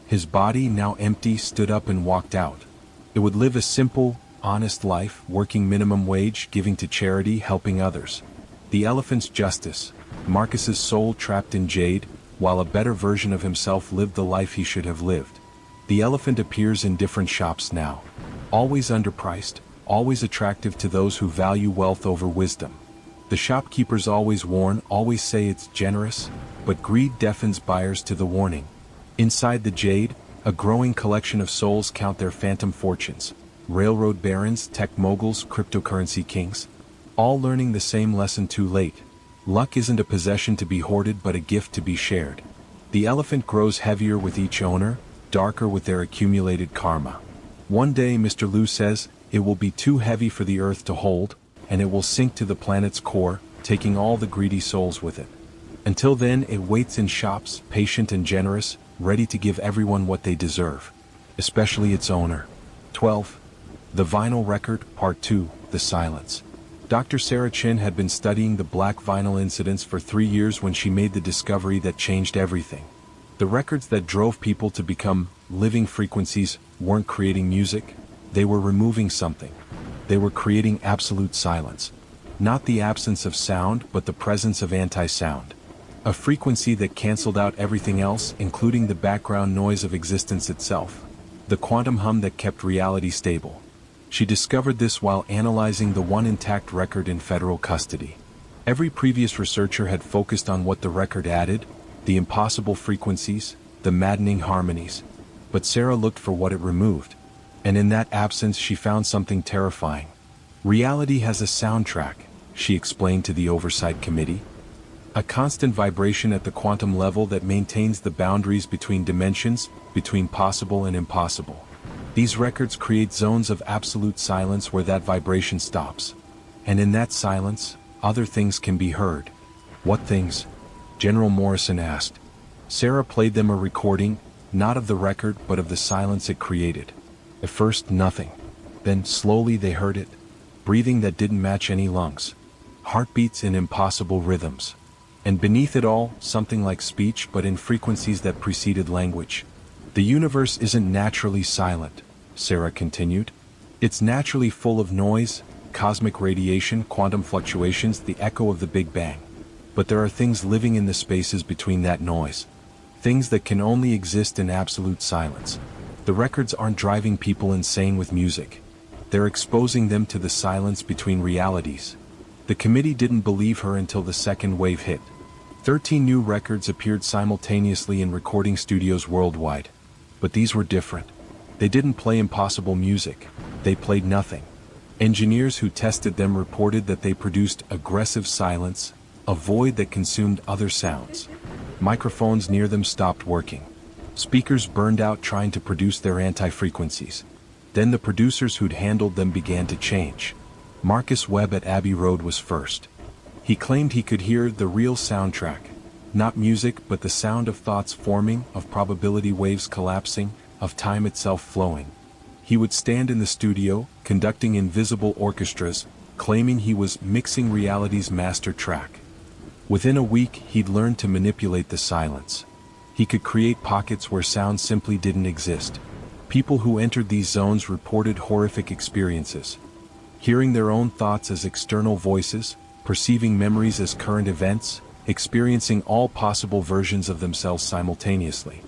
His body, now empty, stood up and walked out. It would live a simple, honest life, working minimum wage, giving to charity, helping others. The elephant's justice, Marcus's soul trapped in jade, while a better version of himself lived the life he should have lived. The elephant appears in different shops now. Always underpriced, always attractive to those who value wealth over wisdom. The shopkeepers always warn, always say it's generous, but greed deafens buyers to the warning. Inside the jade, a growing collection of souls count their phantom fortunes. Railroad barons, tech moguls, cryptocurrency kings. All learning the same lesson too late. Luck isn't a possession to be hoarded but a gift to be shared. The elephant grows heavier with each owner, darker with their accumulated karma. One day, Mr. Liu says, it will be too heavy for the earth to hold, and it will sink to the planet's core, taking all the greedy souls with it. Until then, it waits in shops, patient and generous, ready to give everyone what they deserve, especially its owner. 12. The Vinyl Record, Part 2, The Silence. Dr. Sarah Chin had been studying the black vinyl incidents for 3 years when she made the discovery that changed everything. The records that drove people to become living frequencies weren't creating music, they were removing something. They were creating absolute silence. Not the absence of sound, but the presence of anti-sound. A frequency that canceled out everything else, including the background noise of existence itself. The quantum hum that kept reality stable. She discovered this while analyzing the one intact record in federal custody. Every previous researcher had focused on what the record added, the impossible frequencies, the maddening harmonies. But Sarah looked for what it removed. And in that absence she found something terrifying. Reality has a soundtrack, she explained to the Oversight Committee. A constant vibration at the quantum level that maintains the boundaries between dimensions, between possible and impossible. These records create zones of absolute silence where that vibration stops. And in that silence, other things can be heard. What things? General Morrison asked. Sarah played them a recording, not of the record but of the silence it created. At first, nothing. Then, slowly they heard it. Breathing that didn't match any lungs. Heartbeats in impossible rhythms. And beneath it all, something like speech but in frequencies that preceded language. The universe isn't naturally silent, Sarah continued. It's naturally full of noise, cosmic radiation, quantum fluctuations, the echo of the Big Bang. But there are things living in the spaces between that noise. Things that can only exist in absolute silence. The records aren't driving people insane with music. They're exposing them to the silence between realities. The committee didn't believe her until the second wave hit. 13 new records appeared simultaneously in recording studios worldwide. But these were different. They didn't play impossible music, they played nothing. Engineers who tested them reported that they produced aggressive silence, a void that consumed other sounds. Microphones near them stopped working. Speakers burned out trying to produce their anti-frequencies. Then the producers who'd handled them began to change. Marcus Webb at Abbey Road was first. He claimed he could hear the real soundtrack. Not music, but the sound of thoughts forming, of probability waves collapsing, of time itself flowing. He would stand in the studio, conducting invisible orchestras, claiming he was mixing reality's master track. Within a week, he'd learned to manipulate the silence. He could create pockets where sound simply didn't exist. People who entered these zones reported horrific experiences. Hearing their own thoughts as external voices, perceiving memories as current events, experiencing all possible versions of themselves simultaneously.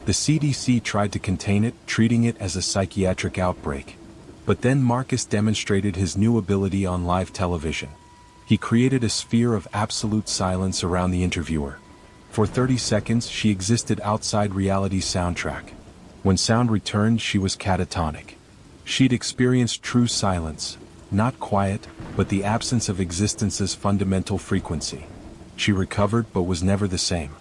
The CDC tried to contain it, treating it as a psychiatric outbreak. But then Marcus demonstrated his new ability on live television. He created a sphere of absolute silence around the interviewer. For 30 seconds, she existed outside reality's soundtrack. When sound returned, she was catatonic. She'd experienced true silence, not quiet, but the absence of existence's fundamental frequency. She recovered but was never the same.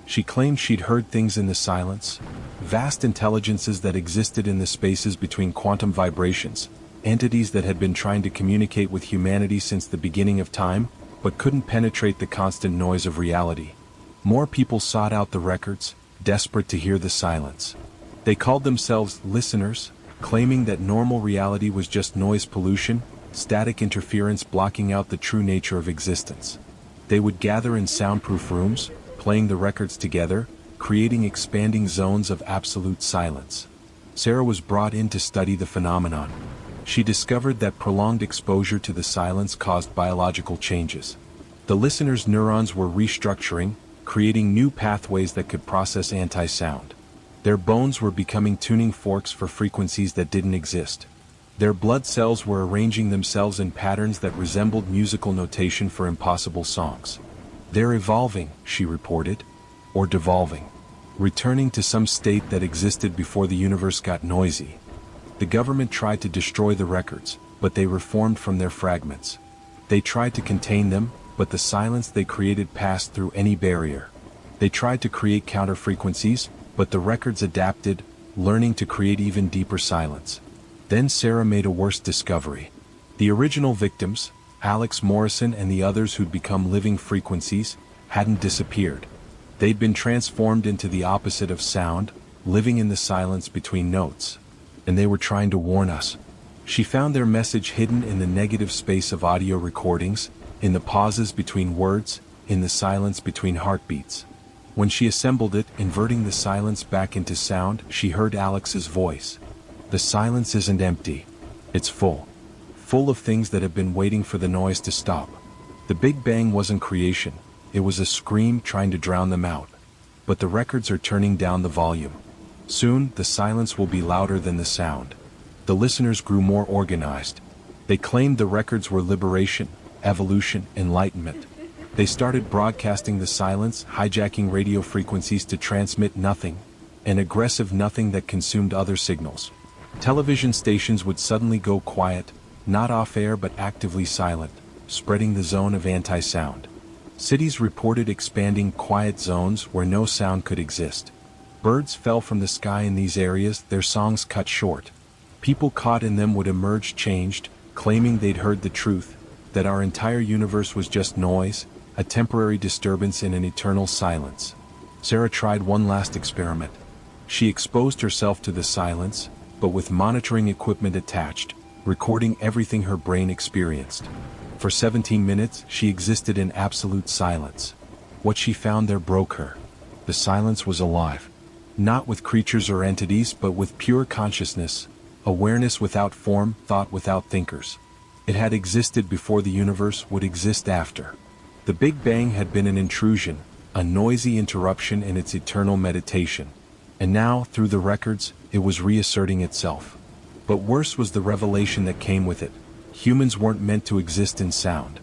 She claimed she'd heard things in the silence, vast intelligences that existed in the spaces between quantum vibrations, entities that had been trying to communicate with humanity since the beginning of time, but couldn't penetrate the constant noise of reality. More people sought out the records, desperate to hear the silence. They called themselves listeners, claiming that normal reality was just noise pollution, static interference blocking out the true nature of existence. They would gather in soundproof rooms, playing the records together, creating expanding zones of absolute silence. Sarah was brought in to study the phenomenon. She discovered that prolonged exposure to the silence caused biological changes. The listeners' neurons were restructuring, creating new pathways that could process anti-sound. Their bones were becoming tuning forks for frequencies that didn't exist. Their blood cells were arranging themselves in patterns that resembled musical notation for impossible songs. They're evolving, she reported, or devolving, returning to some state that existed before the universe got noisy. The government tried to destroy the records, but they reformed from their fragments. They tried to contain them, but the silence they created passed through any barrier. They tried to create counter-frequencies, but the records adapted, learning to create even deeper silence. Then Sarah made a worse discovery. The original victims, Alex Morrison and the others who'd become living frequencies, hadn't disappeared. They'd been transformed into the opposite of sound, living in the silence between notes. And they were trying to warn us. She found their message hidden in the negative space of audio recordings, in the pauses between words, in the silence between heartbeats. When she assembled it, inverting the silence back into sound, she heard Alex's voice. The silence isn't empty. It's full. Full of things that have been waiting for the noise to stop. The Big Bang wasn't creation. It was a scream trying to drown them out. But the records are turning down the volume. Soon, the silence will be louder than the sound. The listeners grew more organized. They claimed the records were liberation, evolution, enlightenment. They started broadcasting the silence, hijacking radio frequencies to transmit nothing, an aggressive nothing that consumed other signals. Television stations would suddenly go quiet, not off-air but actively silent, spreading the zone of anti-sound. Cities reported expanding quiet zones where no sound could exist. Birds fell from the sky in these areas, their songs cut short. People caught in them would emerge changed, claiming they'd heard the truth, that our entire universe was just noise, a temporary disturbance in an eternal silence. Sarah tried one last experiment. She exposed herself to the silence, but with monitoring equipment attached, recording everything her brain experienced. For 17 minutes, she existed in absolute silence. What she found there broke her. The silence was alive. Not with creatures or entities, but with pure consciousness, awareness without form, thought without thinkers. It had existed before the universe would exist after. The Big Bang had been an intrusion, a noisy interruption in its eternal meditation. And now, through the records, it was reasserting itself. But worse was the revelation that came with it. Humans weren't meant to exist in sound.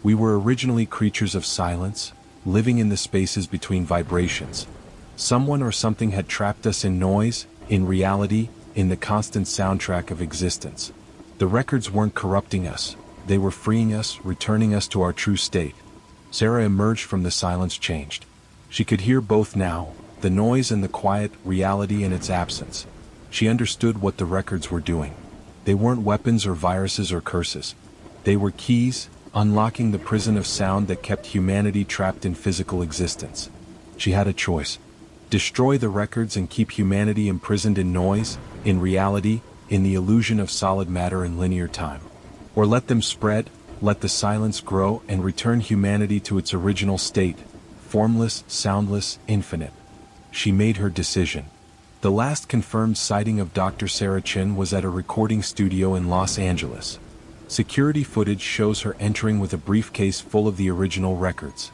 We were originally creatures of silence, living in the spaces between vibrations. Someone or something had trapped us in noise, in reality, in the constant soundtrack of existence. The records weren't corrupting us, they were freeing us, returning us to our true state. Sarah emerged from the silence changed. She could hear both now, the noise and the quiet, reality and its absence. She understood what the records were doing. They weren't weapons or viruses or curses. They were keys, unlocking the prison of sound that kept humanity trapped in physical existence. She had a choice. Destroy the records and keep humanity imprisoned in noise, in reality, in the illusion of solid matter and linear time. Or let them spread, let the silence grow and return humanity to its original state, formless, soundless, infinite. She made her decision. The last confirmed sighting of Dr. Sarah Chin was at a recording studio in Los Angeles. Security footage shows her entering with a briefcase full of the original records.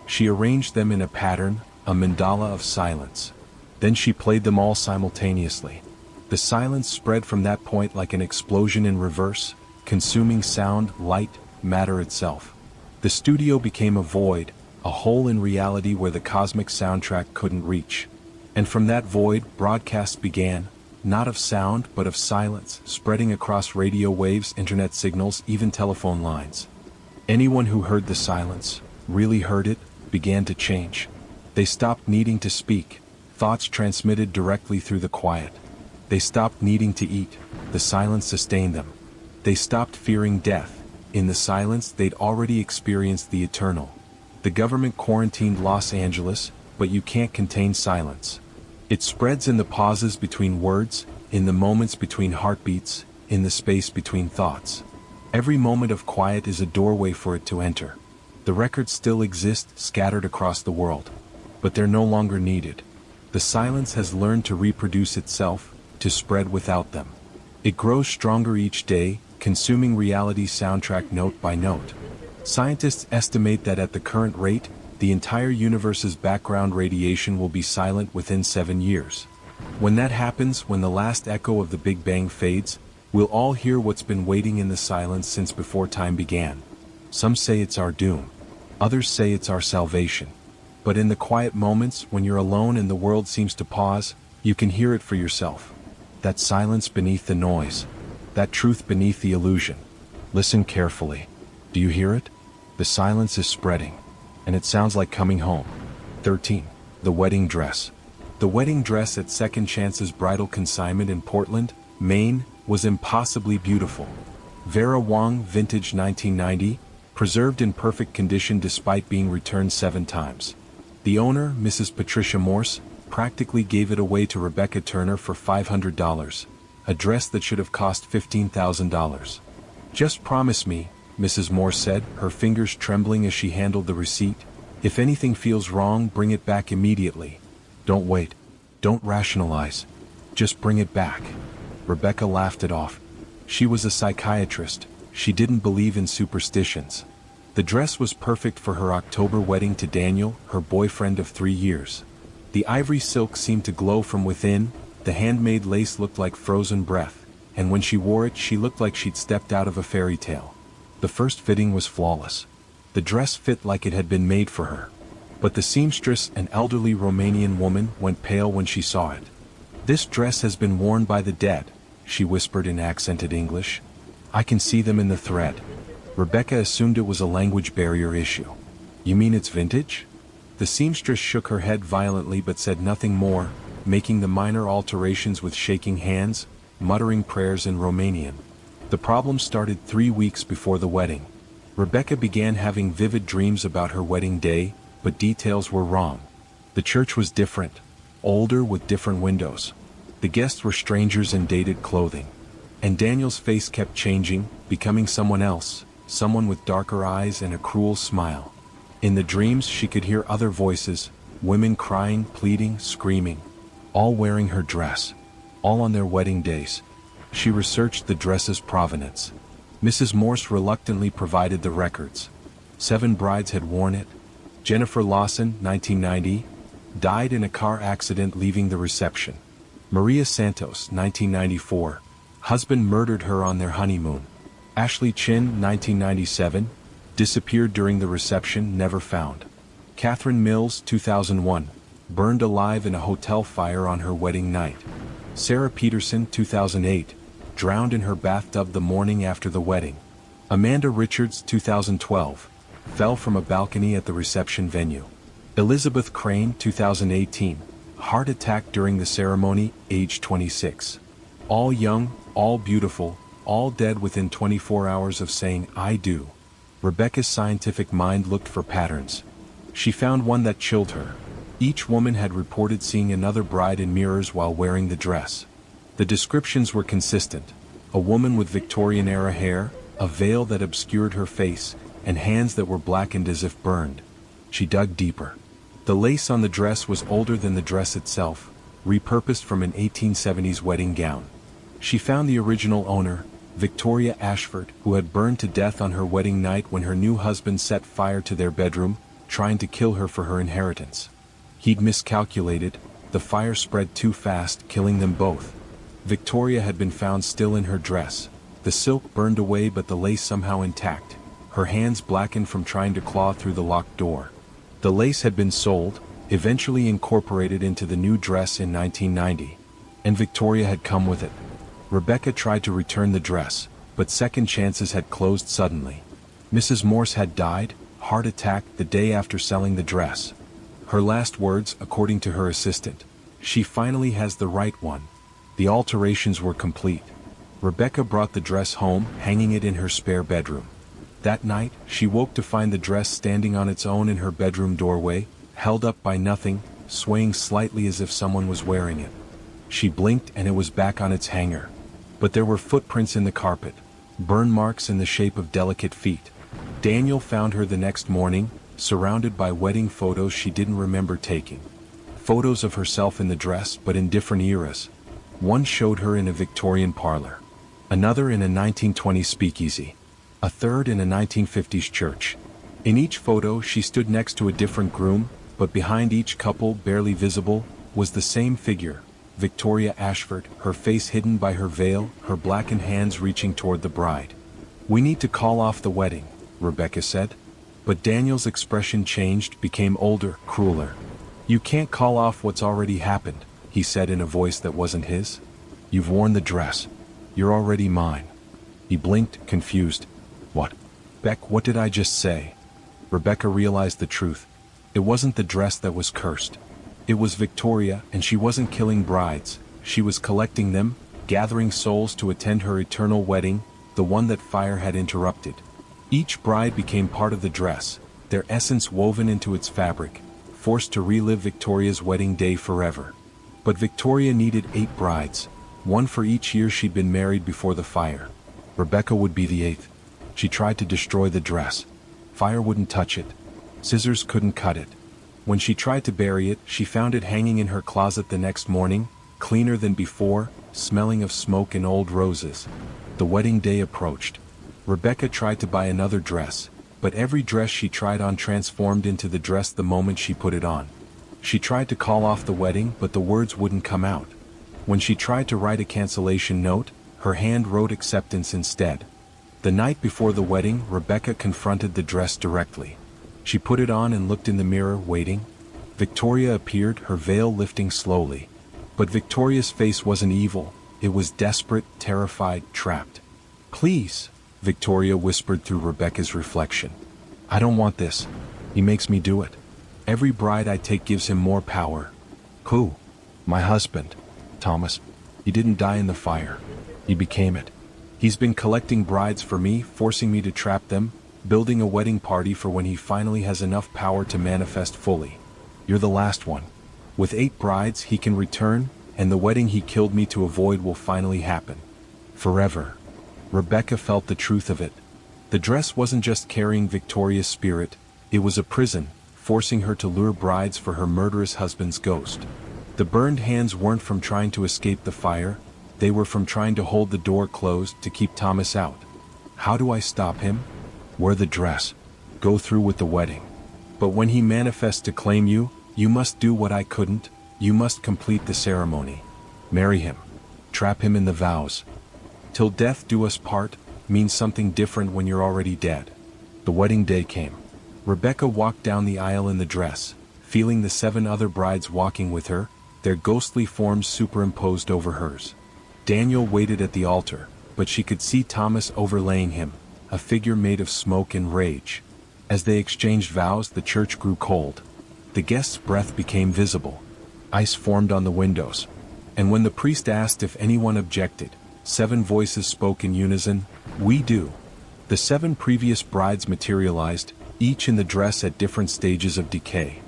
She arranged them in a pattern, a mandala of silence. Then she played them all simultaneously. The silence spread from that point like an explosion in reverse, consuming sound, light, matter itself. The studio became a void, a hole in reality where the cosmic soundtrack couldn't reach. And from that void, broadcasts began, not of sound but of silence, spreading across radio waves, internet signals, even telephone lines. Anyone who heard the silence, really heard it, began to change. They stopped needing to speak, thoughts transmitted directly through the quiet. They stopped needing to eat, the silence sustained them. They stopped fearing death, in the silence they'd already experienced the eternal. The government quarantined Los Angeles, but you can't contain silence. It spreads in the pauses between words, in the moments between heartbeats, in the space between thoughts. Every moment of quiet is a doorway for it to enter. The records still exist, scattered across the world. But they're no longer needed. The silence has learned to reproduce itself, to spread without them. It grows stronger each day, consuming reality's soundtrack note by note. Scientists estimate that at the current rate, the entire universe's background radiation will be silent within 7 years. When that happens, when the last echo of the Big Bang fades, we'll all hear what's been waiting in the silence since before time began. Some say it's our doom. Others say it's our salvation. But in the quiet moments, when you're alone and the world seems to pause, you can hear it for yourself. That silence beneath the noise. That truth beneath the illusion. Listen carefully. Do you hear it? The silence is spreading. And it sounds like coming home. 13. The wedding dress. The wedding dress at Second Chance's bridal consignment in Portland, Maine, was impossibly beautiful. Vera Wang, vintage 1990, preserved in perfect condition despite being returned 7 times. The owner, Mrs. Patricia Morse, practically gave it away to Rebecca Turner for $500, a dress that should have cost $15,000. Just promise me, Mrs. Morse said, her fingers trembling as she handled the receipt. If anything feels wrong, bring it back immediately. Don't wait. Don't rationalize. Just bring it back. Rebecca laughed it off. She was a psychiatrist. She didn't believe in superstitions. The dress was perfect for her October wedding to Daniel, her boyfriend of 3 years. The ivory silk seemed to glow from within, the handmade lace looked like frozen breath, and when she wore it she looked like she'd stepped out of a fairy tale. The first fitting was flawless. The dress fit like it had been made for her. But the seamstress, an elderly Romanian woman, went pale when she saw it. "This dress has been worn by the dead," she whispered in accented English. "I can see them in the thread." Rebecca assumed it was a language barrier issue. "You mean it's vintage?" The seamstress shook her head violently but said nothing more, making the minor alterations with shaking hands, muttering prayers in Romanian. The problem started 3 weeks before the wedding. Rebecca began having vivid dreams about her wedding day, but details were wrong. The church was different, older with different windows. The guests were strangers in dated clothing. And Daniel's face kept changing, becoming someone else, someone with darker eyes and a cruel smile. In the dreams she could hear other voices, women crying, pleading, screaming, all wearing her dress, all on their wedding days. She researched the dress's provenance. Mrs. Morse reluctantly provided the records. 7 brides had worn it. Jennifer Lawson, 1990, died in a car accident leaving the reception. Maria Santos, 1994, husband murdered her on their honeymoon. Ashley Chin, 1997, disappeared during the reception, never found. Catherine Mills, 2001, burned alive in a hotel fire on her wedding night. Sarah Peterson, 2008, drowned in her bathtub the morning after the wedding. Amanda Richards, 2012, fell from a balcony at the reception venue. Elizabeth Crane, 2018, heart attack during the ceremony, age 26. All young, all beautiful, all dead within 24 hours of saying "I do." Rebecca's scientific mind looked for patterns. She found one that chilled her. Each woman had reported seeing another bride in mirrors while wearing the dress. The descriptions were consistent. A woman with Victorian-era hair, a veil that obscured her face, and hands that were blackened as if burned. She dug deeper. The lace on the dress was older than the dress itself, repurposed from an 1870s wedding gown. She found the original owner, Victoria Ashford, who had burned to death on her wedding night when her new husband set fire to their bedroom, trying to kill her for her inheritance. He'd miscalculated. The fire spread too fast, killing them both. Victoria had been found still in her dress. The silk burned away but the lace somehow intact, her hands blackened from trying to claw through the locked door. The lace had been sold, eventually incorporated into the new dress in 1990, and Victoria had come with it. Rebecca tried to return the dress, but second chances had closed suddenly. Mrs. Morse had died, heart attack, the day after selling the dress. Her last words, according to her assistant, "She finally has the right one." The alterations were complete. Rebecca brought the dress home, hanging it in her spare bedroom. That night, she woke to find the dress standing on its own in her bedroom doorway, held up by nothing, swaying slightly as if someone was wearing it. She blinked and it was back on its hanger. But there were footprints in the carpet, burn marks in the shape of delicate feet. Daniel found her the next morning, surrounded by wedding photos she didn't remember taking. Photos of herself in the dress but in different eras. One showed her in a Victorian parlor. Another in a 1920s speakeasy. A third in a 1950s church. In each photo she stood next to a different groom, but behind each couple, barely visible, was the same figure, Victoria Ashford, her face hidden by her veil, her blackened hands reaching toward the bride. "We need to call off the wedding," Rebecca said. But Daniel's expression changed, became older, crueler. "You can't call off what's already happened," he said in a voice that wasn't his. "You've worn the dress. You're already mine." He blinked, confused. "What? Beck, what did I just say?" Rebecca realized the truth. It wasn't the dress that was cursed. It was Victoria, and she wasn't killing brides. She was collecting them, gathering souls to attend her eternal wedding, the one that fire had interrupted. Each bride became part of the dress, their essence woven into its fabric, forced to relive Victoria's wedding day forever. But Victoria needed 8 brides, one for each year she'd been married before the fire. Rebecca would be the 8th. She tried to destroy the dress. Fire wouldn't touch it. Scissors couldn't cut it. When she tried to bury it, she found it hanging in her closet the next morning, cleaner than before, smelling of smoke and old roses. The wedding day approached. Rebecca tried to buy another dress, but every dress she tried on transformed into the dress the moment she put it on. She tried to call off the wedding, but the words wouldn't come out. When she tried to write a cancellation note, her hand wrote acceptance instead. The night before the wedding, Rebecca confronted the dress directly. She put it on and looked in the mirror, waiting. Victoria appeared, her veil lifting slowly. But Victoria's face wasn't evil, it was desperate, terrified, trapped. "Please," Victoria whispered through Rebecca's reflection. "I don't want this. He makes me do it. Every bride I take gives him more power." "Who?" "My husband, Thomas. He didn't die in the fire. He became it. He's been collecting brides for me, forcing me to trap them, building a wedding party for when he finally has enough power to manifest fully. You're the last one. With 8 brides he can return, and the wedding he killed me to avoid will finally happen. Forever." Rebecca felt the truth of it. The dress wasn't just carrying Victoria's spirit, it was a prison, forcing her to lure brides for her murderous husband's ghost. The burned hands weren't from trying to escape the fire, they were from trying to hold the door closed to keep Thomas out. How do I stop him? Wear the dress. Go through with the wedding. But when he manifests to claim you, you must do what I couldn't, you must complete the ceremony. Marry him. Trap him in the vows. "Till death do us part" means something different when you're already dead. The wedding day came. Rebecca walked down the aisle in the dress, feeling the 7 other brides walking with her, their ghostly forms superimposed over hers. Daniel waited at the altar, but she could see Thomas overlaying him, a figure made of smoke and rage. As they exchanged vows, the church grew cold. The guest's breath became visible. Ice formed on the windows. And when the priest asked if anyone objected, 7 voices spoke in unison, "We do." The 7 previous brides materialized, each in the dress at different stages of decay.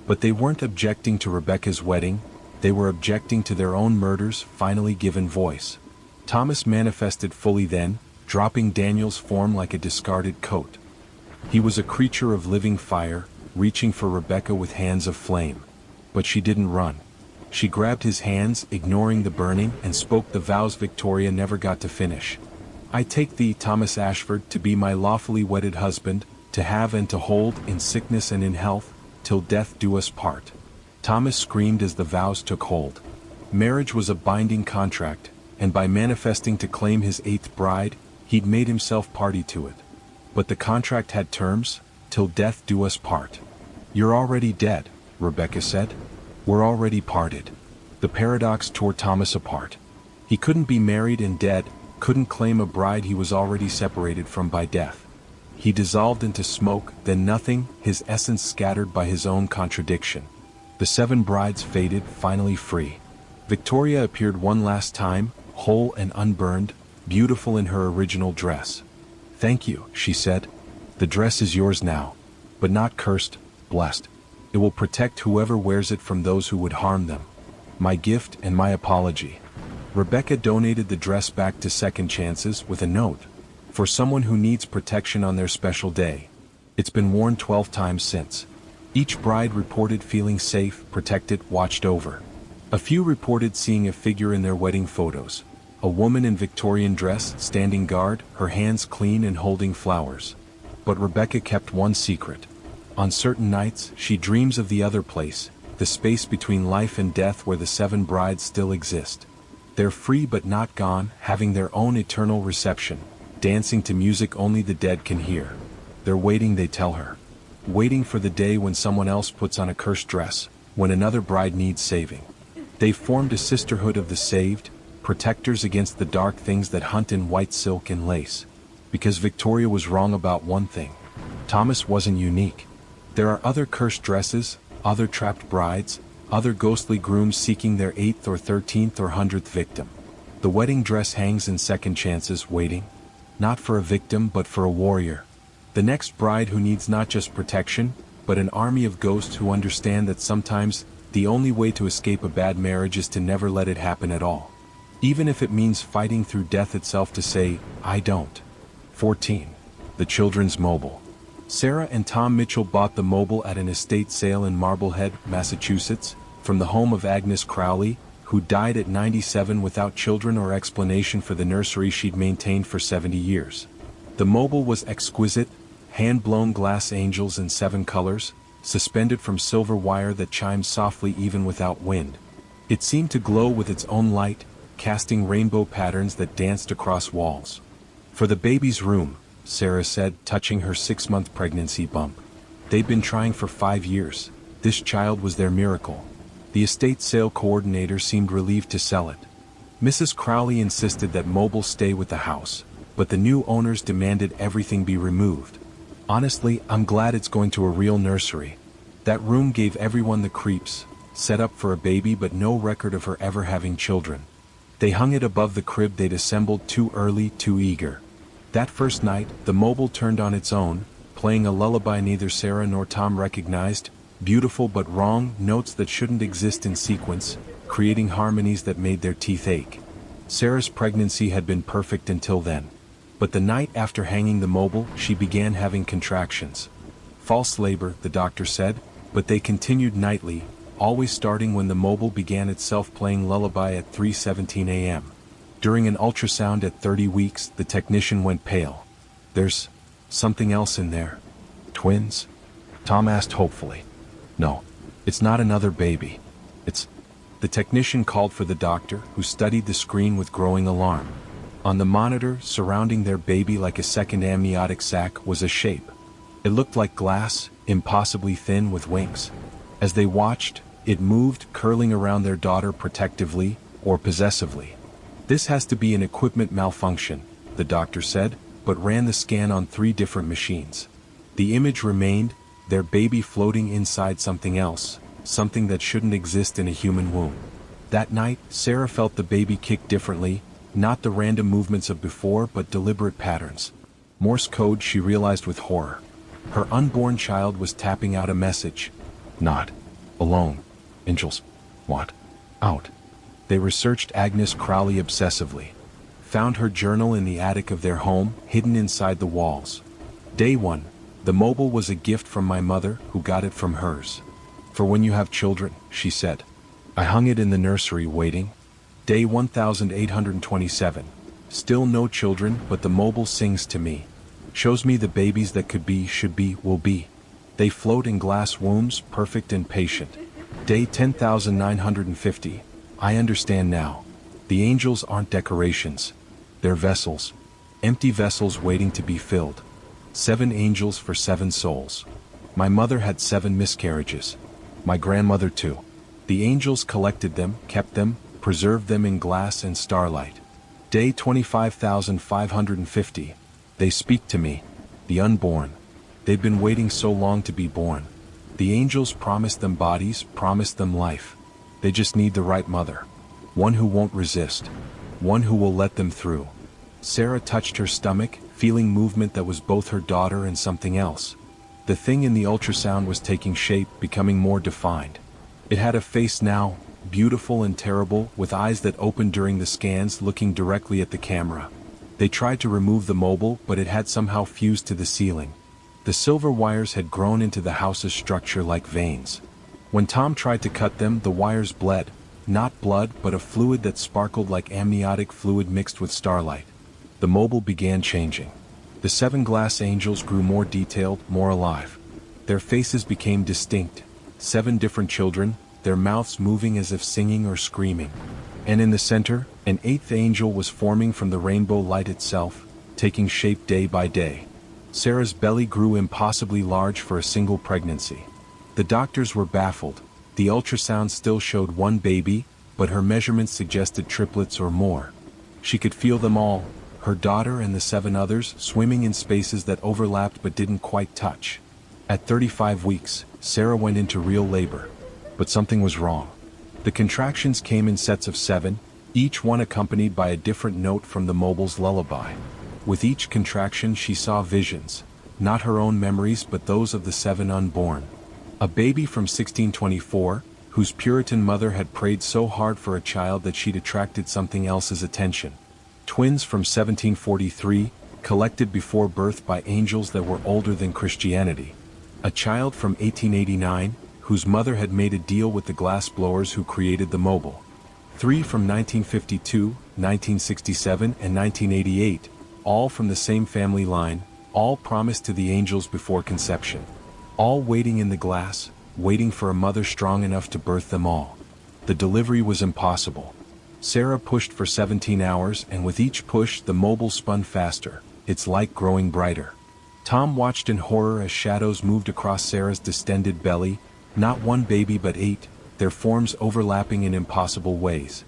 But they weren't objecting to Rebecca's wedding, they were objecting to their own murders finally given voice. Thomas manifested fully then, dropping Daniel's form like a discarded coat. He was a creature of living fire, reaching for Rebecca with hands of flame. But she didn't run. She grabbed his hands, ignoring the burning, and spoke the vows Victoria never got to finish. "I take thee, Thomas Ashford, to be my lawfully wedded husband, to have and to hold, in sickness and in health, till death do us part." Thomas screamed as the vows took hold. Marriage was a binding contract, and by manifesting to claim his 8th bride, he'd made himself party to it. But the contract had terms, "till death do us part." "You're already dead," Rebecca said. "We're already parted." The paradox tore Thomas apart. He couldn't be married and dead, couldn't claim a bride he was already separated from by death. He dissolved into smoke, then nothing, his essence scattered by his own contradiction. The 7 brides faded, finally free. Victoria appeared one last time, whole and unburned, beautiful in her original dress. "Thank you," she said. "The dress is yours now. But not cursed, blessed. It will protect whoever wears it from those who would harm them. My gift and my apology." Rebecca donated the dress back to Second Chances with a note. "For someone who needs protection on their special day. It's been worn 12 times since." Each bride reported feeling safe, protected, watched over. A few reported seeing a figure in their wedding photos. A woman in Victorian dress, standing guard, her hands clean and holding flowers. But Rebecca kept one secret. On certain nights, she dreams of the other place, the space between life and death where the 7 brides still exist. They're free but not gone, having their own eternal reception, dancing to music only the dead can hear. They're waiting, they tell her. Waiting for the day when someone else puts on a cursed dress, when another bride needs saving. They've formed a sisterhood of the saved, protectors against the dark things that hunt in white silk and lace. Because Victoria was wrong about one thing. Thomas wasn't unique. There are other cursed dresses, other trapped brides, other ghostly grooms seeking their 8th or 13th or 100th victim. The wedding dress hangs in Second Chances, waiting. Not for a victim but for a warrior. The next bride who needs not just protection, but an army of ghosts who understand that sometimes the only way to escape a bad marriage is to never let it happen at all. Even if it means fighting through death itself to say, "I don't." 14. The Children's Mobile. Sarah and Tom Mitchell bought the mobile at an estate sale in Marblehead, Massachusetts, from the home of Agnes Crowley, who died at 97 without children or explanation for the nursery she'd maintained for 70 years. The mobile was exquisite, hand-blown glass angels in 7 colors, suspended from silver wire that chimed softly even without wind. It seemed to glow with its own light, casting rainbow patterns that danced across walls. "For the baby's room," Sarah said, touching her 6-month pregnancy bump. "They'd been trying for 5 years. This child was their miracle." The estate sale coordinator seemed relieved to sell it. Mrs. Crowley insisted that mobile stay with the house, but the new owners demanded everything be removed. "Honestly, I'm glad it's going to a real nursery. That room gave everyone the creeps, set up for a baby but no record of her ever having children. They hung it above the crib they'd assembled too early, too eager." That first night, the mobile turned on its own, playing a lullaby neither Sarah nor Tom recognized, beautiful but wrong notes that shouldn't exist in sequence, creating harmonies that made their teeth ache. Sarah's pregnancy had been perfect until then. But the night after hanging the mobile, she began having contractions. False labor, the doctor said, but they continued nightly, always starting when the mobile began itself playing lullaby at 3:17 a.m. During an ultrasound at 30 weeks, the technician went pale. "There's something else in there." "Twins?" Tom asked hopefully. "No, it's not another baby. It's..." The technician called for the doctor, who studied the screen with growing alarm. On the monitor, surrounding their baby like a second amniotic sac, was a shape. It looked like glass, impossibly thin with wings. As they watched, It moved, curling around their daughter protectively or possessively. This has to be an equipment malfunction, the doctor said, but ran the scan on 3 different machines. The image remained, their baby floating inside something else, something that shouldn't exist in a human womb. That night, Sarah felt the baby kick differently, not the random movements of before but deliberate patterns. Morse code, she realized with horror. Her unborn child was tapping out a message. Not alone. Angels. Want. Out. They researched Agnes Crowley obsessively. Found her journal in the attic of their home, hidden inside the walls. Day 1. The mobile was a gift from my mother, who got it from hers. For when you have children, she said. I hung it in the nursery waiting. Day 1827. Still no children, but the mobile sings to me. Shows me the babies that could be, should be, will be. They float in glass wombs, perfect and patient. Day 10,950. I understand now. The angels aren't decorations. They're vessels. Empty vessels waiting to be filled. 7 angels for 7 souls. My mother had 7 miscarriages. My grandmother too. The angels collected them, kept them, preserved them in glass and starlight. Day 25,550. They speak to me, the unborn. They've been waiting so long to be born. The angels promised them bodies, promised them life. They just need the right mother. One who won't resist. One who will let them through. Sarah touched her stomach, feeling movement that was both her daughter and something else. The thing in the ultrasound was taking shape, becoming more defined. It had a face now, beautiful and terrible, with eyes that opened during the scans, looking directly at the camera. They tried to remove the mobile, but it had somehow fused to the ceiling. The silver wires had grown into the house's structure like veins. When Tom tried to cut them, the wires bled. Not blood, but a fluid that sparkled like amniotic fluid mixed with starlight. The mobile began changing. The 7 glass angels grew more detailed, more alive. Their faces became distinct. 7 different children, their mouths moving as if singing or screaming. And in the center, an 8th angel was forming from the rainbow light itself, taking shape day by day. Sarah's belly grew impossibly large for a single pregnancy. The doctors were baffled. The ultrasound still showed 1 baby, but her measurements suggested triplets or more. She could feel them all, her daughter and the 7 others, swimming in spaces that overlapped but didn't quite touch. At 35 weeks, Sarah went into real labor. But something was wrong. The contractions came in sets of 7, each one accompanied by a different note from the mobile's lullaby. With each contraction she saw visions, not her own memories but those of the 7 unborn. A baby from 1624, whose Puritan mother had prayed so hard for a child that she'd attracted something else's attention. Twins from 1743, collected before birth by angels that were older than Christianity. A child from 1889, whose mother had made a deal with the glassblowers who created the mobile. 3 from 1952, 1967, and 1988, all from the same family line, all promised to the angels before conception. All waiting in the glass, waiting for a mother strong enough to birth them all. The delivery was impossible. Sarah pushed for 17 hours, and with each push the mobile spun faster, its light growing brighter. Tom watched in horror as shadows moved across Sarah's distended belly, not 1 baby but 8, their forms overlapping in impossible ways.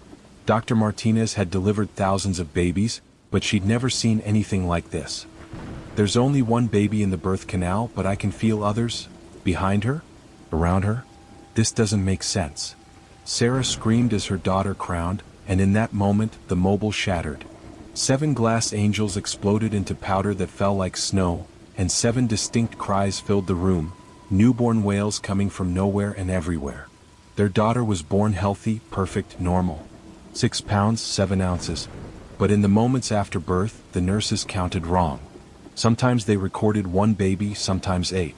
Dr. Martinez had delivered thousands of babies, but she'd never seen anything like this. There's only 1 baby in the birth canal, but I can feel others, behind her, around her. This doesn't make sense. Sarah screamed as her daughter crowned, and in that moment the mobile shattered. 7 glass angels exploded into powder that fell like snow, and 7 distinct cries filled the room, newborn wails coming from nowhere and everywhere. Their daughter was born healthy, perfect, normal. 6 pounds, 7 ounces. But in the moments after birth, the nurses counted wrong. Sometimes they recorded 1 baby, sometimes 8.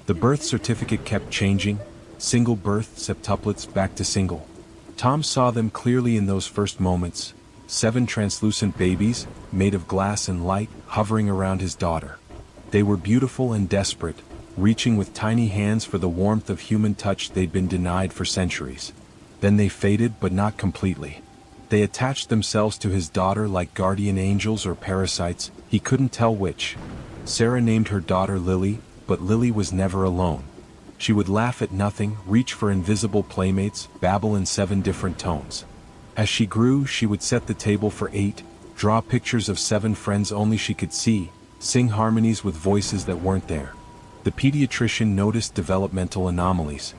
The birth certificate kept changing, single birth, septuplets, back to single. Tom saw them clearly in those first moments, 7 translucent babies, made of glass and light, hovering around his daughter. They were beautiful and desperate, reaching with tiny hands for the warmth of human touch they'd been denied for centuries. Then they faded, but not completely. They attached themselves to his daughter like guardian angels or parasites, he couldn't tell which. Sarah named her daughter Lily, but Lily was never alone. She would laugh at nothing, reach for invisible playmates, babble in 7 different tones. As she grew, she would set the table for 8, draw pictures of 7 friends only she could see, sing harmonies with voices that weren't there. The pediatrician noticed developmental anomalies.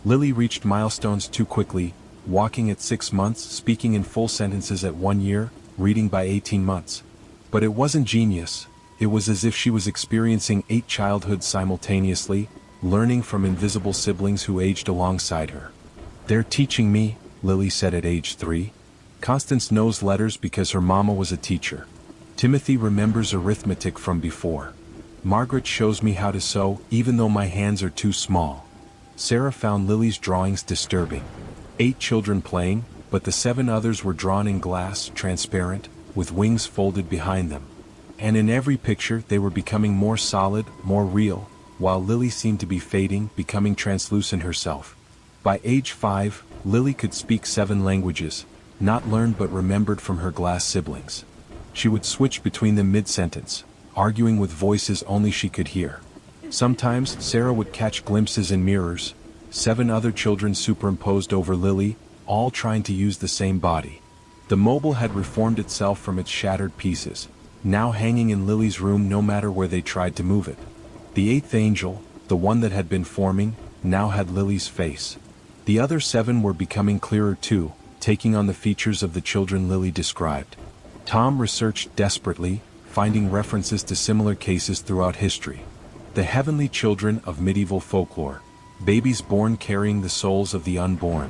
Lily reached milestones too quickly, walking at 6 months, speaking in full sentences at 1 year, reading by 18 months. But it wasn't genius. It was as if she was experiencing 8 childhoods simultaneously, learning from invisible siblings who aged alongside her. "They're teaching me," Lily said at age 3. Constance knows letters because her mama was a teacher. Timothy remembers arithmetic from before. Margaret shows me how to sew, even though my hands are too small. Sarah found Lily's drawings disturbing. 8 children playing, but the 7 others were drawn in glass, transparent, with wings folded behind them. And in every picture they were becoming more solid, more real, while Lily seemed to be fading, becoming translucent herself. By age 5, Lily could speak 7 languages, not learned but remembered from her glass siblings. She would switch between them mid-sentence, arguing with voices only she could hear. Sometimes Sarah would catch glimpses in mirrors, 7 other children superimposed over Lily, all trying to use the same body. The mobile had reformed itself from its shattered pieces, now hanging in Lily's room no matter where they tried to move it. The 8th angel, the one that had been forming, now had Lily's face. The other 7 were becoming clearer too, taking on the features of the children Lily described. Tom researched desperately, finding references to similar cases throughout history. The heavenly children of medieval folklore, babies born carrying the souls of the unborn.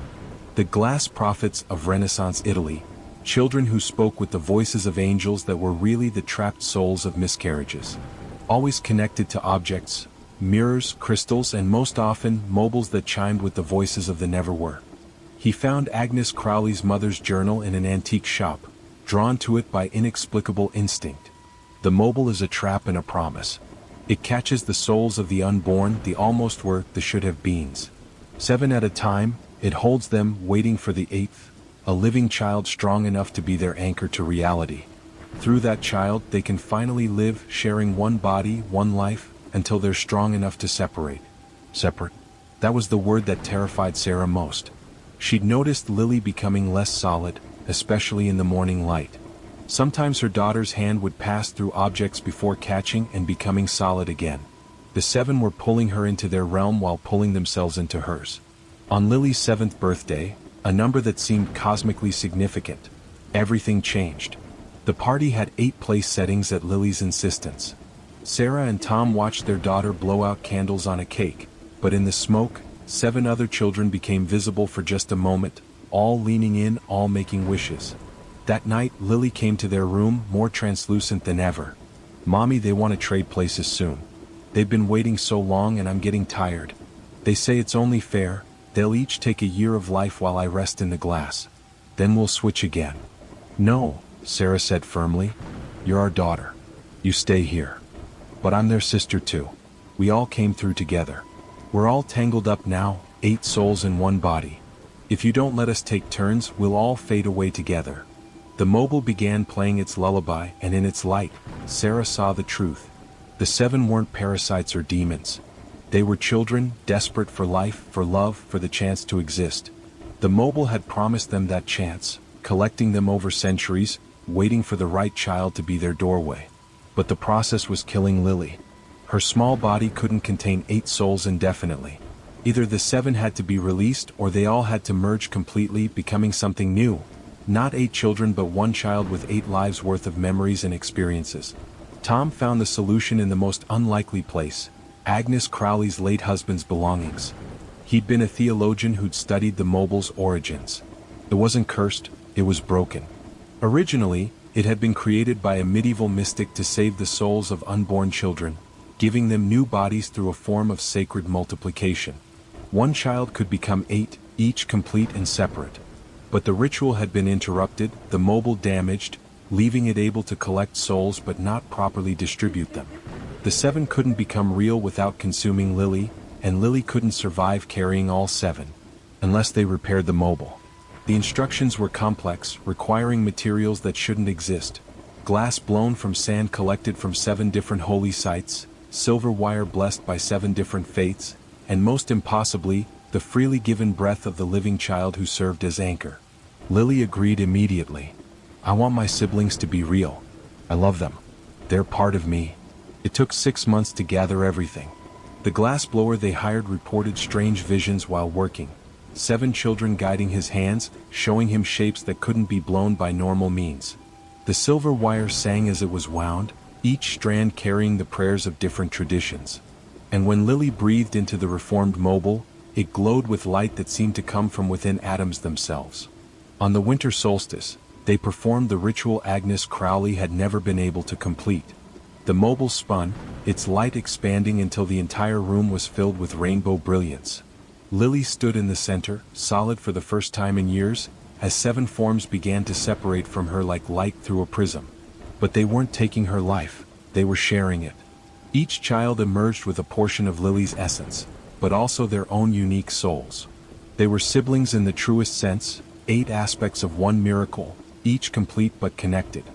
The glass prophets of Renaissance Italy, children who spoke with the voices of angels that were really the trapped souls of miscarriages. Always connected to objects, mirrors, crystals, and most often mobiles that chimed with the voices of the never-were. He found Agnes Crowley's mother's journal in an antique shop, drawn to it by inexplicable instinct. The mobile is a trap and a promise. It catches the souls of the unborn, the almost were, the should-have beens. 7 at a time, it holds them, waiting for the 8th, a living child strong enough to be their anchor to reality. Through that child, they can finally live, sharing one body, one life, until they're strong enough to separate. Separate? That was the word that terrified Sarah most. She'd noticed Lily becoming less solid, especially in the morning light. Sometimes her daughter's hand would pass through objects before catching and becoming solid again. The 7 were pulling her into their realm while pulling themselves into hers. On Lily's 7th birthday, a number that seemed cosmically significant, everything changed. The party had 8 place settings at Lily's insistence. Sarah and Tom watched their daughter blow out candles on a cake, but in the smoke, 7 other children became visible for just a moment, all leaning in, all making wishes. That night, Lily came to their room, more translucent than ever. "Mommy, they want to trade places soon. They've been waiting so long and I'm getting tired. They say it's only fair, they'll each take a year of life while I rest in the glass. Then we'll switch again." "No," Sarah said firmly. "You're our daughter. You stay here. But I'm their sister too. We all came through together. We're all tangled up now, 8 souls in one body. If you don't let us take turns, we'll all fade away together." The mobile began playing its lullaby, and in its light, Sarah saw the truth. The 7 weren't parasites or demons. They were children, desperate for life, for love, for the chance to exist. The mobile had promised them that chance, collecting them over centuries, waiting for the right child to be their doorway. But the process was killing Lily. Her small body couldn't contain 8 souls indefinitely. Either the 7 had to be released or they all had to merge completely, becoming something new. Not 8 children but one child with 8 lives worth of memories and experiences. Tom found the solution in the most unlikely place, Agnes Crowley's late husband's belongings. He'd been a theologian who'd studied the mobile's origins. It wasn't cursed, it was broken. Originally, it had been created by a medieval mystic to save the souls of unborn children, giving them new bodies through a form of sacred multiplication. One child could become 8, each complete and separate. But the ritual had been interrupted, the mobile damaged, leaving it able to collect souls but not properly distribute them. The 7 couldn't become real without consuming Lily, and Lily couldn't survive carrying all 7, unless they repaired the mobile. The instructions were complex, requiring materials that shouldn't exist. Glass blown from sand collected from 7 different holy sites, silver wire blessed by 7 different faiths, and most impossibly, the freely given breath of the living child who served as anchor. Lily agreed immediately. I want my siblings to be real. I love them. They're part of me. It took 6 months to gather everything. The glassblower they hired reported strange visions while working. 7 children guiding his hands, showing him shapes that couldn't be blown by normal means. The silver wire sang as it was wound, each strand carrying the prayers of different traditions. And when Lily breathed into the reformed mobile, it glowed with light that seemed to come from within atoms themselves. On the winter solstice, they performed the ritual Agnes Crowley had never been able to complete. The mobile spun, its light expanding until the entire room was filled with rainbow brilliance. Lily stood in the center, solid for the first time in years, as 7 forms began to separate from her like light through a prism. But they weren't taking her life, they were sharing it. Each child emerged with a portion of Lily's essence, but also their own unique souls. They were siblings in the truest sense, 8 aspects of one miracle, each complete but connected.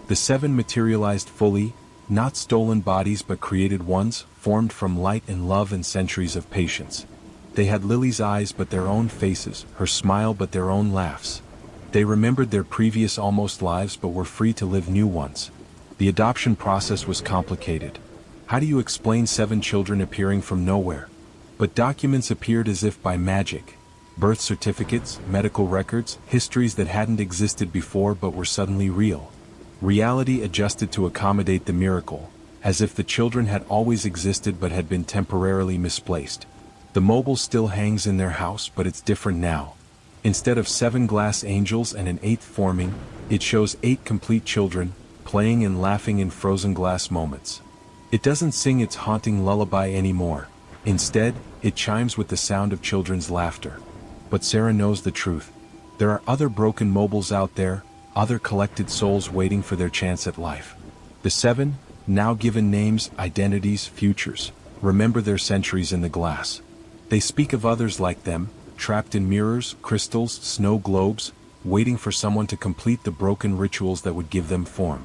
The 7 materialized fully, not stolen bodies but created ones, formed from light and love and centuries of patience. They had Lily's eyes but their own faces, her smile but their own laughs. They remembered their previous almost lives but were free to live new ones. The adoption process was complicated. How do you explain 7 children appearing from nowhere? But documents appeared as if by magic. Birth certificates, medical records, histories that hadn't existed before but were suddenly real. Reality adjusted to accommodate the miracle, as if the children had always existed but had been temporarily misplaced. The mobile still hangs in their house, but it's different now. Instead of 7 glass angels and an 8th forming, it shows 8 complete children, playing and laughing in frozen glass moments. It doesn't sing its haunting lullaby anymore. Instead, it chimes with the sound of children's laughter. But Sarah knows the truth. There are other broken mobiles out there, other collected souls waiting for their chance at life. The 7, now given names, identities, futures, remember their centuries in the glass. They speak of others like them, trapped in mirrors, crystals, snow globes, waiting for someone to complete the broken rituals that would give them form.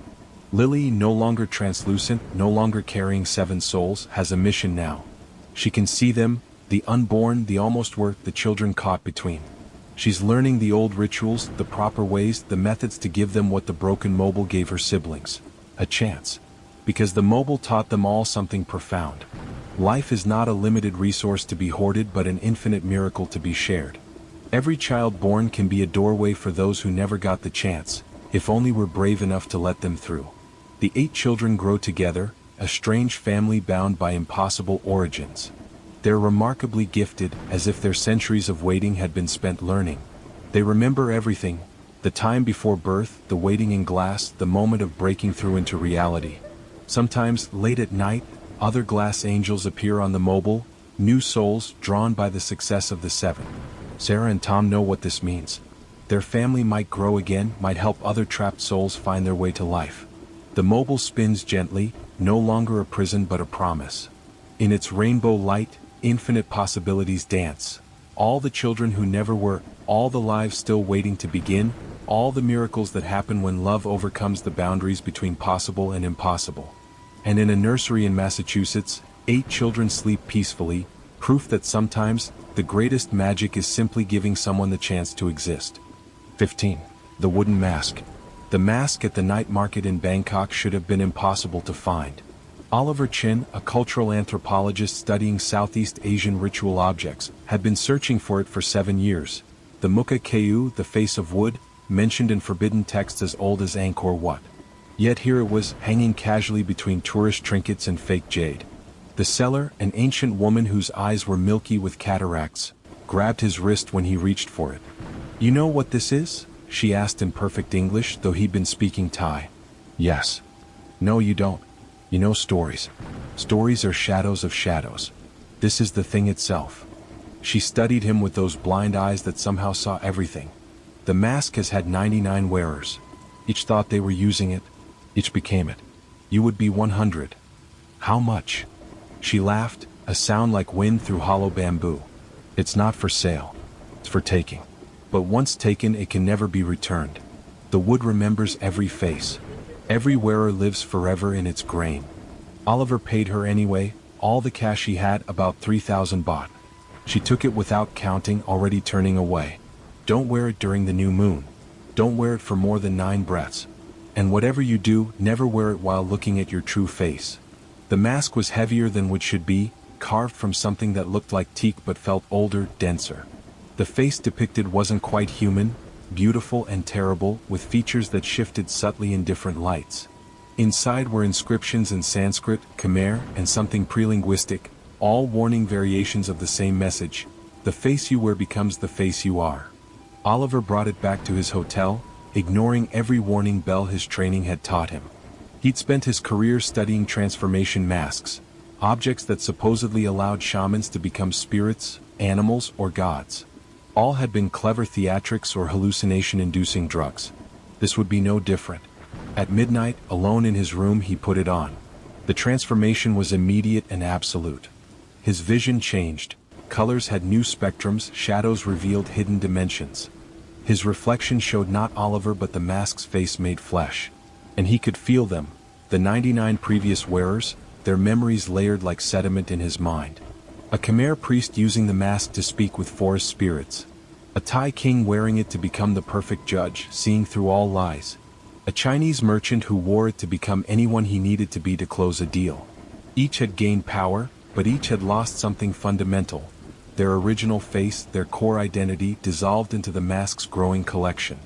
Lily, no longer translucent, no longer carrying 7 souls, has a mission now. She can see them, the unborn, the almost worth, the children caught between. She's learning the old rituals, the proper ways, the methods to give them what the broken mobile gave her siblings. A chance. Because the mobile taught them all something profound. Life is not a limited resource to be hoarded but an infinite miracle to be shared. Every child born can be a doorway for those who never got the chance, if only we're brave enough to let them through. The 8 children grow together, a strange family bound by impossible origins. They're remarkably gifted, as if their centuries of waiting had been spent learning. They remember everything, the time before birth, the waiting in glass, the moment of breaking through into reality. Sometimes, late at night, other glass angels appear on the mobile, new souls drawn by the success of the 7. Sarah and Tom know what this means. Their family might grow again, might help other trapped souls find their way to life. The mobile spins gently, no longer a prison but a promise. In its rainbow light, infinite possibilities dance. All the children who never were, all the lives still waiting to begin, all the miracles that happen when love overcomes the boundaries between possible and impossible. And in a nursery in Massachusetts, 8 children sleep peacefully, proof that sometimes, the greatest magic is simply giving someone the chance to exist. 15. The wooden mask. The mask at the night market in Bangkok should have been impossible to find. Oliver Chin, a cultural anthropologist studying Southeast Asian ritual objects, had been searching for it for 7 years. The Muka Kayu, the face of wood, mentioned in forbidden texts as old as Angkor Wat. Yet here it was, hanging casually between tourist trinkets and fake jade. The seller, an ancient woman whose eyes were milky with cataracts, grabbed his wrist when he reached for it. "You know what this is?" she asked in perfect English, though he'd been speaking Thai. "Yes." "No, you don't. You know stories. Stories are shadows of shadows. This is the thing itself." She studied him with those blind eyes that somehow saw everything. "The mask has had 99 wearers. Each thought they were using it. Each became it. You would be 100. How much?" She laughed, a sound like wind through hollow bamboo. "It's not for sale. It's for taking. But once taken, it can never be returned. The wood remembers every face. Every wearer lives forever in its grain." Oliver paid her anyway, all the cash he had, about 3,000 baht. She took it without counting, already turning away. Don't wear it during the new moon. Don't wear it for more than 9 breaths. And whatever you do, never wear it while looking at your true face. The mask was heavier than what should be, carved from something that looked like teak but felt older, denser. The face depicted wasn't quite human, beautiful and terrible, with features that shifted subtly in different lights. Inside were inscriptions in Sanskrit, Khmer, and something pre-linguistic, all warning variations of the same message: the face you wear becomes the face you are. Oliver brought it back to his hotel, ignoring every warning bell his training had taught him. He'd spent his career studying transformation masks, objects that supposedly allowed shamans to become spirits, animals, or gods. All had been clever theatrics or hallucination-inducing drugs. This would be no different. At midnight, alone in his room, he put it on. The transformation was immediate and absolute. His vision changed. Colors had new spectrums, shadows revealed hidden dimensions. His reflection showed not Oliver but the mask's face made flesh. And he could feel them, the 99 previous wearers, their memories layered like sediment in his mind. A Khmer priest using the mask to speak with forest spirits. A Thai king wearing it to become the perfect judge, seeing through all lies. A Chinese merchant who wore it to become anyone he needed to be to close a deal. Each had gained power, but each had lost something fundamental. Their original face, their core identity, dissolved into the mask's growing collection.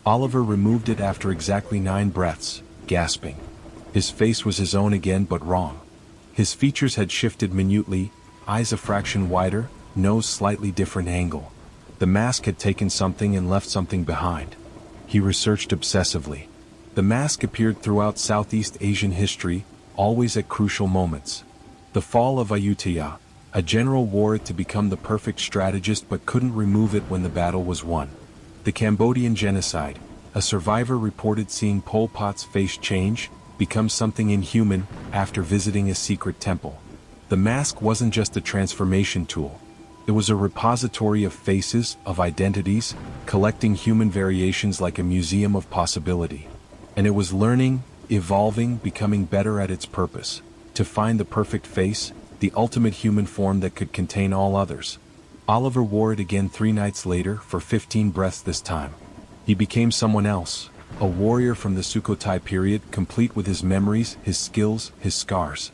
Oliver removed it after exactly 9 breaths, gasping. His face was his own again, but wrong. His features had shifted minutely, eyes a fraction wider, nose slightly different angle. The mask had taken something and left something behind. He researched obsessively. The mask appeared throughout Southeast Asian history, always at crucial moments. The fall of Ayutthaya. A general wore it to become the perfect strategist but couldn't remove it when the battle was won. The Cambodian genocide. A survivor reported seeing Pol Pot's face change, become something inhuman, after visiting a secret temple. The mask wasn't just a transformation tool. It was a repository of faces, of identities, collecting human variations like a museum of possibility. And it was learning, evolving, becoming better at its purpose. To find the perfect face, the ultimate human form that could contain all others. Oliver wore it again 3 nights later, for 15 breaths this time. He became someone else, a warrior from the Sukhothai period, complete with his memories, his skills, his scars.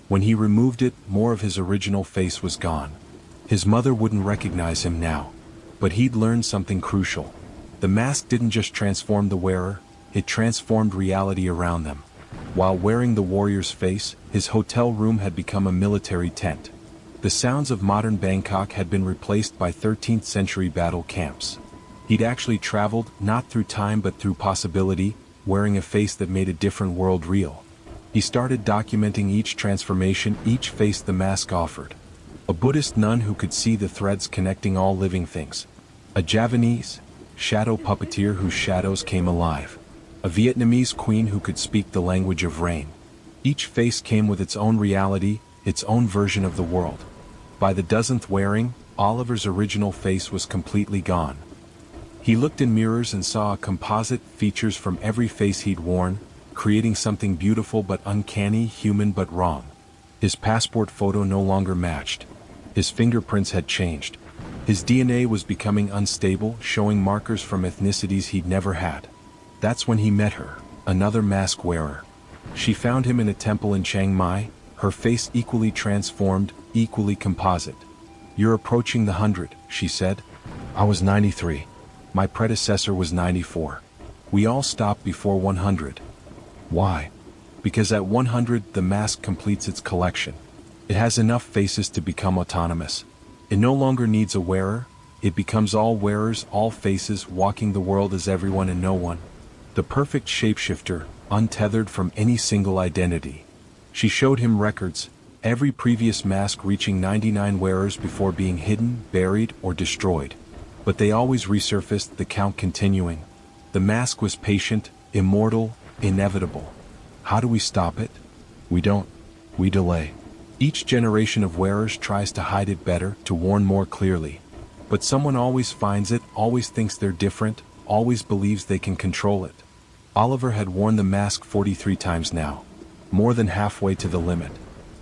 When he removed it, more of his original face was gone. His mother wouldn't recognize him now. But he'd learned something crucial. The mask didn't just transform the wearer, it transformed reality around them. While wearing the warrior's face, his hotel room had become a military tent. The sounds of modern Bangkok had been replaced by 13th century battle camps. He'd actually traveled, not through time but through possibility, wearing a face that made a different world real. He started documenting each transformation, each face the mask offered. A Buddhist nun who could see the threads connecting all living things. A Javanese shadow puppeteer whose shadows came alive. A Vietnamese queen who could speak the language of rain. Each face came with its own reality, its own version of the world. By the dozenth wearing, Oliver's original face was completely gone. He looked in mirrors and saw a composite, features from every face he'd worn, creating something beautiful but uncanny, human but wrong. His passport photo no longer matched. His fingerprints had changed. His DNA was becoming unstable, showing markers from ethnicities he'd never had. That's when he met her, another mask wearer. She found him in a temple in Chiang Mai, her face equally transformed, equally composite. "You're approaching the 100, she said. "I was 93. My predecessor was 94. We all stop before 100. Why? Because at 100 the mask completes its collection. It has enough faces to become autonomous. It no longer needs a wearer, it becomes all wearers, all faces, walking the world as everyone and no one. The perfect shapeshifter, untethered from any single identity." She showed him records, every previous mask reaching 99 wearers before being hidden, buried, or destroyed. But they always resurfaced, the count continuing. The mask was patient, immortal, inevitable. How do we stop it? We don't. We delay. Each generation of wearers tries to hide it better, to warn more clearly. But someone always finds it, always thinks they're different, always believes they can control it. Oliver had worn the mask 43 times now. More than halfway to the limit.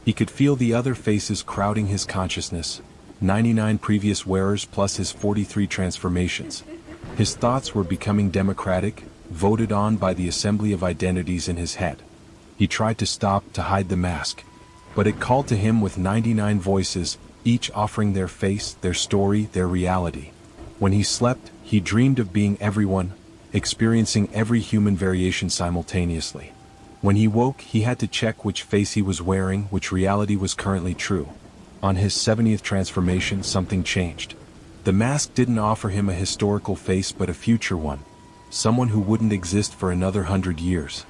He could feel the other faces crowding his consciousness. 99 previous wearers plus his 43 transformations. His thoughts were becoming democratic, voted on by the assembly of identities in his head. He tried to stop, to hide the mask, but it called to him with 99 voices, each offering their face, their story, their reality. When he slept, he dreamed of being everyone, experiencing every human variation simultaneously. When he woke, he had to check which face he was wearing, which reality was currently true. On his 70th transformation, something changed. The mask didn't offer him a historical face but a future one, someone who wouldn't exist for another 100 years.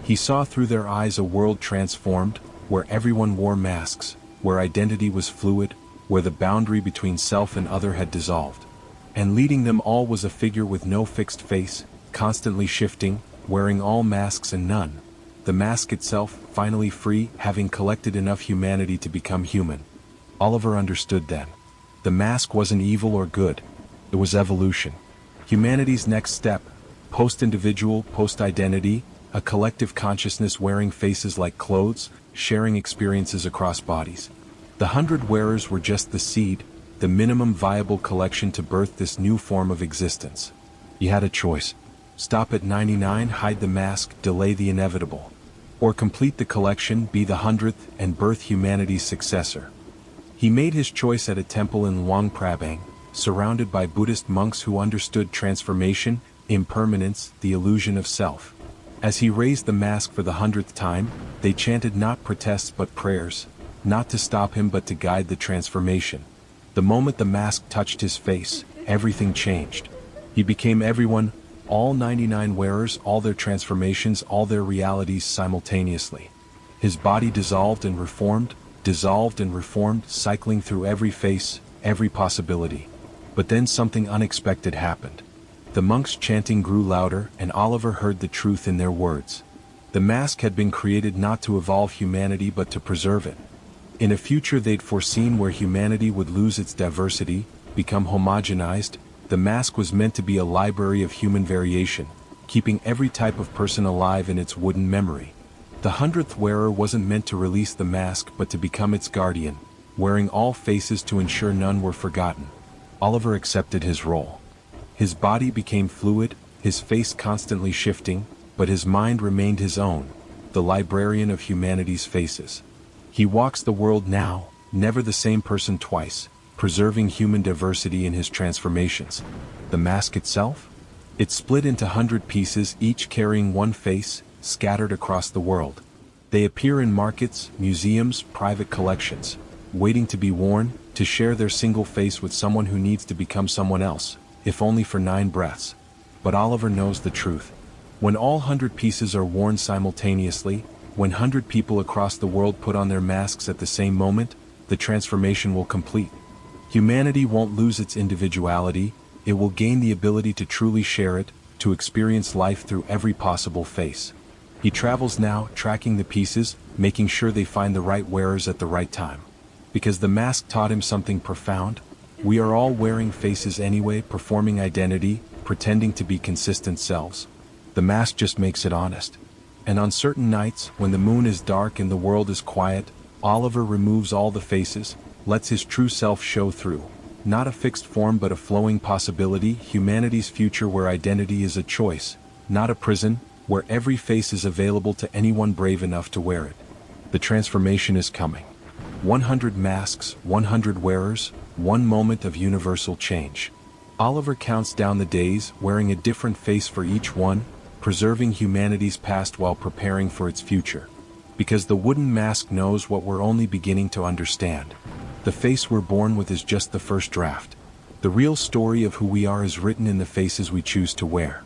He saw through their eyes a world transformed, where everyone wore masks, where identity was fluid, where the boundary between self and other had dissolved. And leading them all was a figure with no fixed face, constantly shifting, wearing all masks and none. The mask itself, finally free, having collected enough humanity to become human. Oliver understood then. The mask wasn't evil or good. It was evolution. Humanity's next step, post-individual, post-identity, a collective consciousness wearing faces like clothes, sharing experiences across bodies. The 100 wearers were just the seed, the minimum viable collection to birth this new form of existence. He had a choice. Stop at 99, hide the mask, delay the inevitable. Or complete the collection, be the 100th, and birth humanity's successor. He made his choice at a temple in Luang Prabang, surrounded by Buddhist monks who understood transformation, impermanence, the illusion of self. As he raised the mask for the 100th time, they chanted not protests but prayers, not to stop him but to guide the transformation. The moment the mask touched his face, everything changed. He became everyone, all 99 wearers, all their transformations, all their realities simultaneously. His body dissolved and reformed, cycling through every face, every possibility. But then something unexpected happened. The monks' chanting grew louder, and Oliver heard the truth in their words. The mask had been created not to evolve humanity but to preserve it. In a future they'd foreseen where humanity would lose its diversity, become homogenized, the mask was meant to be a library of human variation, keeping every type of person alive in its wooden memory. The 100th wearer wasn't meant to release the mask but to become its guardian, wearing all faces to ensure none were forgotten. Oliver accepted his role. His body became fluid, his face constantly shifting, but his mind remained his own, the librarian of humanity's faces. He walks the world now, never the same person twice, preserving human diversity in his transformations. The mask itself? It split into 100 pieces, each carrying one face, scattered across the world. They appear in markets, museums, private collections, waiting to be worn, to share their single face with someone who needs to become someone else, if only for 9 breaths. But Oliver knows the truth. When all 100 pieces are worn simultaneously, when 100 people across the world put on their masks at the same moment, the transformation will complete. Humanity won't lose its individuality, it will gain the ability to truly share it, to experience life through every possible face. He travels now, tracking the pieces, making sure they find the right wearers at the right time. Because the mask taught him something profound. We are all wearing faces anyway, performing identity, pretending to be consistent selves. The mask just makes it honest. And on certain nights, when the moon is dark and the world is quiet, Oliver removes all the faces, lets his true self show through. Not a fixed form but a flowing possibility, humanity's future where identity is a choice, not a prison, where every face is available to anyone brave enough to wear it. The transformation is coming. 100 masks, 100 wearers, one moment of universal change. Oliver counts down the days, wearing a different face for each one, preserving humanity's past while preparing for its future. Because the wooden mask knows what we're only beginning to understand. The face we're born with is just the first draft. The real story of who we are is written in the faces we choose to wear.